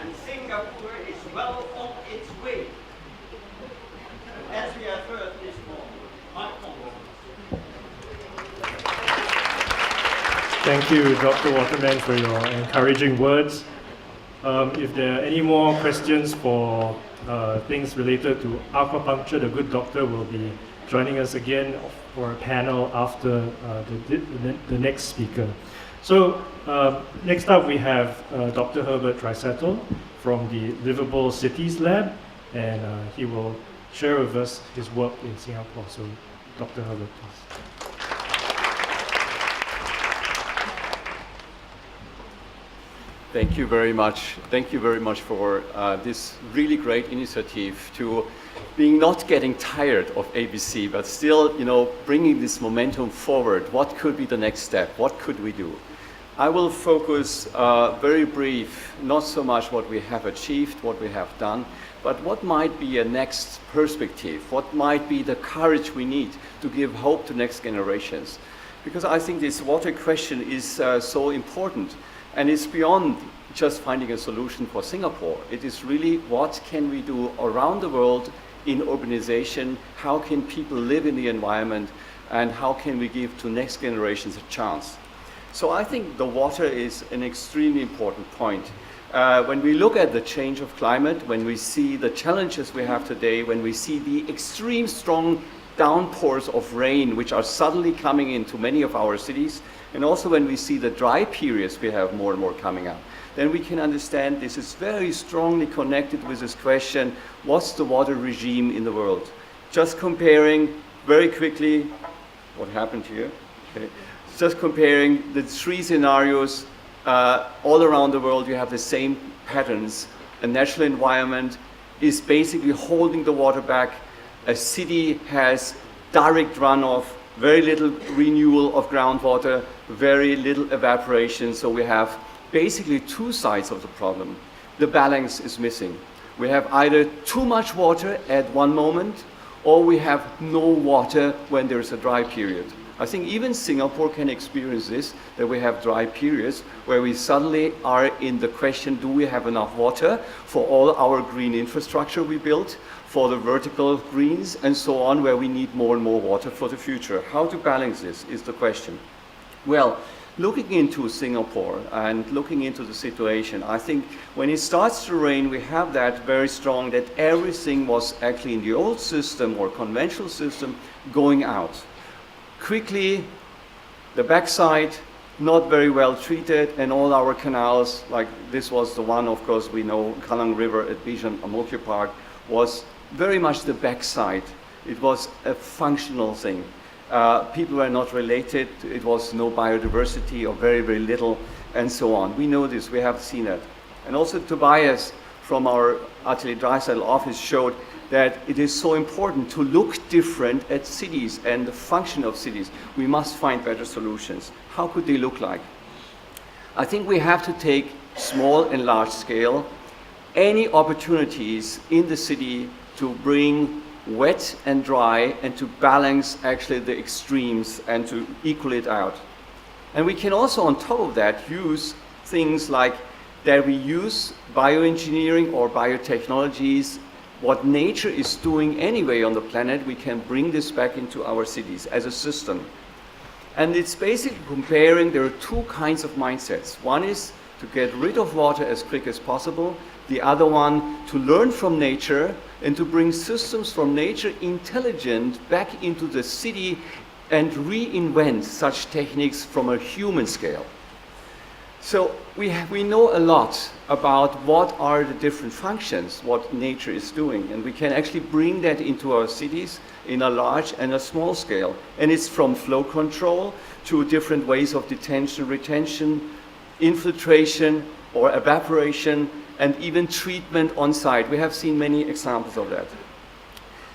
[SPEAKER 9] And Singapore is well on its way, as we have heard this morning. My compliments.
[SPEAKER 1] Thank you, Dr. Waterman, for your encouraging words. If there are any more questions for things related to aquapuncture, the good doctor will be joining us again for a panel after the next speaker. So next up we have Dr. Herbert Dreisettel from the Liveable Cities Lab, and he will share with us his work in Singapore. So Dr. Herbert, please.
[SPEAKER 10] Thank you very much. Thank you very much for this really great initiative to being not getting tired of ABC, but still, bringing this momentum forward. What could be the next step? What could we do? I will focus very brief, not so much what we have achieved, what we have done, but what might be a next perspective, what might be the courage we need to give hope to next generations. Because I think this water question is so important, and it's beyond just finding a solution for Singapore. It is really what can we do around the world in urbanization, how can people live in the environment, and how can we give to next generations a chance. So I think the water is an extremely important point. When we look at the change of climate, when we see the challenges we have today, when we see the extreme strong downpours of rain which are suddenly coming into many of our cities, and also when we see the dry periods we have more and more coming up, then we can understand this is very strongly connected with this question, what's the water regime in the world? Just comparing very quickly, what happened here? Okay. Just comparing the three scenarios all around the world, you have the same patterns. A natural environment is basically holding the water back. A city has direct runoff, very little renewal of groundwater, very little evaporation. So we have basically two sides of the problem. The balance is missing. We have either too much water at one moment, or we have no water when there's a dry period. I think even Singapore can experience this, that we have dry periods where we suddenly are in the question, do we have enough water for all our green infrastructure we built, for the vertical greens and so on, where we need more and more water for the future. How to balance this is the question. Well, looking into Singapore and looking into the situation, I think when it starts to rain, we have that very strong, that everything was actually in the old system or conventional system going out. Quickly, the backside, not very well treated, and all our canals, like this was the one, of course, we know, Kallang River at Bishan Amokyo Park, was very much the backside. It was a functional thing. People were not related, it was no biodiversity or very, very little, and so on. We know this, we have seen it. And also Tobias from our Atelier Dreisettel office showed that it is so important to look different at cities and the function of cities. We must find better solutions. How could they look like? I think we have to take small and large scale, any opportunities in the city to bring wet and dry and to balance actually the extremes and to equal it out. And we can also on top of that use things like that we use bioengineering or biotechnologies. What nature is doing anyway on the planet, we can bring this back into our cities as a system. And it's basically comparing, there are two kinds of mindsets. One is to get rid of water as quick as possible. The other one, to learn from nature and to bring systems from nature intelligent back into the city and reinvent such techniques from a human scale. So we know a lot about what are the different functions, what nature is doing, and we can actually bring that into our cities in a large and a small scale. And it's from flow control to different ways of detention, retention, infiltration or evaporation, and even treatment on site. We have seen many examples of that.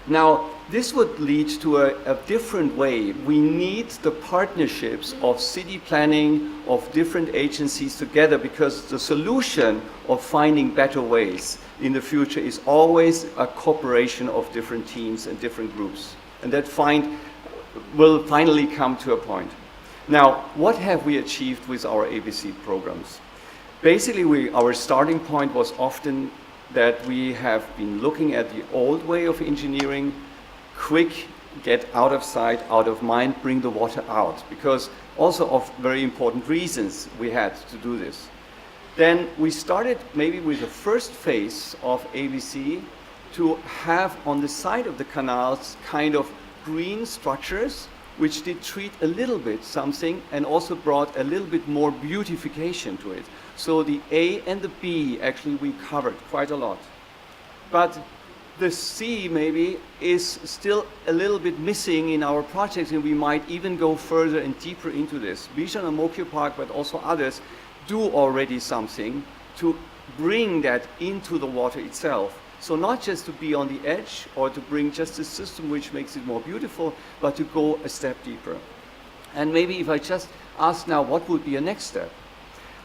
[SPEAKER 10] Now, this would lead to a different way. We need the partnerships of city planning, of different agencies together, because the solution of finding better ways in the future is always a cooperation of different teams and different groups. And that will finally come to a point. Now, what have we achieved with our ABC programs? Basically, our starting point was often that we have been looking at the old way of engineering, quick get out of sight, out of mind, bring the water out, because also of very important reasons we had to do this. Then we started maybe with the first phase of ABC to have on the side of the canals kind of green structures which did treat a little bit something and also brought a little bit more beautification to it. So the A and the B actually we covered quite a lot. But the C maybe is still a little bit missing in our projects, and we might even go further and deeper into this. Bishan and Mokyo Park, but also others, do already something to bring that into the water itself. So not just to be on the edge or to bring just a system which makes it more beautiful, but to go a step deeper. And maybe if I just ask now, what would be a next step?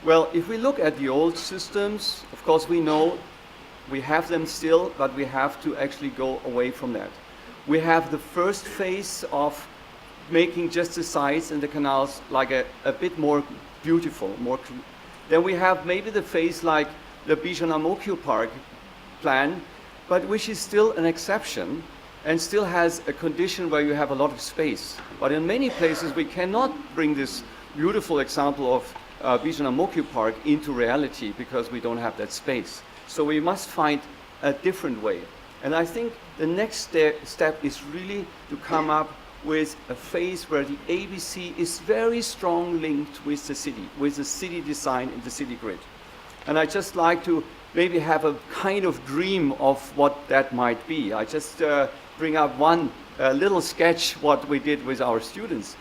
[SPEAKER 10] Well, if we look at the old systems, of course we know we have them still, but we have to actually go away from that. We have the first phase of making just the sides and the canals like a bit more beautiful. Then we have maybe the phase like the Bishan and Mokyo Park plan, but which is still an exception and still has a condition where you have a lot of space. But in many places we cannot bring this beautiful example of Bishan and Mokyo Park into reality because we don't have that space. So we must find a different way. And I think the next step is really to come up with a phase where the ABC is very strong linked with the city design and the city grid. And I just like to maybe have a kind of dream of what that might be. I just bring up one little sketch what we did with our students.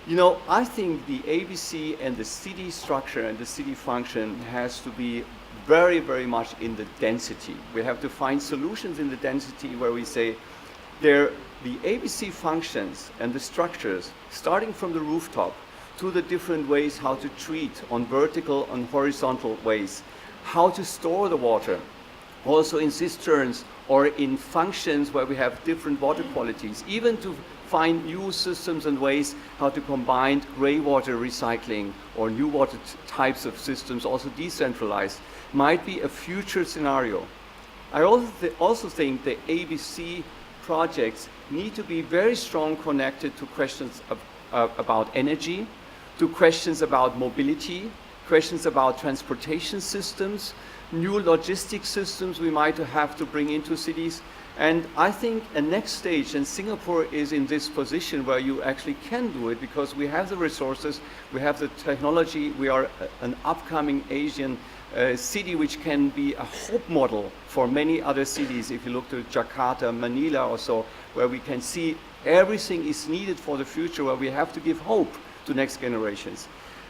[SPEAKER 10] You know, I think the ABC and the city structure and the city function has to be very, very much in the density. We have to find solutions in the density where we say the ABC functions and the structures, starting from the rooftop to the different ways how to treat on vertical and horizontal ways, how to store the water, also in cisterns or in functions where we have different water qualities, even to find new systems and ways how to combine gray water recycling or new water types of systems, also decentralized, might be a future scenario. I also think the ABC projects need to be very strong connected to questions about energy, to questions about mobility, questions about transportation systems, new logistic systems we might have to bring into cities. And I think a next stage, and Singapore is in this position where you actually can do it because we have the resources, we have the technology, we are an upcoming Asian city which can be a hope model for many other cities. If you look to Jakarta, Manila or so, where we can see everything is needed for the future, where we have to give hope to next generations.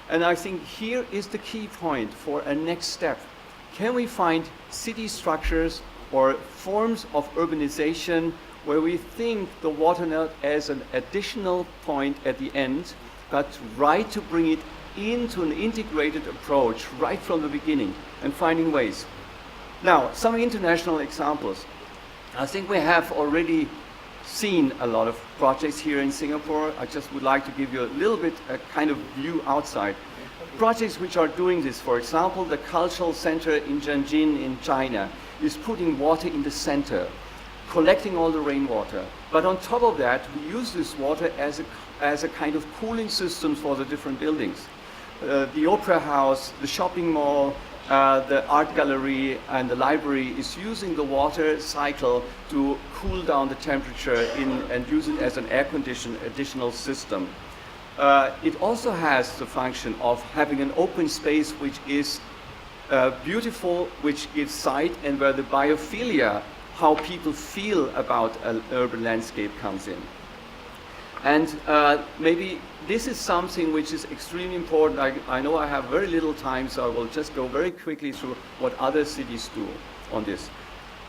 [SPEAKER 10] And I think here is the key point for a next step. Can we find city structures or forms of urbanization where we think the water not as an additional point at the end, but right to bring it into an integrated approach right from the beginning and finding ways. Now, some international examples. I think we have already seen a lot of projects here in Singapore. I just would like to give you a little bit a kind of view outside. Projects which are doing this, for example, the Cultural Center in Tianjin in China is putting water in the center, collecting all the rainwater. But on top of that, we use this water as a kind of cooling system for the different buildings. The Opera House, the shopping mall, the art gallery and the library is using the water cycle to cool down the temperature and use it as an air-conditioned additional system. It also has the function of having an open space which is beautiful, which gives sight, and where the biophilia, how people feel about an urban landscape, comes in. And maybe this is something which is extremely important. I know I have very little time, so I will just go very quickly through what other cities do on this.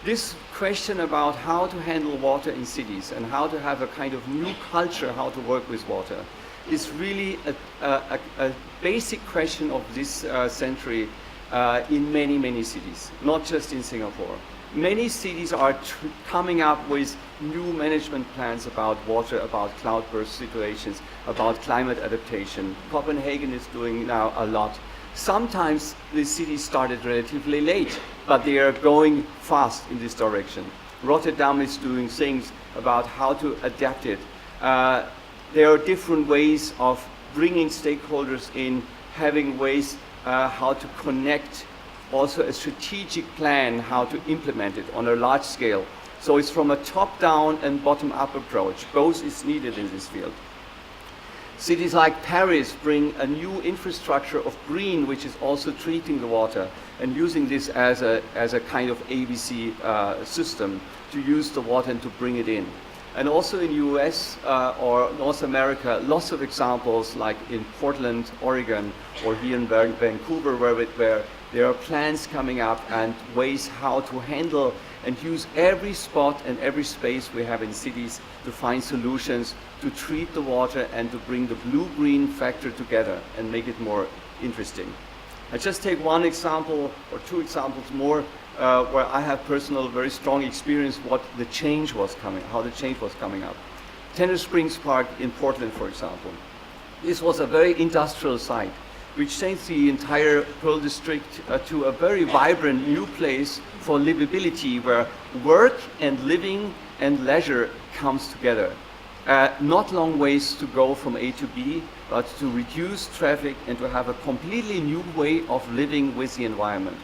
[SPEAKER 10] This question about how to handle water in cities and how to have a kind of new culture, how to work with water, is really a basic question of this century in many, many cities, not just in Singapore. Many cities are coming up with new management plans about water, about cloudburst situations, about climate adaptation. Copenhagen is doing now a lot. Sometimes the cities started relatively late, but they are going fast in this direction. Rotterdam is doing things about how to adapt it. There are different ways of bringing stakeholders in, having ways how to connect, also a strategic plan how to implement it on a large scale. So it's from a top-down and bottom-up approach. Both is needed in this field. Cities like Paris bring a new infrastructure of green, which is also treating the water and using this as a kind of ABC system to use the water and to bring it in. And also in US or North America, lots of examples like in Portland, Oregon, or here in Vancouver, where there are plans coming up and ways how to handle and use every spot and every space we have in cities to find solutions to treat the water and to bring the blue-green factor together and make it more interesting. I just take one example or two examples more where I have personal, very strong experience what the change was coming, how the change was coming up. Tanner Springs Park in Portland, for example. This was a very industrial site, which changed the entire Pearl District to a very vibrant new place for livability, where work and living and leisure comes together. Not long ways to go from A to B, but to reduce traffic and to have a completely new way of living with the environment.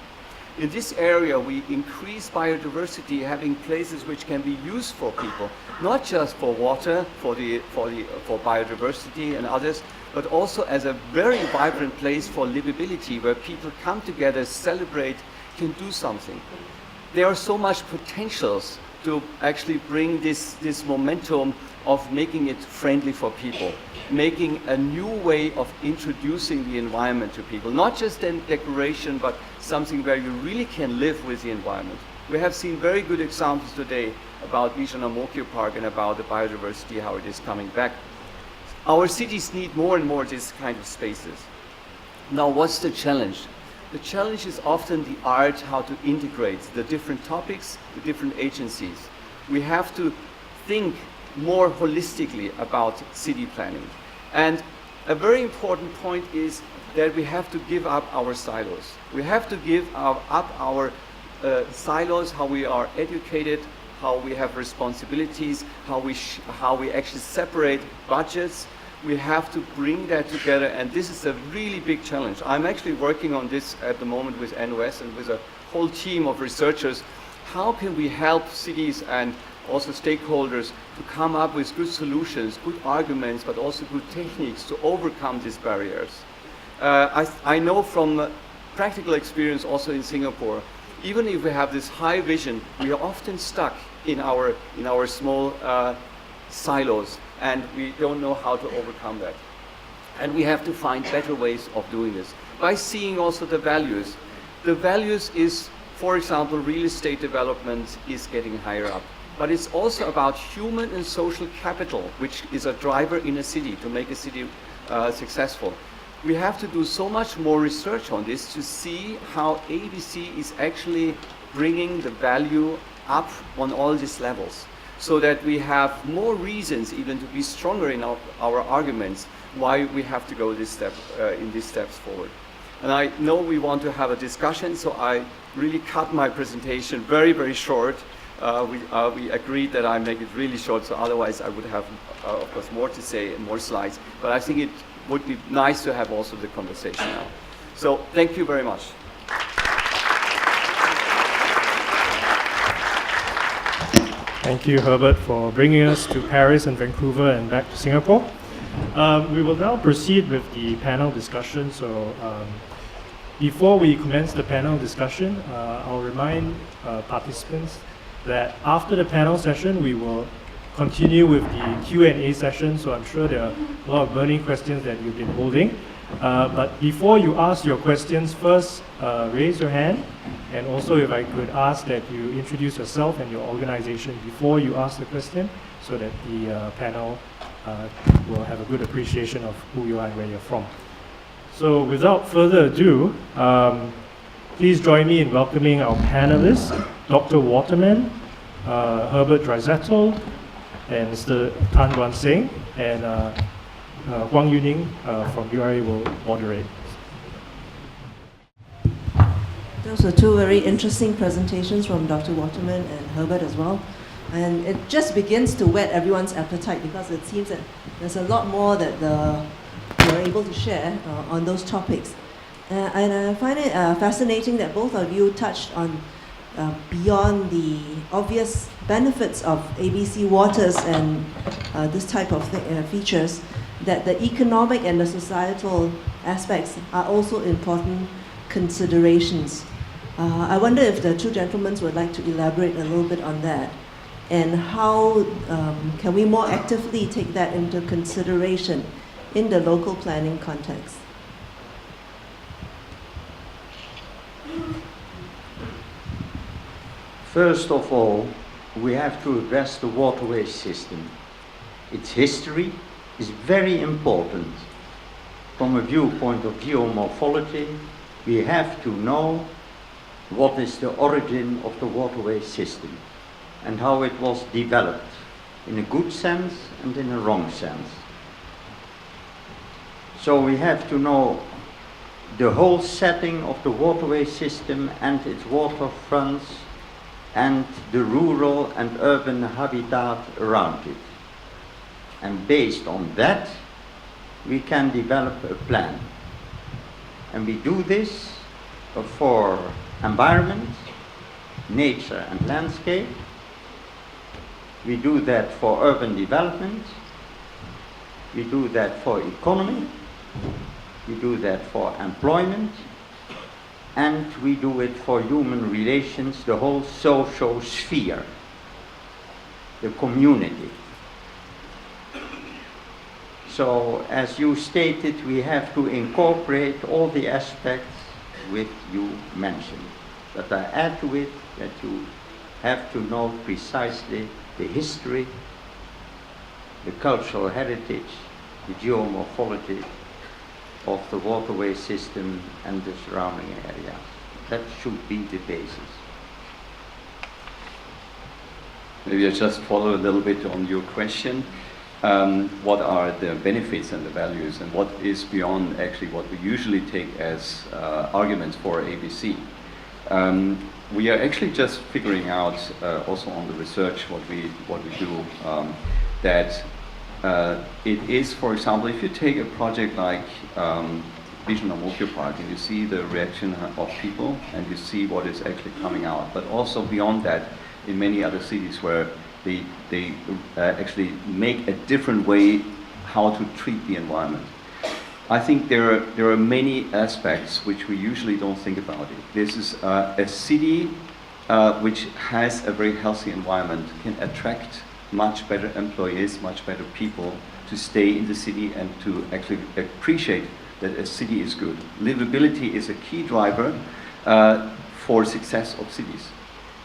[SPEAKER 10] In this area, we increase biodiversity, having places which can be used for people, not just for water, for biodiversity and others, but also as a very vibrant place for livability, where people come together, celebrate, can do something. There are so much potentials to actually bring this momentum of making it friendly for people, making a new way of introducing the environment to people, not just a decoration, but something where you really can live with the environment. We have seen very good examples today about Vishanamokyo Park and about the biodiversity, how it is coming back. Our cities need more and more this kind of spaces. Now, what's the challenge? The challenge is often the art, how to integrate the different topics, the different agencies. We have to think more holistically about city planning. And a very important point is that we have to give up our silos. We have to give up our silos, how we are educated, how we have responsibilities, how we actually separate budgets. We have to bring that together, and this is a really big challenge. I'm actually working on this at the moment with NOS and with a whole team of researchers. How can we help cities and also stakeholders to come up with good solutions, good arguments, but also good techniques to overcome these barriers? I know from practical experience also in Singapore, even if we have this high vision, we are often stuck in our small silos, and we don't know how to overcome that. And we have to find better ways of doing this by seeing also the values. The values is, for example, real estate development is getting higher up. But it's also about human and social capital, which is a driver in a city to make a city successful. We have to do so much more research on this to see how ABC is actually bringing the value up on all these levels, so that we have more reasons even to be stronger in our arguments why we have to go this step in these steps forward. And I know we want to have a discussion, so I really cut my presentation very, very short. We agreed that I make it really short, so otherwise I would have, of course, more to say and more slides. But I think it would be nice to have also the conversation now. So thank you very much.
[SPEAKER 1] Thank you, Herbert, for bringing us to Paris and Vancouver and back to Singapore. We will now proceed with the panel discussion. So before we commence the panel discussion, I'll remind participants that after the panel session, we will continue with the Q&A session. So I'm sure there are a lot of burning questions that you've been holding. But before you ask your questions, first raise your hand. And also, if I could ask that you introduce yourself and your organization before you ask the question, so that the panel will have a good appreciation of who you are and where you're from. So without further ado, please join me in welcoming our panelists, Dr. Waterman, Herbert Dreisettel, and Mr. Tan Guan Sing, and Yu-Ning from URA will moderate.
[SPEAKER 4] Those were two very interesting presentations from Dr. Waterman and Herbert as well. And it just begins to whet everyone's appetite because it seems that there's a lot more that you're able to share on those topics. And I find it fascinating that both of you touched on beyond the obvious benefits of ABC Waters and this type of features, that the economic and the societal aspects are also important considerations. I wonder if the two gentlemen would like to elaborate a little bit on that, and how can we more actively take that into consideration in the local planning context.
[SPEAKER 9] First of all, we have to address the waterway system. Its history is very important. From a viewpoint of geomorphology, we have to know what is the origin of the waterway system and how it was developed, in a good sense and in a wrong sense. So we have to know the whole setting of the waterway system and its waterfronts and the rural and urban habitat around it. And based on that, we can develop a plan. And we do this for environment, nature and landscape. We do that for urban development. We do that for economy. We do that for employment. And we do it for human relations, the whole social sphere, the community. So, as you stated, we have to incorporate all the aspects which you mentioned. But I add to it that you have to know precisely the history, the cultural heritage, the geomorphology of the waterway system and the surrounding areas. That should be the basis.
[SPEAKER 10] Maybe I just follow a little bit on your question. What are the benefits and the values, and what is beyond actually what we usually take as arguments for ABC? We are actually just figuring out, also on the research, what we do, that it is, for example, if you take a project like Vision of Mokyo Park, and you see the reaction of people, and you see what is actually coming out, but also beyond that, in many other cities where they actually make a different way how to treat the environment. I think there are many aspects which we usually don't think about it. This is a city which has a very healthy environment, can attract much better employees, much better people to stay in the city and to actually appreciate that a city is good. Livability is a key driver for success of cities.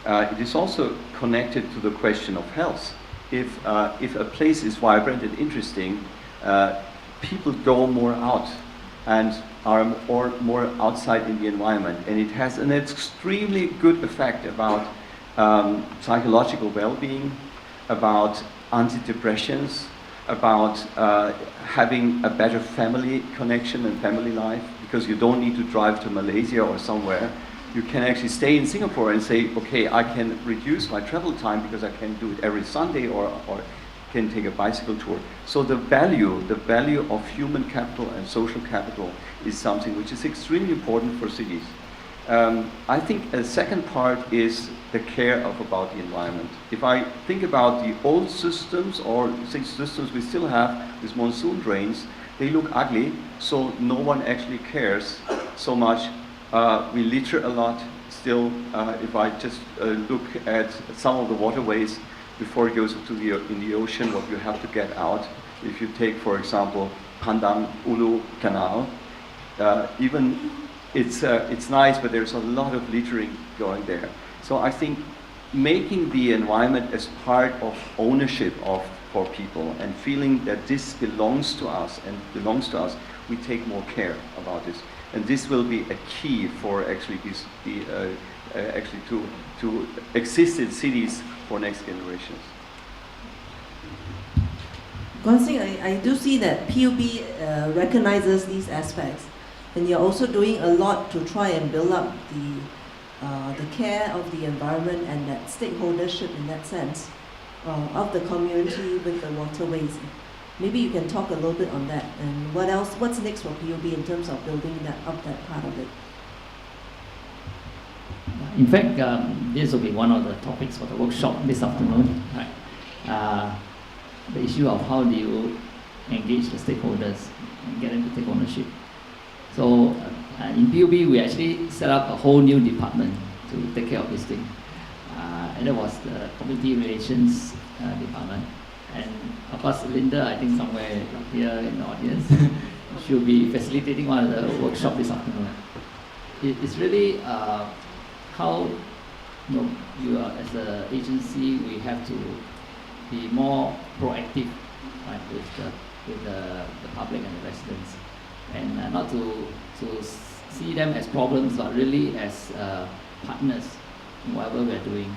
[SPEAKER 10] It is also connected to the question of health. If a place is vibrant and interesting, people go more out and are more outside in the environment, and it has an extremely good effect about psychological well-being, about antidepressants, about having a better family connection and family life, because you don't need to drive to Malaysia or somewhere. You can actually stay in Singapore and say, okay, I can reduce my travel time because I can do it every Sunday, or can take a bicycle tour. So the value of human capital and social capital is something which is extremely important for cities. I think a second part is the care about the environment. If I think about the old systems, or systems we still have with monsoon drains, they look ugly, so no one actually cares so much. We litter a lot still. If I just look at some of the waterways before it goes in the ocean, what you have to get out. If you take, for example, Pandang Ulu Canal, even it's nice, but there's a lot of littering going there. So I think making the environment as part of ownership for people and feeling that this belongs to us, we take more care about this. And this will be a key for actually to exist in cities for next generations.
[SPEAKER 4] Guan-Xing, I do see that PUB recognizes these aspects, and you're also doing a lot to try and build up the care of the environment and that stakeholdership in that sense. of the community with the waterways. Maybe you can talk a little bit on that, and what else, what's next for PUB in terms of building that up, that part of it?
[SPEAKER 3] In fact, this will be one of the topics for the workshop this afternoon. Right? The issue of how do you engage the stakeholders and get them to take ownership. So in PUB, we actually set up a whole new department to take care of this thing. And that was the community relations department. And of course, Linda, I think somewhere up here in the audience, she'll be facilitating one of the workshops this afternoon. It's really how you are, as an agency, we have to be more proactive, right, with the public and the residents, and not to see them as problems, but really as partners in whatever we are doing.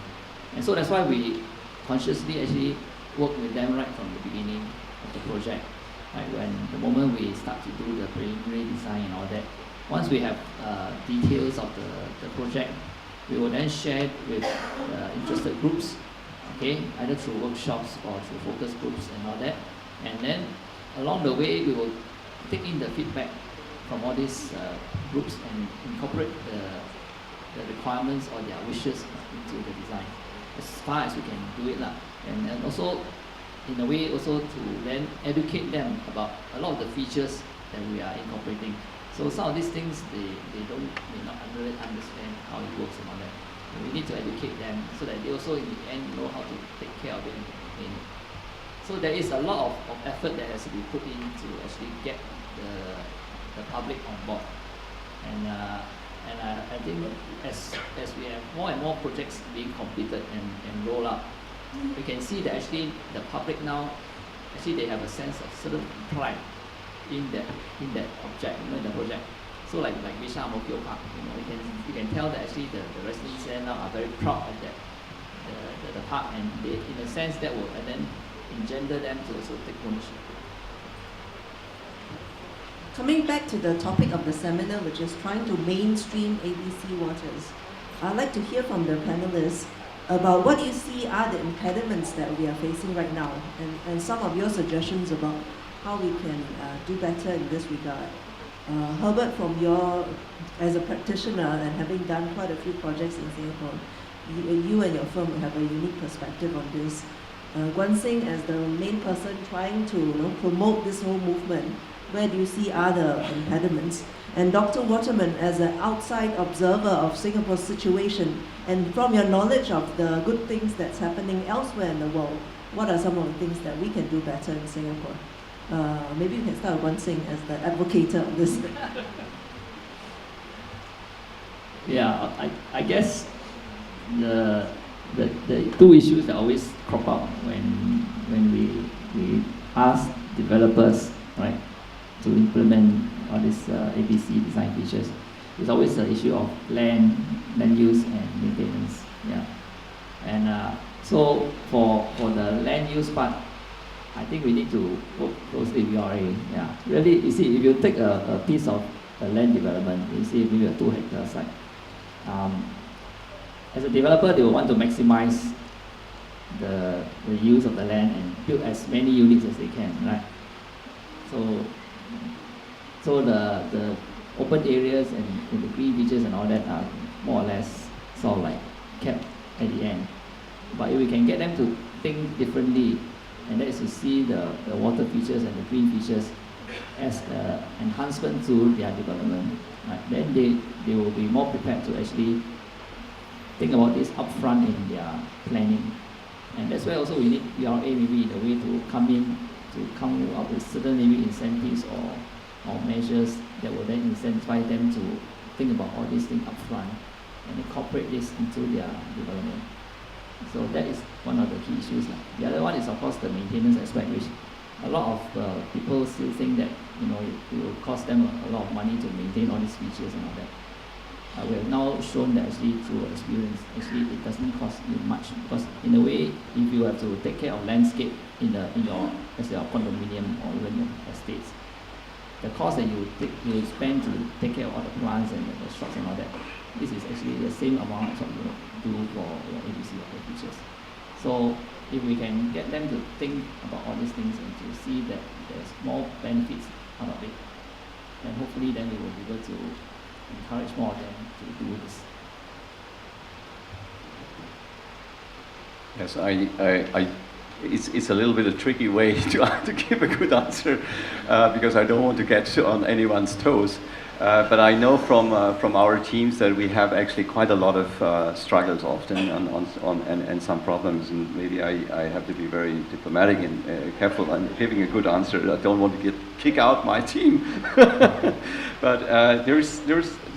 [SPEAKER 3] And so that's why we consciously actually work with them right from the beginning of the project. Right, when the moment we start to do the preliminary design and all that, once we have details of the project, we will then share it with interested groups, okay, either through workshops or through focus groups and all that. And then along the way, we will take in the feedback from all these groups and incorporate the requirements or their wishes into the design as far as we can do it. And also, in a way, also to then educate them about a lot of the features that we are incorporating. So some of these things, they may not really understand how it works and all that. And we need to educate them so that they also in the end know how to take care of it and maintain it. So there is a lot of effort that has to be put in to actually get the public on board. And I think as we have more and more projects being completed and roll out, we can see that actually the public now, actually they have a sense of certain pride in that object, in the project. So like Bishan Mokyo Park, you can tell that actually the residents there now are very proud of that the park, and they, in a sense that will then engender them to also take ownership.
[SPEAKER 4] Coming back to the topic of the seminar, which is trying to mainstream ABC waters, I'd like to hear from the panelists about what you see are the impediments that we are facing right now, and some of your suggestions about how we can do better in this regard. Herbert, from as a practitioner and having done quite a few projects in Singapore, you and your firm have a unique perspective on this. Guan Xing, as the main person trying to promote this whole movement, where do you see are the impediments? And Dr. Waterman, as an outside observer of Singapore's situation, and from your knowledge of the good things that's happening elsewhere in the world, what are some of the things that we can do better in Singapore? Maybe you can start with Guan Xing as the advocate of this.
[SPEAKER 3] Yeah, I guess the two issues that always crop up when we ask developers, right, to implement all these ABC design features, is always the issue of land use and maintenance. Yeah, and so for the land use part, I think we need to work closely with URA. Yeah, really, you see, if you take a piece of land development, you see maybe a 2-hectare site. As a developer, they will want to maximize the use of the land and build as many units as they can, right? So the open areas and the green features and all that are more or less sort of like kept at the end. But if we can get them to think differently, and that is to see the water features and the green features as an enhancement to their development, right? Then they will be more prepared to actually think about this upfront in their planning. And that's why also we need URA maybe in a way to come up with certain maybe incentives or measures that will then incentivize them to think about all these things upfront and incorporate this into their development. So that is one of the key issues. The other one is of course the maintenance aspect, which a lot of people still think that it will cost them a lot of money to maintain all these features and all that. We have now shown that actually through experience, actually it doesn't cost you much, because in a way, if you have to take care of landscape in your condominium or even your estates, the cost that you spend to take care of all the plants and the shops and all that, this is actually the same amount as what you do for your ABC or features. So if we can get them to think about all these things and to see that there's more benefits out of it, then hopefully then we will be able to encourage more of them to do this.
[SPEAKER 10] Yes, it's a little bit a tricky way to give a good answer because I don't want to get on anyone's toes. But I know from our teams that we have actually quite a lot of struggles often and some problems, and maybe I have to be very diplomatic and careful on giving a good answer. I don't want to kick out my team. But there's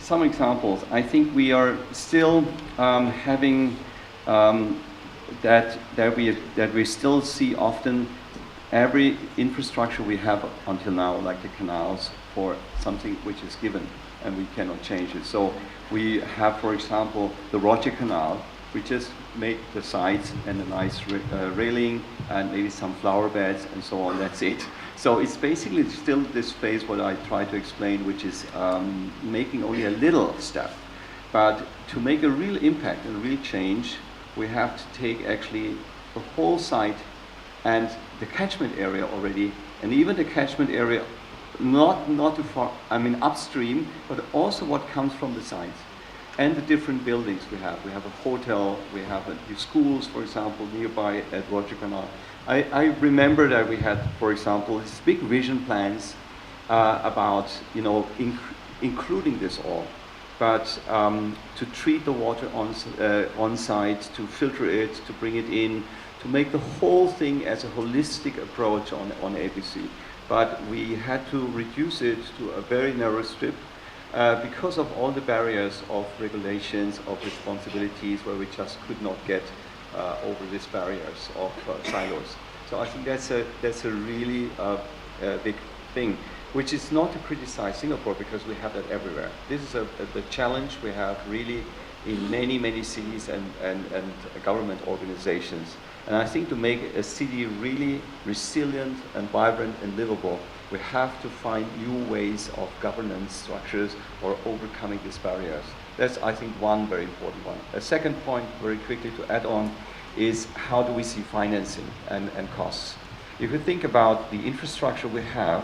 [SPEAKER 10] some examples. I think we are still having that we still see often every infrastructure we have until now, like the canals, for something which is given and we cannot change it. So we have, for example, the Roger Canal. We just make the sides and a nice railing and maybe some flower beds and so on. That's it. So it's basically still this phase what I try to explain, which is making only a little step. But to make a real impact and a real change, we have to take actually the whole site and the catchment area already, and even the catchment area not too far, I mean upstream, but also what comes from the sites and the different buildings we have. We have a hotel, we have the schools, for example, nearby at Roger Canal. I remember that we had, for example, these big vision plans about, including this all. But to treat the water on site, to filter it, to bring it in, to make the whole thing as a holistic approach on ABC. But we had to reduce it to a very narrow strip because of all the barriers of regulations, of responsibilities, where we just could not get over these barriers of silos. So I think that's a really big thing, which is not to criticize Singapore because we have that everywhere. This is the challenge we have really in many cities and government organizations. And I think to make a city really resilient and vibrant and livable, we have to find new ways of governance structures or overcoming these barriers. That's, I think, one very important one. A second point, very quickly to add on, is how do we see financing and costs? If you think about the infrastructure we have,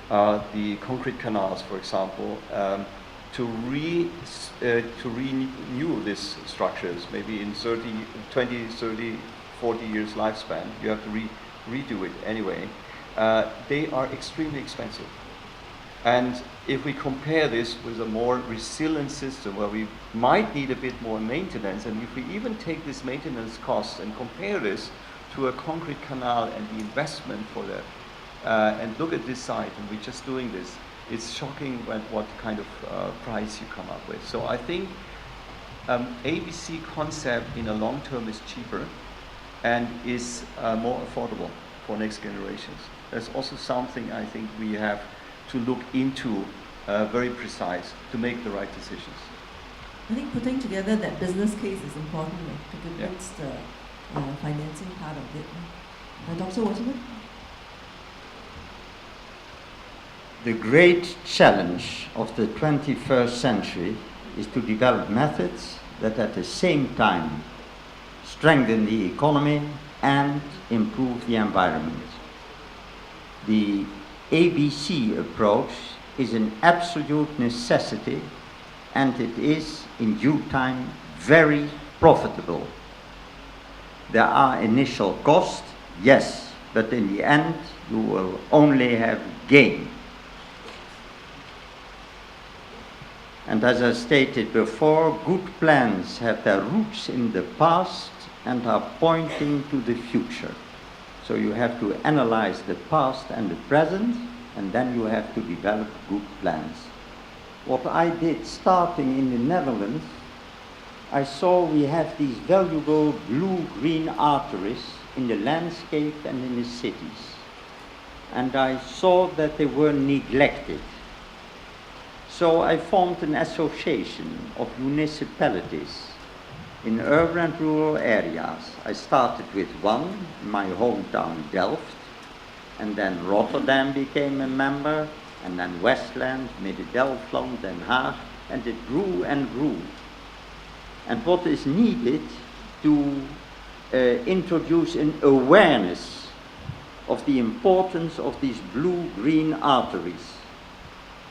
[SPEAKER 10] the concrete canals, for example, to renew these structures, maybe in 20, 30, 40 years lifespan, you have to redo it anyway. They are extremely expensive. And if we compare this with a more resilient system where we might need a bit more maintenance, and if we even take this maintenance cost and compare this to a concrete canal and the investment for that, and look at this site, and we're just doing this, it's shocking what kind of price you come up with. So I think ABC concept in a long term is cheaper and is more affordable for next generations. There's also something I think we have to look into very precise to make the right decisions.
[SPEAKER 4] I think putting together that business case is important to convince the financing part of it. Dr. Waterman?
[SPEAKER 9] The great challenge of the 21st century is to develop methods that at the same time strengthen the economy and improve the environment. The ABC approach is an absolute necessity, and it is in due time very profitable. There are initial costs, yes, but in the end you will only have gain. And as I stated before, good plans have their roots in the past and are pointing to the future. So you have to analyze the past and the present, and then you have to develop good plans. What I did starting in the Netherlands, I saw we have these valuable blue-green arteries in the landscape and in the cities. And I saw that they were neglected. So I formed an association of municipalities in urban and rural areas. I started with one in my hometown Delft, and then Rotterdam became a member, and then Westland, Midden-Delfland, Den Haag, and it grew and grew. And what is needed to introduce an awareness of the importance of these blue-green arteries.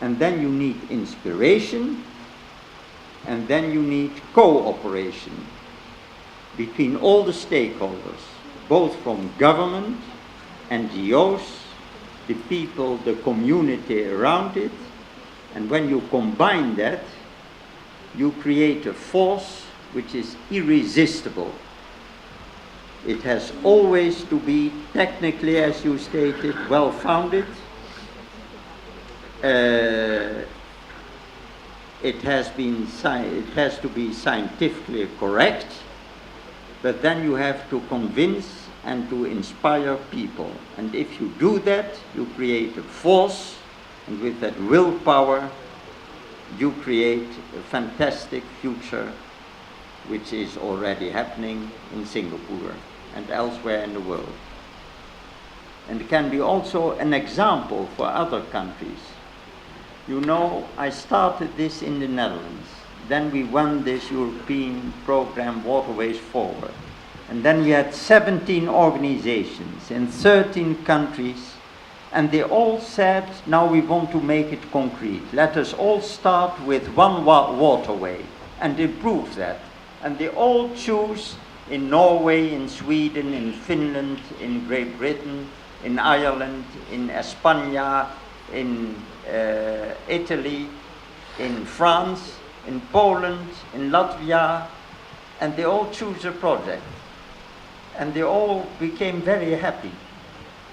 [SPEAKER 9] And then you need inspiration, and then you need cooperation between all the stakeholders, both from government, NGOs, the people, the community around it. And when you combine that, you create a force which is irresistible. It has always to be technically, as you stated, well-founded. It has to be scientifically correct, but then you have to convince and to inspire people. And if you do that, you create a force, and with that willpower, you create a fantastic future, which is already happening in Singapore and elsewhere in the world. And it can be also an example for other countries. You know, I started this in the Netherlands. Then we won this European program, Waterways Forward. And then we had 17 organizations in 13 countries, and they all said, now we want to make it concrete. Let us all start with one waterway and improve that. And they all choose in Norway, in Sweden, in Finland, in Great Britain, in Ireland, in España, in Italy, in France, in Poland, in Latvia, and they all choose a project. And they all became very happy.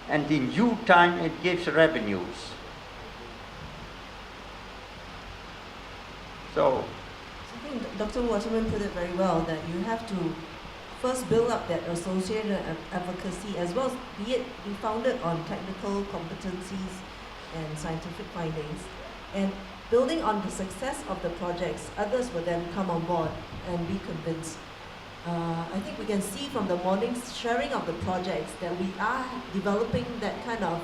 [SPEAKER 9] And in due time it gives revenues. So
[SPEAKER 4] I think Dr. Waterman put it very well, that you have to first build up that association advocacy, as well as be founded on technical competencies and scientific findings. And building on the success of the projects, others will then come on board and be convinced. I think we can see from the morning's sharing of the projects that we are developing that kind of,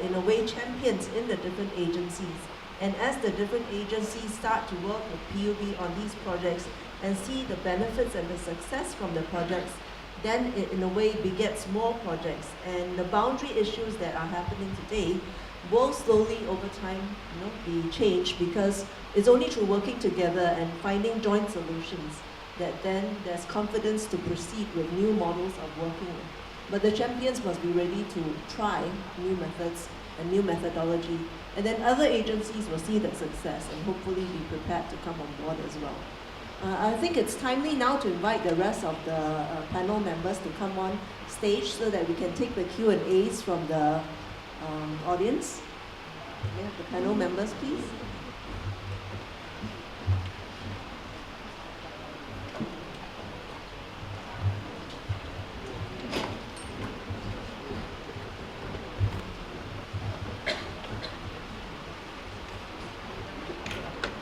[SPEAKER 4] in a way, champions in the different agencies. And as the different agencies start to work with PUB on these projects and see the benefits and the success from the projects, then it in a way begets more projects. And the boundary issues that are happening today will slowly over time, be changed, because it's only through working together and finding joint solutions that then there's confidence to proceed with new models of working. But the champions must be ready to try new methods and new methodology, and then other agencies will see that success and hopefully be prepared to come on board as well. I think it's timely now to invite the rest of the panel members to come on stage so that we can take the Q&As from the audience. May I have the panel members, please?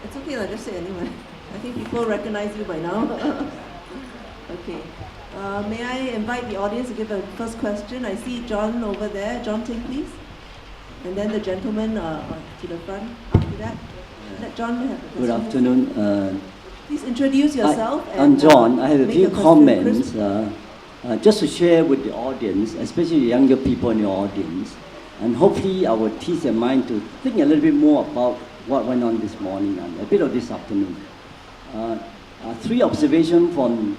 [SPEAKER 4] It's okay, I'll just say anyway. I think people recognize you by now. Okay. May I invite the audience to give a first question? I see John over there. John Ting, please. And then the gentleman to the front after that. Let John have a question.
[SPEAKER 11] Good afternoon.
[SPEAKER 4] Please introduce yourself.
[SPEAKER 11] I'm John. I have a
[SPEAKER 4] make
[SPEAKER 11] few
[SPEAKER 4] your question
[SPEAKER 11] comments
[SPEAKER 4] crisp.
[SPEAKER 11] just to share with the audience, especially the younger people in the audience. And hopefully I will teach their mind to think a little bit more about what went on this morning and a bit of this afternoon. Three observations from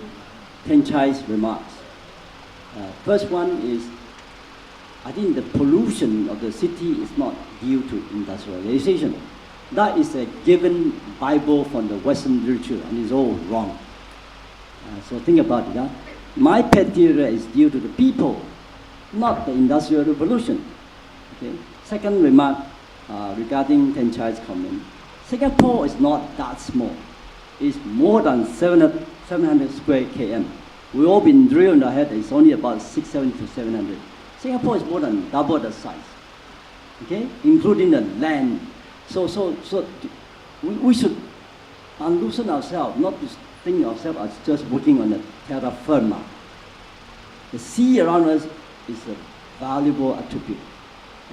[SPEAKER 11] Ten Chai's remarks. First one is, I think the pollution of the city is not due to industrialization. That is a given Bible from the Western literature, and it's all wrong. So think about it. My pet theory is due to the people, not the industrial revolution. Okay. Second remark regarding Ten Chai's comment. Singapore is not that small. It's more than 700 square km. We've all been drilled in the head that it's only about 670 to 700. Singapore is more than double the size, okay, including the land. So we should unloosen ourselves, not to think of ourselves as just working on the terra firma. The sea around us is a valuable attribute.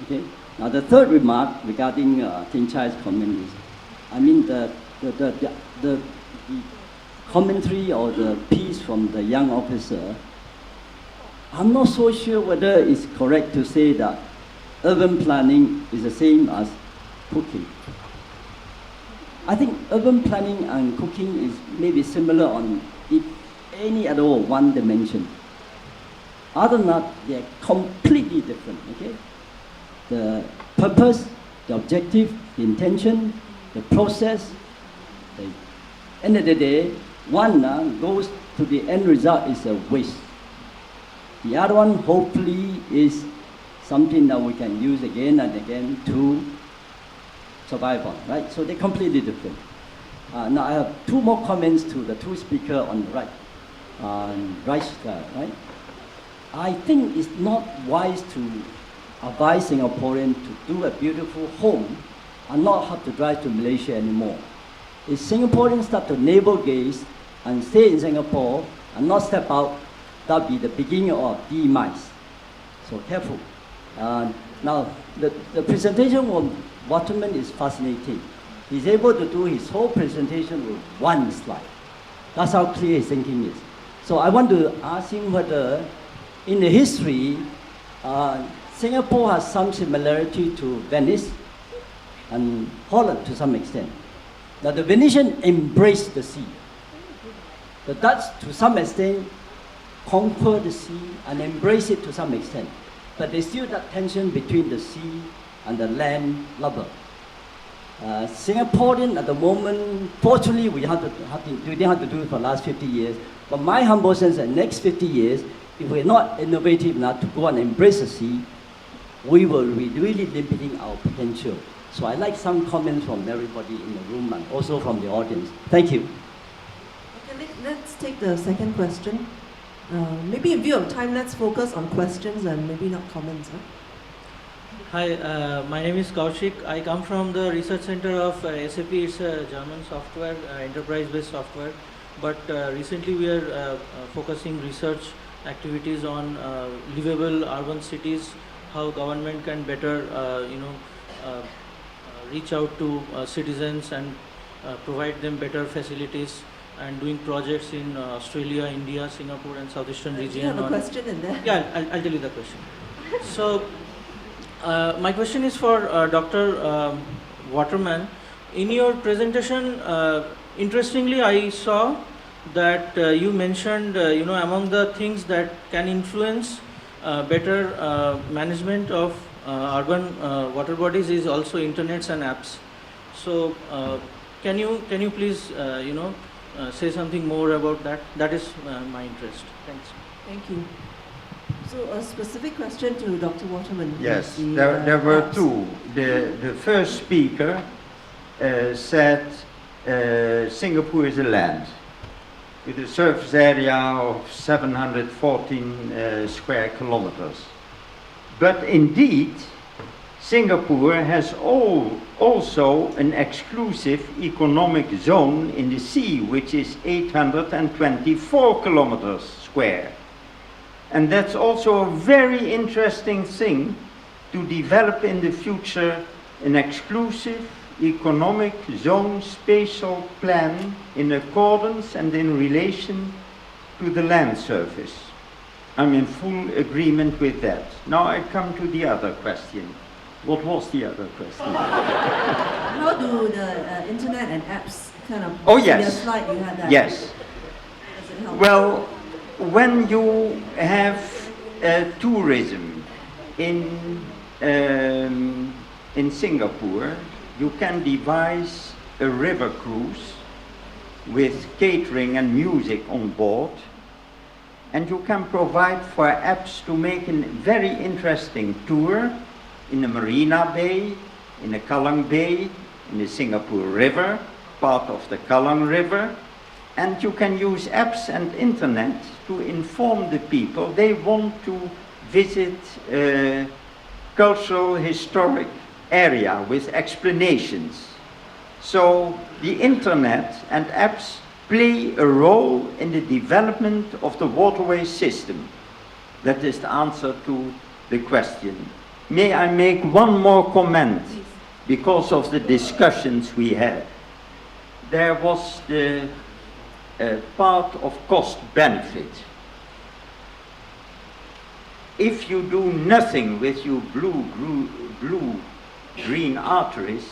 [SPEAKER 11] Okay. Now the third remark regarding Ten Chai's comment is, I mean the commentary or the piece from the young officer I'm not so sure whether it's correct to say that urban planning is the same as cooking. I think urban planning and cooking is maybe similar on if any other one dimension. Other than that, they're completely different, okay? The purpose, the objective, the intention, the process, the end of the day, one goes to the end result is a waste. The other one hopefully is something that we can use again and again to survive on, right? So they're completely different. Now I have two more comments to the two speakers on the right. Right? I think it's not wise to advise Singaporeans to do a beautiful home and not have to drive to Malaysia anymore. If Singaporeans start to navel gaze and stay in Singapore and not step out, that'll be the beginning of demise. So careful. Now, the presentation from Waterman is fascinating. He's able to do his whole presentation with one slide. That's how clear his thinking is. So I want to ask him whether, in the history, Singapore has some similarity to Venice and Holland to some extent. Now the Venetian embraced the sea. The Dutch, to some extent, conquered the sea and embraced it to some extent. But there's still that tension between the sea and the land lover. Singaporean at the moment, fortunately we didn't have to do it for the last 50 years, but my humble sense that next 50 years, if we're not innovative enough to go and embrace the sea, we will be really limiting our potential. So I'd like some comments from everybody in the room and also from the audience. Thank you.
[SPEAKER 4] Okay, let's take the second question. Maybe in view of time, let's focus on questions and maybe not comments. Huh?
[SPEAKER 12] Hi, my name is Kaushik. I come from the research center of SAP. It's a German software, enterprise-based software. But recently we are focusing research activities on livable urban cities, how government can better, reach out to citizens and provide them better facilities, and doing projects in Australia, India, Singapore and Southeastern region.
[SPEAKER 4] Do you have a question in there?
[SPEAKER 12] Yeah, I'll tell you the question. So, my question is for Dr. Waterman. In your presentation, interestingly, I saw that you mentioned, among the things that can influence better management of urban water bodies is also internets and apps. So, can you please, say something more about that? That is my interest. Thanks.
[SPEAKER 4] Thank you. So a specific question to Dr. Waterman.
[SPEAKER 9] Yes, there were two. The first speaker said Singapore is a land with a surface area of 714 square kilometers. But indeed, Singapore has also an exclusive economic zone in the sea, which is 824 kilometers square. And that's also a very interesting thing to develop in the future, an exclusive economic zone spatial plan in accordance and in relation to the land surface. I'm in full agreement with that. Now I come to the other question. What was the other question?
[SPEAKER 4] How do the internet and apps kind of...
[SPEAKER 9] Oh yes.
[SPEAKER 4] In your slide you had that.
[SPEAKER 9] Yes.
[SPEAKER 4] Does it help?
[SPEAKER 9] Well, when you have tourism in Singapore, you can devise a river cruise with catering and music on board, and you can provide for apps to make a very interesting tour in the Marina Bay, in the Kallang Bay, in the Singapore River, part of the Kallang River, and you can use apps and internet to inform the people they want to visit a cultural historic area with explanations. So the internet and apps play a role in the development of the waterway system. That is the answer to the question. May I make one more comment because of the discussions we had? There was the part of cost benefit. if you do nothing with your blue-green arteries,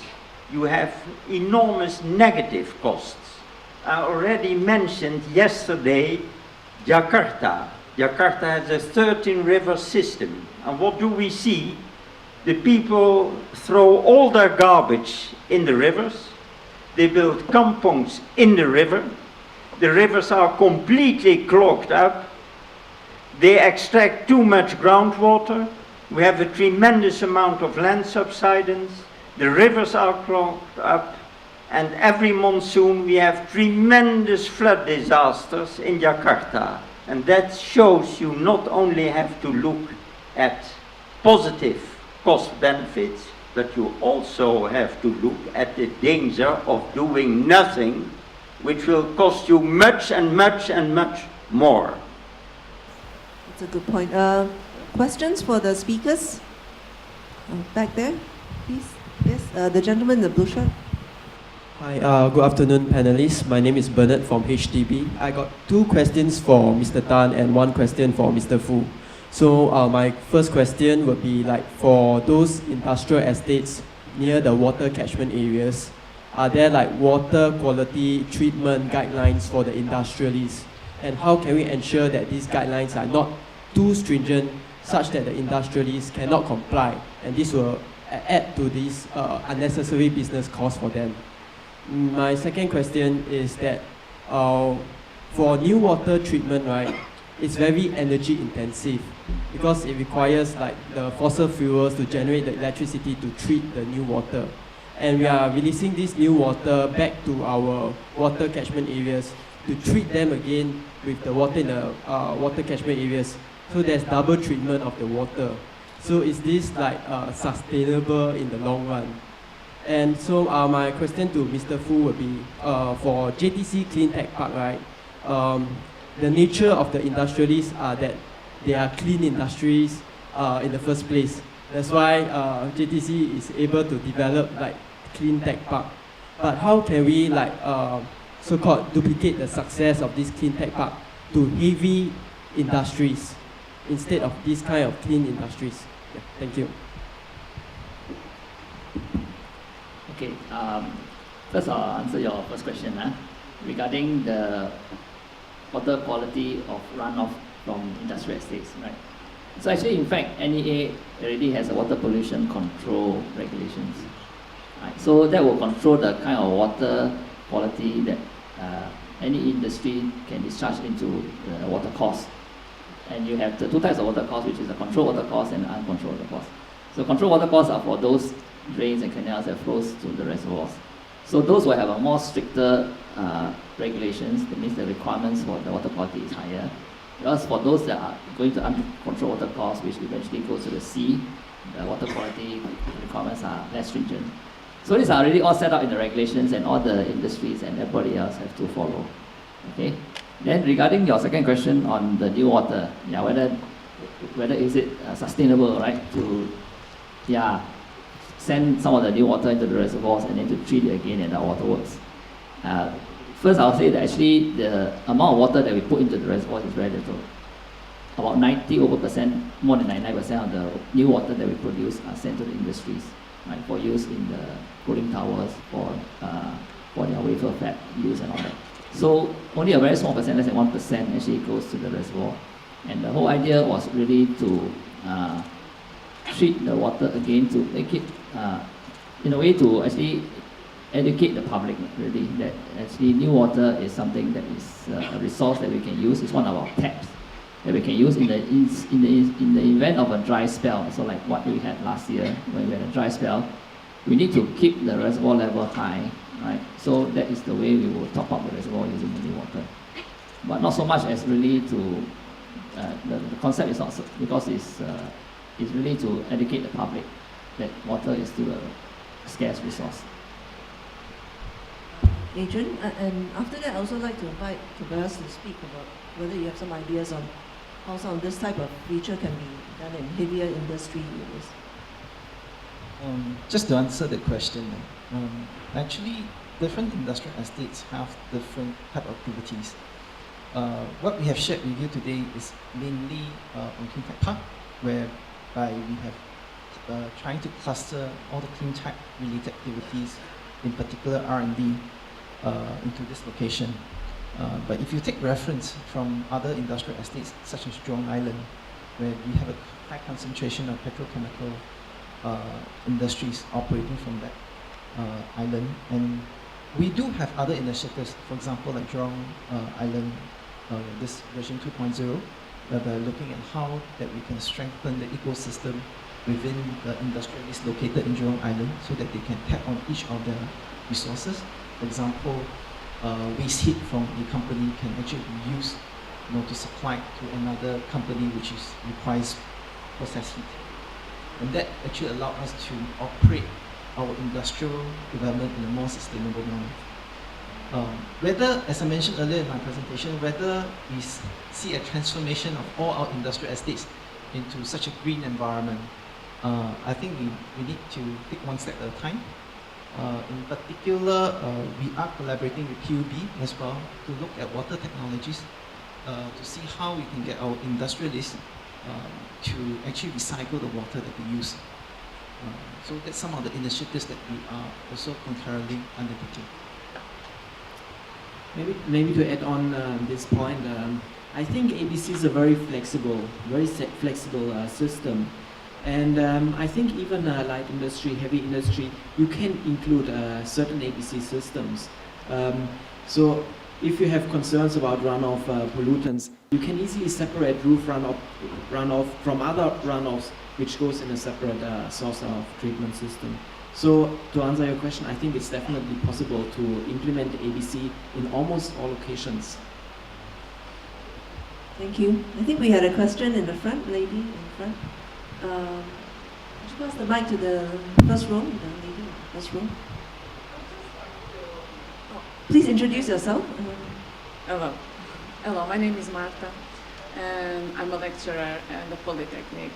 [SPEAKER 9] you have enormous negative costs. I already mentioned yesterday Jakarta. Jakarta has a 13-river system. And what do we see? The people throw all their garbage in the rivers. They build kampongs in the river. The rivers are completely clogged up. They extract too much groundwater. We have a tremendous amount of land subsidence. The rivers are clogged up. And every monsoon we have tremendous flood disasters in Jakarta. And that shows you not only have to look at positive cost benefits, but you also have to look at the danger of doing nothing, which will cost you much and much and much more.
[SPEAKER 4] That's a good point. Questions for the speakers? Back there, please. Yes, the gentleman in the blue shirt.
[SPEAKER 13] Hi, good afternoon, panelists. My name is Bernard from HDB. I got 2 questions for Mr. Tan and 1 question for Mr. Fu. So my first question would be like, for those industrial estates near the water catchment areas, are there like water quality treatment guidelines for the industrialists? And how can we ensure that these guidelines are not too stringent such that the industrialists cannot comply, and this will add to these unnecessary business costs for them? My second question is that for new water treatment, right, it's very energy intensive because it requires like the fossil fuels to generate the electricity to treat the new water. And we are releasing this new water back to our water catchment areas to treat them again with the water in the water catchment areas. So there's double treatment of the water. So is this like sustainable in the long run? And so my question to Mr. Fu would be, for JTC Clean Tech Park, right, the nature of the industrialists are that they are clean industries in the first place. That's why JTC is able to develop like Clean Tech Park. But how can we like so-called duplicate the success of this Clean Tech Park to heavy industries instead of this kind of clean industries? Yeah, thank you.
[SPEAKER 3] Okay, first I'll answer your first question regarding the water quality of runoff from industrial estates, right? So actually, in fact, NEA already has a water pollution control regulations, right? So that will control the kind of water quality that any industry can discharge into the water course. And you have the 2 types of water course, which is a controlled water course and uncontrolled water course. So controlled water course are for those drains and canals that flows to the reservoirs. So those will have a more stricter regulations. That means the requirements for the water quality is higher. Whereas for those that are going to uncontrolled water course, which eventually goes to the sea, the water quality requirements are less stringent. So these are already all set out in the regulations, and all the industries and everybody else have to follow. Okay. Then regarding your second question on the new water, yeah, whether is it sustainable, right, to send some of the new water into the reservoirs and then to treat it again at our waterworks. First, I'll say that actually the amount of water that we put into the reservoirs is very little. About 90%, more than 99% of the new water that we produce are sent to the industries, right, for use in the cooling towers, for their wafer fab use and all that. So only a very small percent, less than 1%, actually goes to the reservoir. And the whole idea was really to treat the water again, to make it in a way to actually educate the public, really, that actually new water is something that is a resource that we can use. It's one of our taps that we can use in the event of a dry spell. So like what we had last year when we had a dry spell, we need to keep the reservoir level high, right? So that is the way we will top up the reservoir using the new water. But not so much as really to the concept is not because it's really to educate the public that water is still a scarce resource.
[SPEAKER 4] Adrian, and after that, I also like to invite Tobias to speak about whether you have some ideas on how some of this type of feature can be done in heavier industry areas.
[SPEAKER 6] Just to answer the question, actually, different industrial estates have different type of activities. What we have shared with you today is mainly on Clean Tech Park. whereby we have trying to cluster all the clean tech related activities, in particular R&D, into this location. But if you take reference from other industrial estates such as Jurong Island, where we have a high concentration of petrochemical industries operating from that island, and we do have other initiatives, for example, like Jurong Island, this version 2.0, where we're looking at how that we can strengthen the ecosystem within the industrialists located in Jurong Island so that they can tap on each of their resources. For example, waste heat from a company can actually be used to supply to another company which requires process heat. And that actually allows us to operate our industrial development in a more sustainable manner. Whether, as I mentioned earlier in my presentation, whether we see a transformation of all our industrial estates into such a green environment, I think we need to take one step at a time. In particular, we are collaborating with QUB as well to look at water technologies to see how we can get our industrialists to actually recycle the water that we use. So that's some of the initiatives that we are also concurrently undertaking.
[SPEAKER 14] Maybe to add on this point, I think ABC is a very flexible system. And I think even light industry, heavy industry, you can include certain ABC systems. So if you have concerns about runoff pollutants, you can easily separate roof runoff from other runoffs, which goes in a separate source of treatment system. So to answer your question, I think it's definitely possible to implement ABC in almost all locations.
[SPEAKER 4] Thank you. I think we had a question in the front, lady in front. Would you pass the mic to the first row, the lady in the first row? Please introduce yourself.
[SPEAKER 15] Hello. Hello, my name is Marta, and I'm a lecturer at the Polytechnic,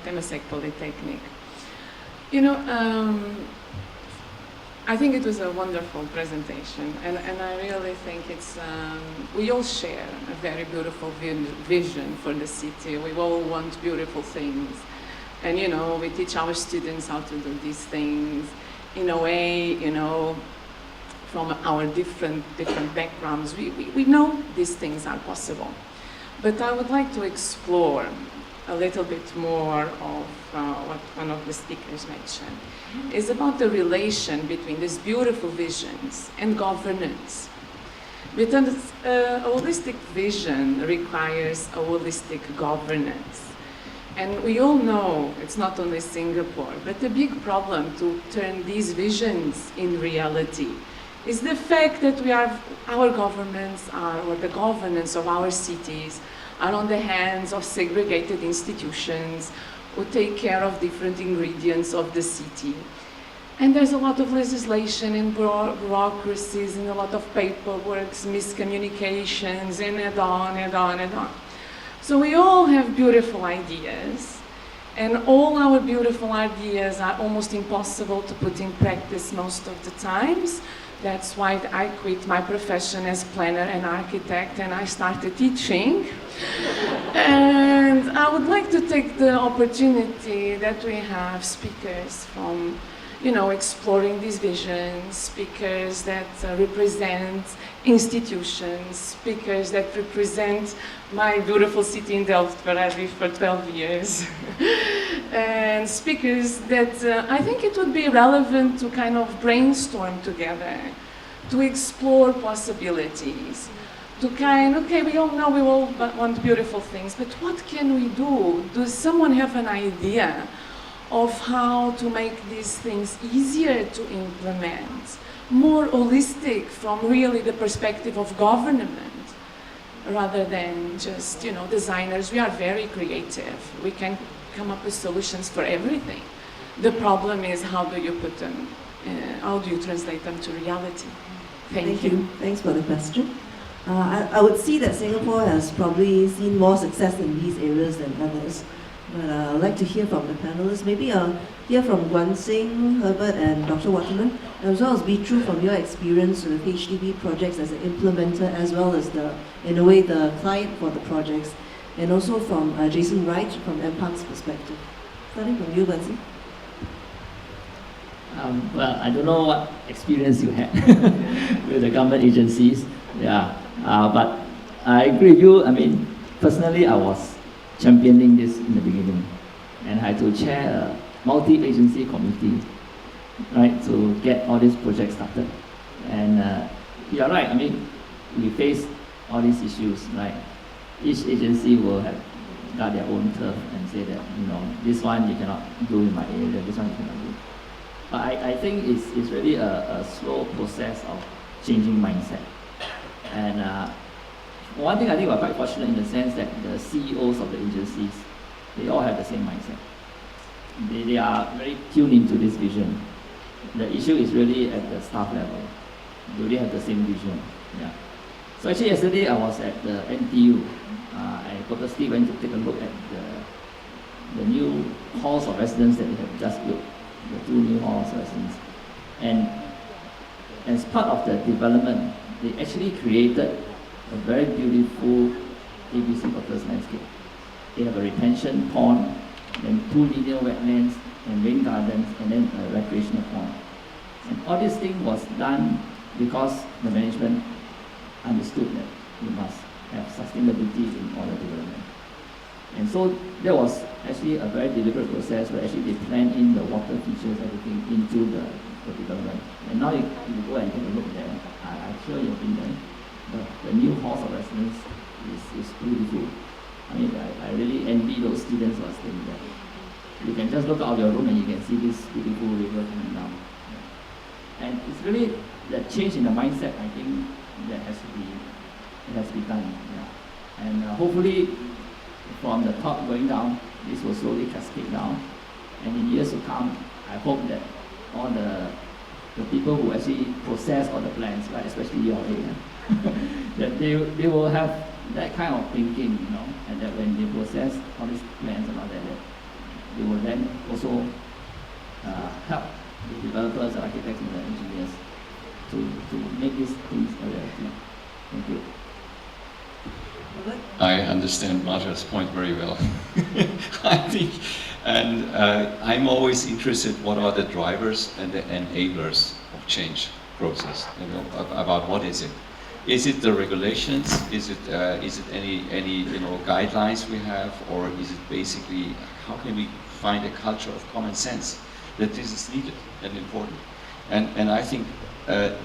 [SPEAKER 15] Temasek Polytechnic. You know, I think it was a wonderful presentation, and I really think it's, we all share a very beautiful vision for the city. We all want beautiful things. And, you know, we teach our students how to do these things in a way, you know, from our different backgrounds. We know these things are possible. But I would like to explore a little bit more of what one of the speakers mentioned. Is about the relation between these beautiful visions and governance. Because a holistic vision requires a holistic governance. And we all know it's not only Singapore, but the big problem to turn these visions in reality is the fact that our governments are, or the governance of our cities are on the hands of segregated institutions who take care of different ingredients of the city. And there's a lot of legislation and bureaucracies and a lot of paperwork, miscommunications, and on and on and on. So we all have beautiful ideas, and all our beautiful ideas are almost impossible to put in practice most of the times. That's why I quit my profession as planner and architect and I started teaching. And I would like to take the opportunity that we have speakers from, you know, exploring these visions, speakers that represent institutions, speakers that represent my beautiful city in Delft where I lived for 12 years. And speakers that I think it would be relevant to kind of brainstorm together, to explore possibilities, to okay, we all know we all want beautiful things, but what can we do? Does someone have an idea of how to make these things easier to implement, more holistic from really the perspective of government, rather than just, you know, designers? We are very creative. We can come up with solutions for everything. The problem is how do you put them, how do you translate them to reality? Thank you.
[SPEAKER 4] Thanks for the question. I would see that Singapore has probably seen more success in these areas than others. But I'd like to hear from the panelists. Maybe I'll hear from Guan Xing, Herbert, and Dr. Waterman, as well as be true from your experience with HDB projects as an implementer, as well as in a way, the client for the projects. and also from Jason Wright from MPark's perspective. Starting from you, Benzi.
[SPEAKER 3] Well, I don't know what experience you had with the government agencies, yeah, but I agree with you. I mean, personally, I was championing this in the beginning, and I had to chair a multi-agency committee, right, to get all these projects started. And you're right, I mean, we face all these issues, right? Each agency will have got their own turf and say that, you know, this one you cannot do in my area, this one you cannot do. But I think it's really a slow process of changing mindset. And one thing I think we're quite fortunate in the sense that the CEOs of the agencies, they all have the same mindset. They are very tuned into this vision. The issue is really at the staff level. Do they have the same vision? Yeah. So actually yesterday I was at the NTU. I purposely went to take a look at the new halls of residence that they have just built. The 2 new halls of residence. And as part of the development, they actually created a very beautiful ABC Waters landscape. They have a retention pond, then 2 linear wetlands, and rain gardens, and then a recreational pond. And all this thing was done because the management understood that you must have sustainability in all the development. And so that was actually a very deliberate process where actually they planned in the water features, everything into the development. And now if you go and take a look there, I'm sure you've been there. The new halls of residence is beautiful. I mean, I really envy those students who are staying there. You can just look out of your room and you can see this beautiful river coming down. And it's really the change in the mindset, I think, that has to be done. Yeah. And hopefully, from the top going down, this will slowly cascade down. And in years to come, I hope that all the people who actually process all the plans, right, especially your area, that they will have that kind of thinking, you know, and that when they process all these plans and all that, they will then also help the developers, the architects, and the engineers to make these things a reality. Thank you.
[SPEAKER 16] I understand Marta's point very well. I think, and I'm always interested what are the drivers and the enablers of change process. You know, about what is it? Is it the regulations? Is it any guidelines we have, or is it basically how can we find a culture of common sense that this is needed and important? And I think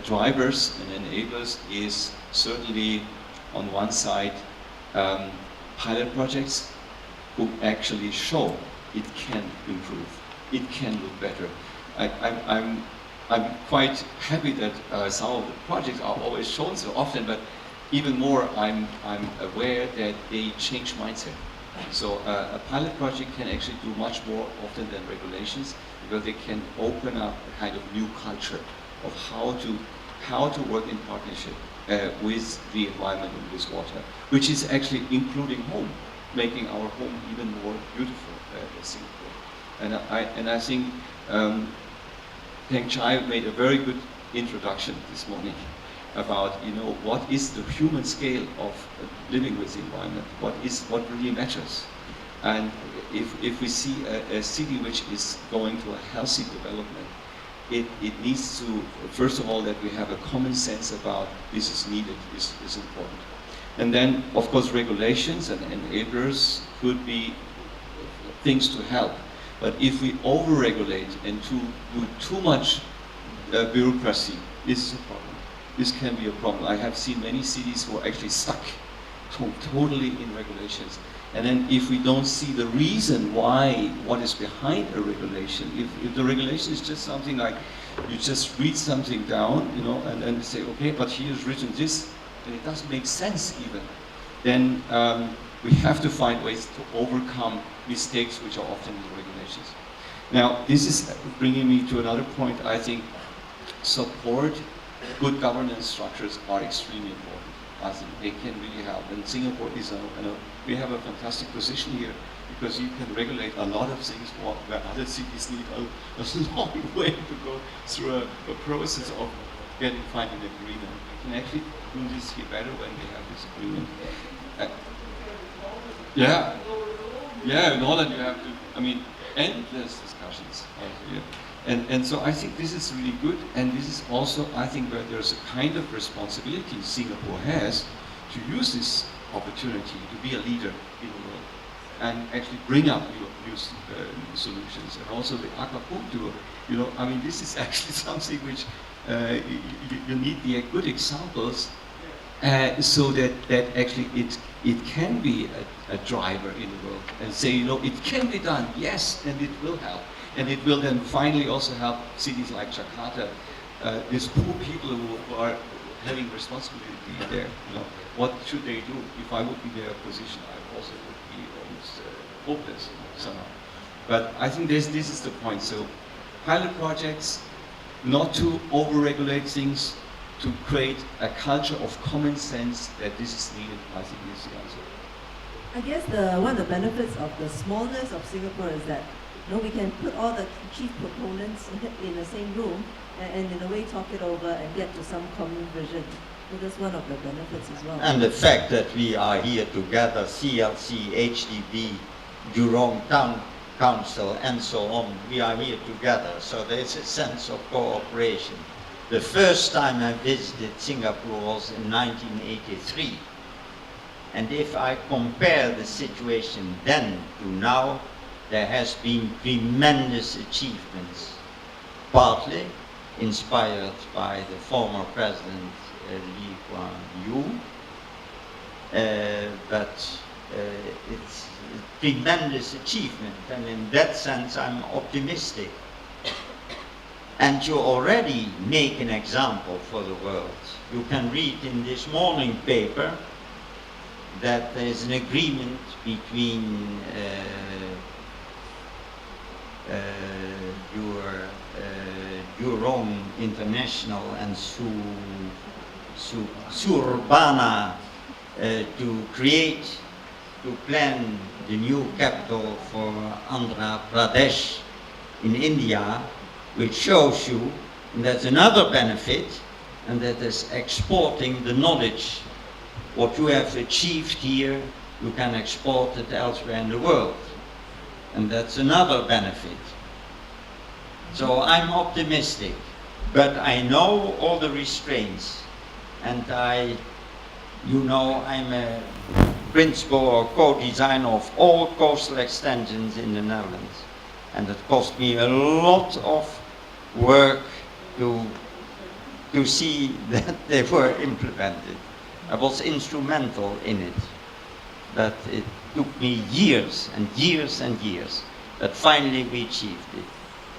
[SPEAKER 16] drivers and enablers is certainly on one side. Pilot projects who actually show it can improve, it can look better. I'm quite happy that some of the projects are always shown so often, but even more I'm aware that they change mindset. So a pilot project can actually do much more often than regulations, because they can open up a kind of new culture of how to work in partnership with the environment and with water, which is actually including home, making our home even more beautiful in Singapore. And I think Peng Chai made a very good introduction this morning about what is the human scale of living with the environment, what really matters. And if we see a city which is going to a healthy development, it needs to, first of all, that we have a common sense about this is needed, is important. And then, of course, regulations and enablers could be things to help. But if we over-regulate and do too much bureaucracy, this is a problem. This can be a problem. I have seen many cities who are actually stuck totally in regulations. And then if we don't see the reason why, what is behind a regulation, if the regulation is just something like you just read something down, and then say, okay, but here's written this, and it doesn't make sense even, then we have to find ways to overcome mistakes which are often in the regulations. Now, this is bringing me to another point. I think support, good governance structures are extremely important. I think they can really help. And Singapore is we have a fantastic position here, because you can regulate a lot of things where other cities need a long way to go through a process of finding an agreement. We can actually do this here better when we have this agreement. Yeah, yeah, in order you have to, I mean, endless discussions. Yeah. And so I think this is really good, and this is also, I think, where there's a kind of responsibility Singapore has to use this opportunity to be a leader in the world and actually bring up new solutions. And also the aquaculture, you know, I mean, this is actually something which you need the good examples so that actually it can be a driver in the world and say, you know, it can be done, yes, and it will help. And it will then finally also help cities like Jakarta, these poor people who are having responsibility there. You know, what should they do? If I would be in their position, I also would be almost hopeless somehow. But I think this is the point. So pilot projects, not to over-regulate things, to create a culture of common sense that this is needed, I think is the answer.
[SPEAKER 4] I guess one of the benefits of the smallness of Singapore is that we can put all the chief proponents in the same room and in a way talk it over and get to some common vision. So that's one of the benefits as well.
[SPEAKER 9] And the fact that we are here together, CLC, HDB, Jurong Town Council, and so on, we are here together. So there's a sense of cooperation. The first time I visited Singapore was in 1983. And if I compare the situation then to now, there has been tremendous achievements, partly inspired by the former President Lee Kuan Yew, but it's a tremendous achievement, and in that sense I'm optimistic. And you already make an example for the world. You can read in this morning paper that there is an agreement between Jurong International and Surbana to plan the new capital for Andhra Pradesh in India, which shows you, and that's another benefit, and that is exporting the knowledge. What you have achieved here, you can export it elsewhere in the world. And that's another benefit. So I'm optimistic, but I know all the restraints. And I'm a principal or co-designer of all coastal extensions in the Netherlands. And it cost me a lot of work to see that they were implemented. I was instrumental in it, but it took me years and years and years, but finally we achieved it.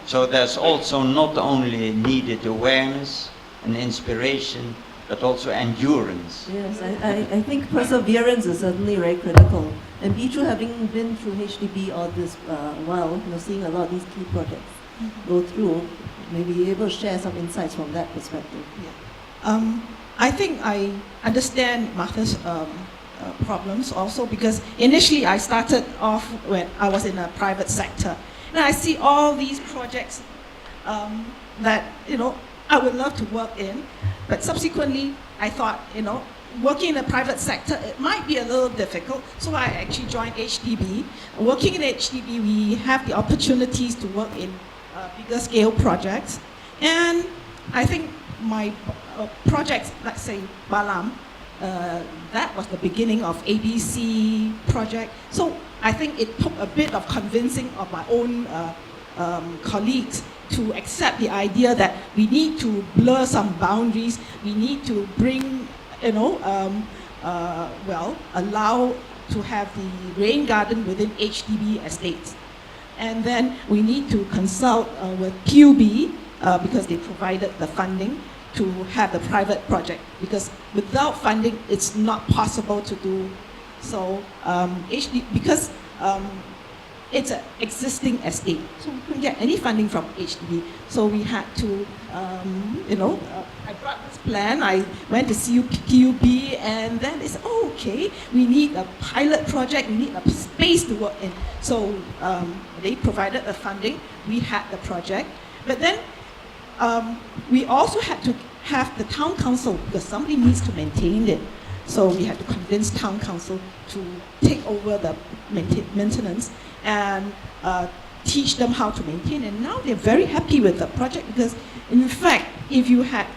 [SPEAKER 9] So there's also not only needed awareness and inspiration, but also endurance.
[SPEAKER 4] Yes, I think perseverance is certainly very critical. And Bichu, having been through HDB all this while, seeing a lot of these key projects go through, maybe able to share some insights from that perspective.
[SPEAKER 7] Yeah. I think I understand Martha's problems also, because initially I started off when I was in a private sector. And I see all these projects that, I would love to work in, but subsequently I thought, working in the private sector, it might be a little difficult, so I actually joined HDB. Working in HDB, we have the opportunities to work in bigger scale projects, and I think my projects, let's say Balam, that was the beginning of ABC project. So I think it took a bit of convincing of my own colleagues to accept the idea that we need to blur some boundaries, we need to bring, allow to have the rain garden within HDB estates. And then we need to consult with QB because they provided the funding to have the private project, because without funding it's not possible to do so. Because it's an existing estate, so we couldn't get any funding from HDB. So we had to, I brought this plan, I went to see QB, and then they said, oh, okay, we need a pilot project, we need a space to work in. So they provided the funding, we had the project, but then we also had to have the town council, because somebody needs to maintain it. So we had to convince town council to take over the maintenance and teach them how to maintain. And now they're very happy with the project because, in fact, if you had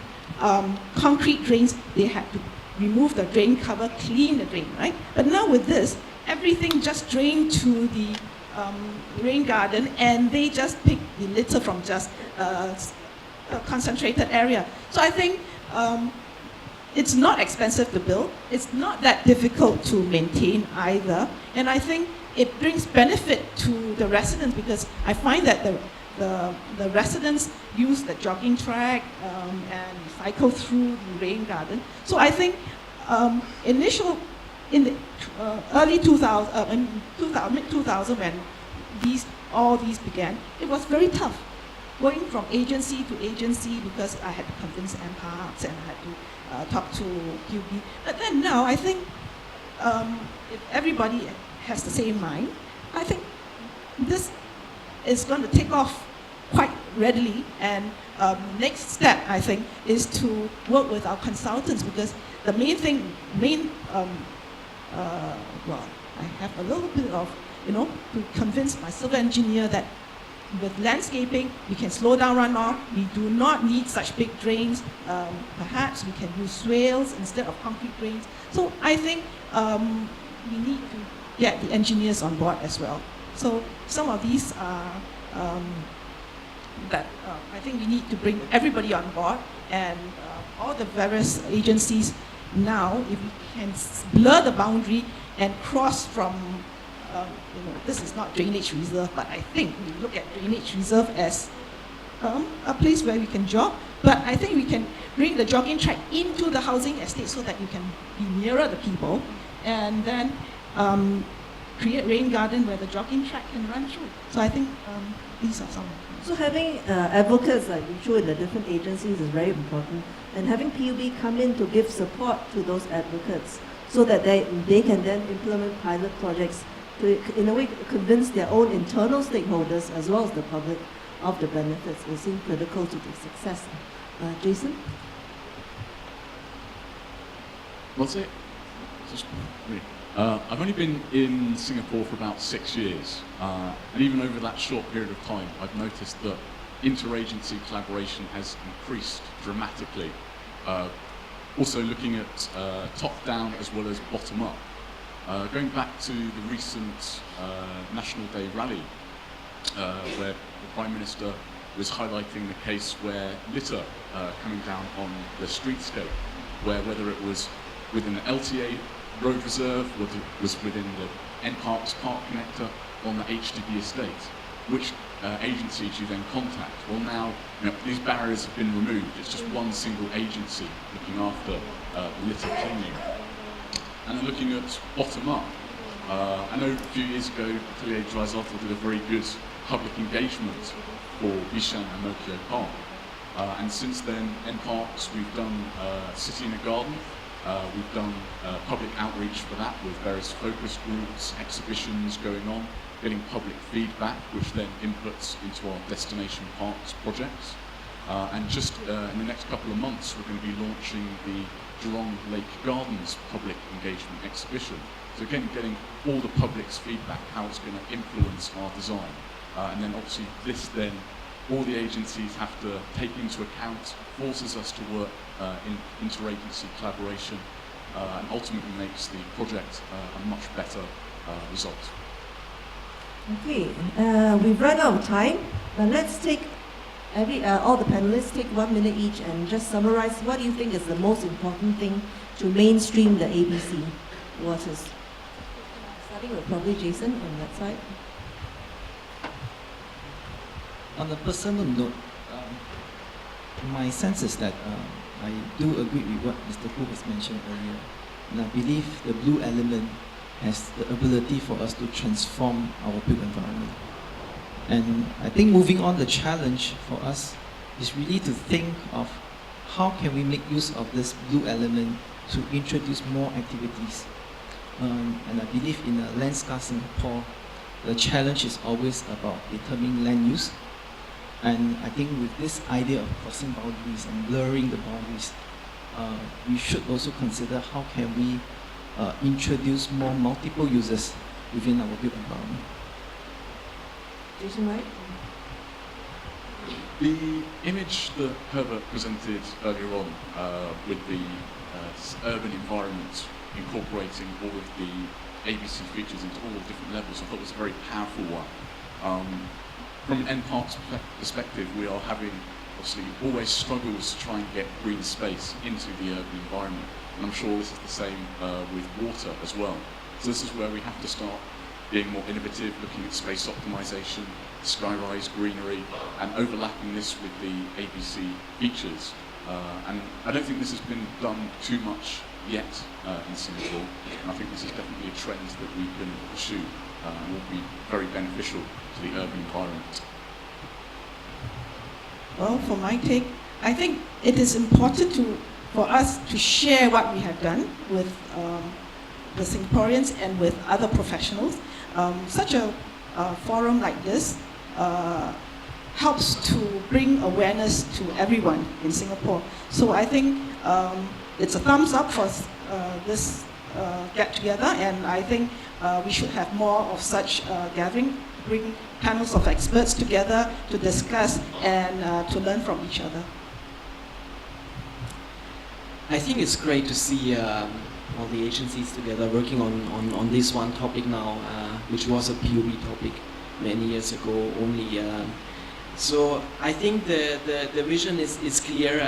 [SPEAKER 7] concrete drains, they had to remove the drain cover, clean the drain, right? But now with this, everything just drained to the rain garden, and they just pick the litter from just a concentrated area. So I think it's not expensive to build. It's not that difficult to maintain either. And I think it brings benefit to the residents because I find that the residents use the jogging track and cycle through the rain garden. So I think in the early 2000, mid-2000 when all these began, it was very tough. Going from agency to agency because I had to convince MParks and I had to talk to QB. But then now I think if everybody has the same mind, I think this is going to take off quite readily. And next step, I think, is to work with our consultants because the well, I have a little bit of, to convince my civil engineer that with landscaping, we can slow down runoff. We do not need such big drains. Perhaps we can use swales instead of concrete drains. So I think we need to get the engineers on board as well. So some of these are that I think we need to bring everybody on board and all the various agencies now, if we can blur the boundary and cross from, this is not drainage reserve, but I think we look at drainage reserve as a place where we can jog. But I think we can bring the jogging track into the housing estate so that you can be nearer the people, and then create rain garden where the jogging track can run through. So I think these are some.
[SPEAKER 4] So having advocates like you in the different agencies is very important, and having PUB come in to give support to those advocates so that they can then implement pilot projects to, in a way, convince their own internal stakeholders as well as the public of the benefits will seem critical to the success. Jason?
[SPEAKER 5] What's it? I've only been in Singapore for about 6 years, and even over that short period of time, I've noticed that interagency collaboration has increased dramatically. Also looking at top-down as well as bottom-up. Going back to the recent National Day rally, where the Prime Minister was highlighting the case where litter coming down on the streetscape, where whether it was within the LTA road reserve, whether it was within the NParks Park connector on the HDB estate, which agency do you then contact? Well now, these barriers have been removed. It's just one single agency looking after litter cleaning. And then looking at bottom up, I know a few years ago, Atelier Dreisaitl did a very good public engagement for Bishan and Mokyo Park. And since then, NParks, we've done City in a Garden. We've done public outreach for that with various focus groups, exhibitions going on, getting public feedback, which then inputs into our destination parks projects. And just in the next couple of months, we're going to be launching the Jurong Lake Gardens public engagement exhibition. So again, getting all the public's feedback, how it's going to influence our design. And then obviously this then, all the agencies have to take into account, forces us to work in interagency collaboration, and ultimately makes the project a much better result.
[SPEAKER 4] Okay, we've run out of time, but let's take all the panelists take 1 minute each and just summarize what do you think is the most important thing to mainstream the ABC waters. Starting with probably Jason on that side.
[SPEAKER 6] On a personal note, my sense is that I do agree with what Mr. Fu has mentioned earlier, and I believe the blue element has the ability for us to transform our built environment. And I think moving on, the challenge for us is really to think of how can we make use of this blue element to introduce more activities. And I believe in a land-scarce Singapore, the challenge is always about determining land use. And I think with this idea of crossing boundaries and blurring the boundaries,
[SPEAKER 14] we should also consider how can we introduce more multiple users within our built environment.
[SPEAKER 4] Jason, right?
[SPEAKER 5] The image that Herbert presented earlier on with the urban environment incorporating all of the ABC features into all different levels, I thought was a very powerful one. From NPark's perspective, we are having obviously always struggles to try and get green space into the urban environment. And I'm sure this is the same with water as well. So this is where we have to start being more innovative, looking at space optimization, skyrise, greenery, and overlapping this with the ABC features. And I don't think this has been done too much yet in Singapore. And I think this is definitely a trend that we can pursue and will be very beneficial to the urban environment.
[SPEAKER 7] Well, for my take, I think it is important for us to share what we have done with the Singaporeans and with other professionals. Such a forum like this helps to bring awareness to everyone in Singapore. So I think it's a thumbs up for this get together, and I think we should have more of such gathering, bring panels of experts together to discuss and to learn from each other.
[SPEAKER 14] I think it's great to see all the agencies together working on this one topic now, which was a PUB topic many years ago only. So I think the vision is clear.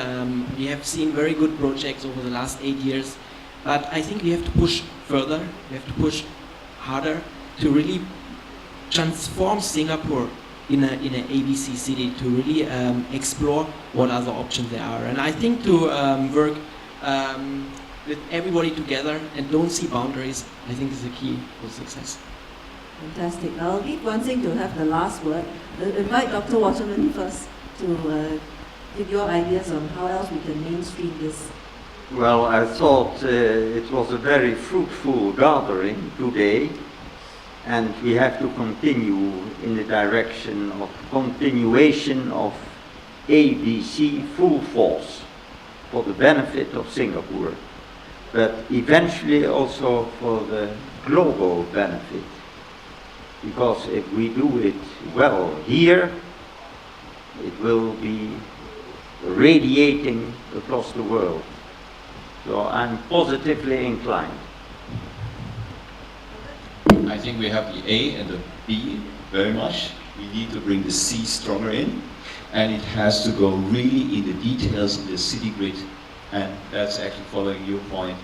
[SPEAKER 14] We have seen very good projects over the last 8 years, but I think we have to push further, we have to push harder to really transform Singapore in an ABC city, to really explore what other options there are. And I think to work with everybody together and don't see boundaries, I think is the key for success.
[SPEAKER 4] Fantastic. I'll leave Wan Sing to have the last word. Invite Dr. Waterman first to give your ideas on how else we can mainstream this.
[SPEAKER 9] Well, I thought it was a very fruitful gathering today, and we have to continue in the direction of continuation of ABC full force for the benefit of Singapore, but eventually also for the global benefit. Because if we do it well here, it will be radiating across the world. So I'm positively inclined.
[SPEAKER 16] I think we have the A and the B very much. We need to bring the C stronger in, and it has to go really in the details of the city grid, and that's actually following your point.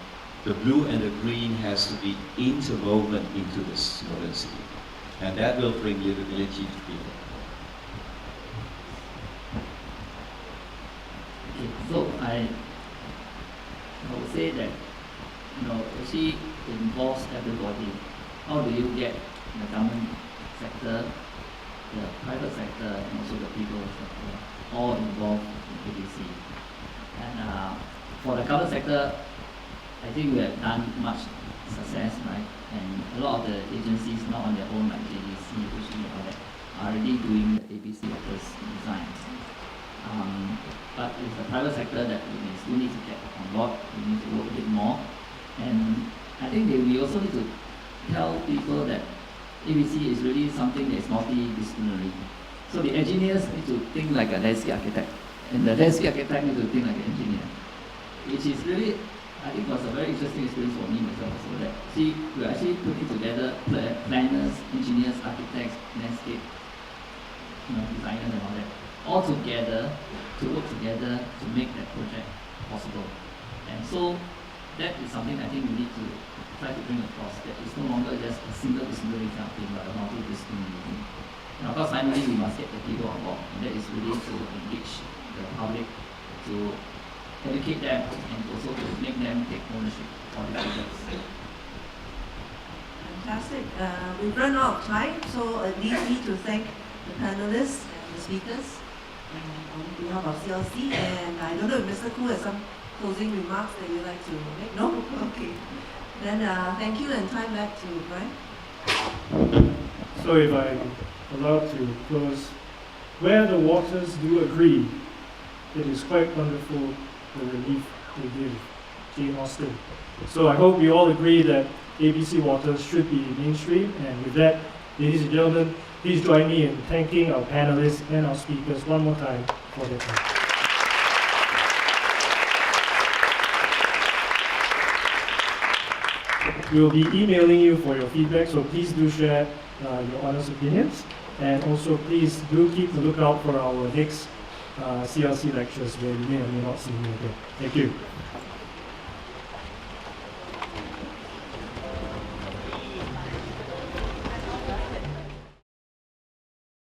[SPEAKER 16] The blue and the green has to be interwoven into this modern city, and that will bring livability to people.
[SPEAKER 3] Okay, so I would say that, actually it involves everybody. How do you get the government sector, the private sector, and also the people sector all involved in ABC? And for the government sector, I think we have done much success, right? And a lot of the agencies, not on their own, like JDC, which we all that, are already doing the ABC Waters designs. But it's the private sector that we still need to get on board. We need to work a bit more. And I think that we also need to tell people that ABC is really something that is multidisciplinary. So the engineers need to think like a landscape architect, and the landscape architect need to think like an engineer, which is really, I think, was a very interesting experience for me myself. So that we're actually putting together planners, engineers, architects, landscape, designers, and all that, all together to work together to make that project possible. And so that is something I think we need to try to bring across, that it's no longer just a single disciplinary kind of thing, but a multidisciplinary thing. And of course, finally, we must get the people on board, and that is really to engage the public, to educate them, and also to make them take ownership of the projects.
[SPEAKER 4] Fantastic. We've run out of time, so it leaves me to thank the panelists and the speakers on behalf of CLC. And I don't know if Mr. Koo has some closing remarks that you'd like to make. No? Okay. Then thank you, and time back to Brian.
[SPEAKER 1] So if I'm allowed to close, where the waters do agree, it is quite wonderful the relief they give Jane Austen. So I hope we all agree that ABC Waters should be mainstream, and with that, ladies and gentlemen, please join me in thanking our panelists and our speakers one more time for their time. We will be emailing you for your feedback, so please do share your honest opinions. And also please do keep a lookout for our next CLC lectures where you may or may not see me again. Thank you.